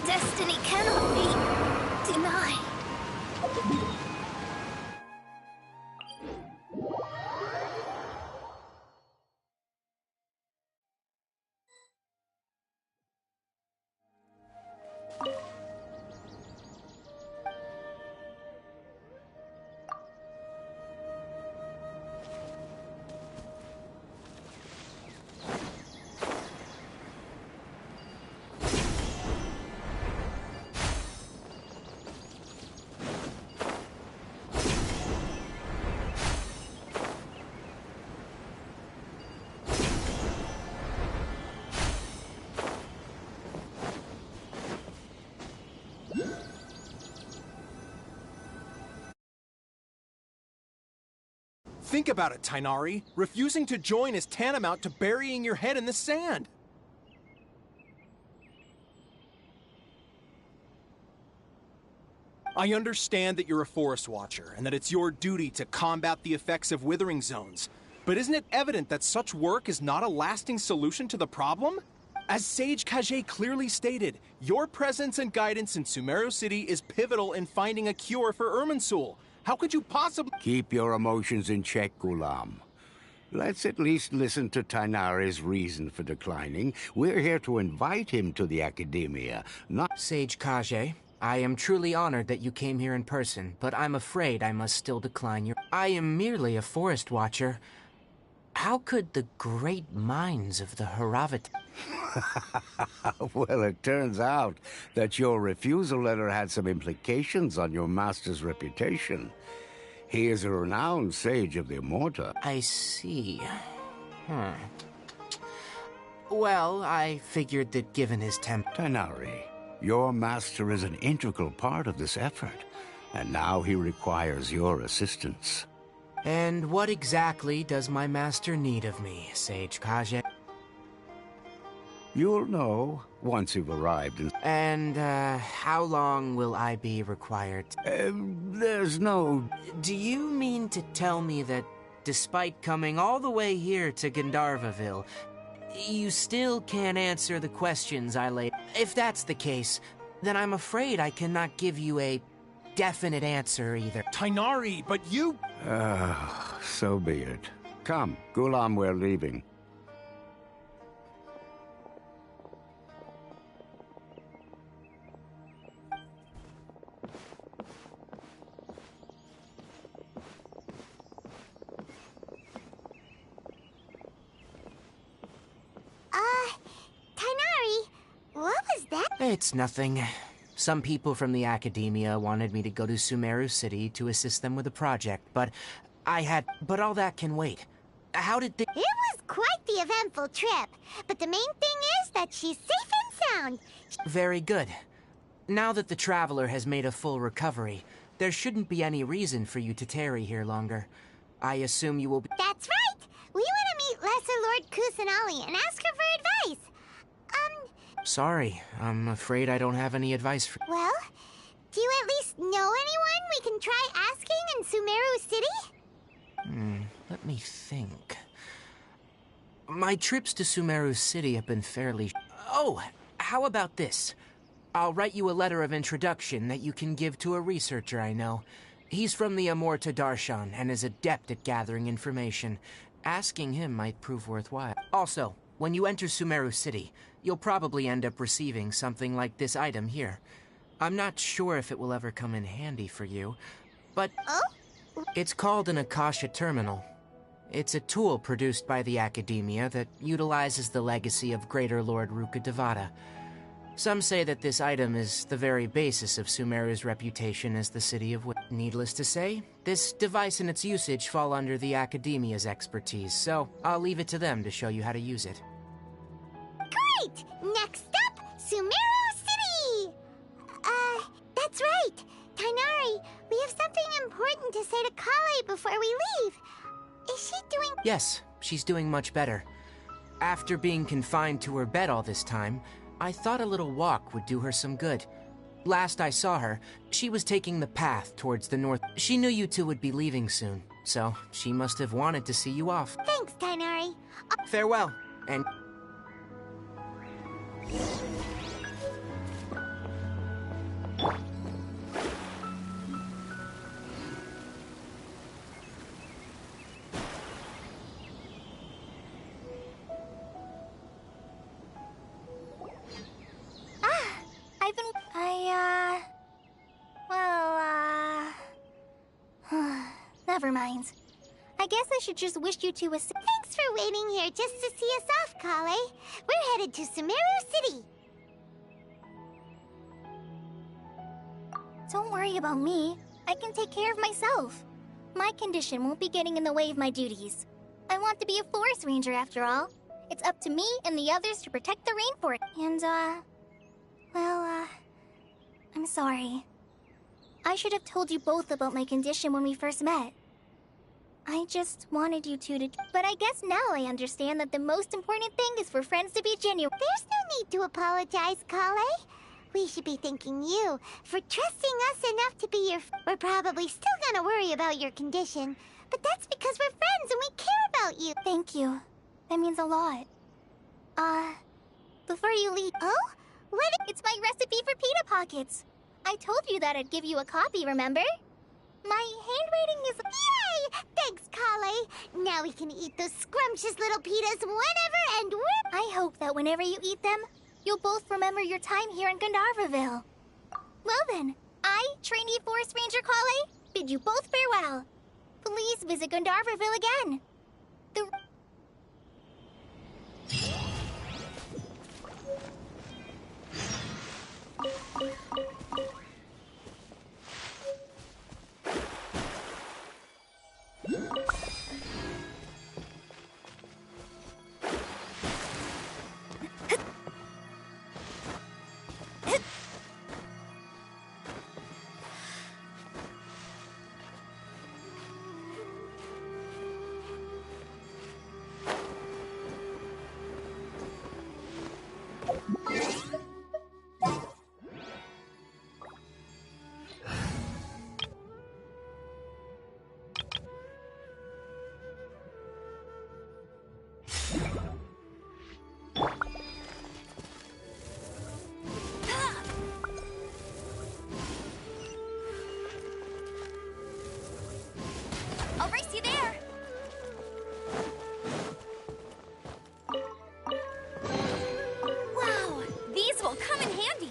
Destiny cannot be denied. Think about it, Tainari. Refusing to join is tantamount to burying your head in the sand. I understand that you're a forest watcher, and that it's your duty to combat the effects of withering zones. But isn't it evident that such work is not a lasting solution to the problem? As Sage Kage clearly stated, your presence and guidance in Sumeru City is pivotal in finding a cure for Irminsul. How could you possibly— Keep your emotions in check, Gulam. Let's at least listen to Tainari's reason for declining. We're here to invite him to the Academia, not— Sage Kage, I am truly honored that you came here in person, but I'm afraid I must still decline your— I am merely a forest watcher. How could the great minds of the Haravat— Well, it turns out that your refusal letter had some implications on your master's reputation. He is a renowned sage of the Immorta. I see. Well, I figured that given his Tainari, your master is an integral part of this effort, and now he requires your assistance. And what exactly does my master need of me, Sage Kage? You'll know once you've arrived in— And, how long will I be required? There's no— Do you mean to tell me that, despite coming all the way here to Gandharvaville, you still can't answer the questions I laid? If that's the case, then I'm afraid I cannot give you a definite answer either. Tainari, but you— So be it. Come, Gulam, we're leaving. Tainari, what was that? It's nothing. Some people from the academia wanted me to go to Sumeru City to assist them with a project, but all that can wait. How did they— It was quite the eventful trip, but the main thing is that she's safe and sound. Very good. Now that the Traveler has made a full recovery, there shouldn't be any reason for you to tarry here longer. I assume you will be— That's right! We want to meet Lesser Lord Kusanali and ask her for advice. Sorry, I'm afraid I don't have any advice for— Well, do you at least know anyone we can try asking in Sumeru City? Let me think. My trips to Sumeru City have been fairly— Oh, how about this? I'll write you a letter of introduction that you can give to a researcher I know. He's from the Amorta Darshan and is adept at gathering information. Asking him might prove worthwhile. Also, when you enter Sumeru City, you'll probably end up receiving something like this item here. I'm not sure if it will ever come in handy for you, but— Oh? It's called an Akasha Terminal. It's a tool produced by the Academia that utilizes the legacy of Greater Lord Rukkhadevata. Some say that this item is the very basis of Sumeru's reputation as the city of Needless to say, this device and its usage fall under the Academia's expertise, so I'll leave it to them to show you how to use it. Great! Next up, Sumeru City! That's right. Tainari, we have something important to say to Kale before we leave. Is she doing— Yes, she's doing much better. After being confined to her bed all this time, I thought a little walk would do her some good. Last I saw her, she was taking the path towards the north. She knew you two would be leaving soon, so she must have wanted to see you off. Thanks, Tainari. Farewell, and— Never mind. I guess I should just wish you two a— Thanks for waiting here just to see us off, Kale. We're headed to Sumeru City. Don't worry about me. I can take care of myself. My condition won't be getting in the way of my duties. I want to be a forest ranger after all. It's up to me and the others to protect the rainforest. And, I'm sorry. I should have told you both about my condition when we first met. I just wanted you two to— But I guess now I understand that the most important thing is for friends to be genuine. There's no need to apologize, Kale. We should be thanking you for trusting us enough to be your— We're probably still gonna worry about your condition, but that's because we're friends and we care about you. Thank you. That means a lot. Before you leave— Oh? What? It's my recipe for pita pockets. I told you that I'd give you a copy, remember? My handwriting is— Yay! Thanks, Kale. Now we can eat those scrumptious little pitas whenever and where— I hope that whenever you eat them, you'll both remember your time here in Gandharvaville. Well then, I, trainee Forest Ranger Kale, bid you both farewell. Please visit Gandharvaville again. I'll race you there! Wow! These will come in handy!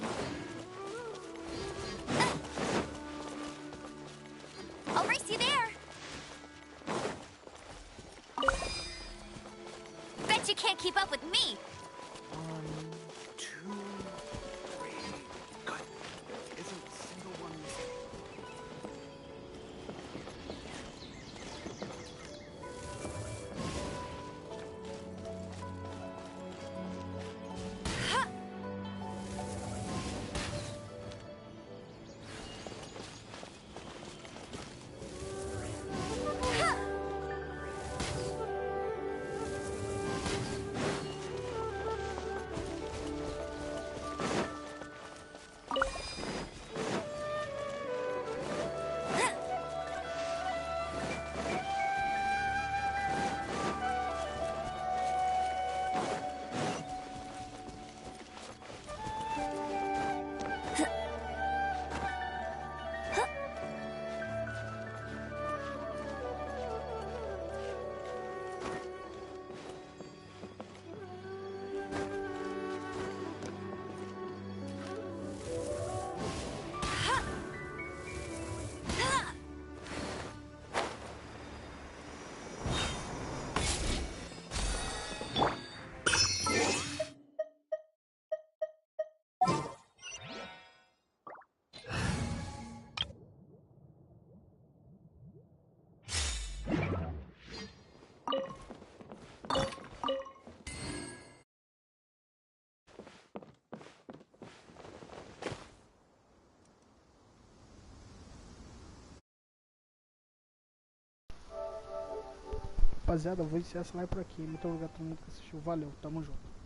I'll race you there! Bet you can't keep up with me! 1, 2, 3, good. Rapaziada, eu vou encerrar essa live por aqui. Muito obrigado a todo mundo que assistiu. Valeu, tamo junto.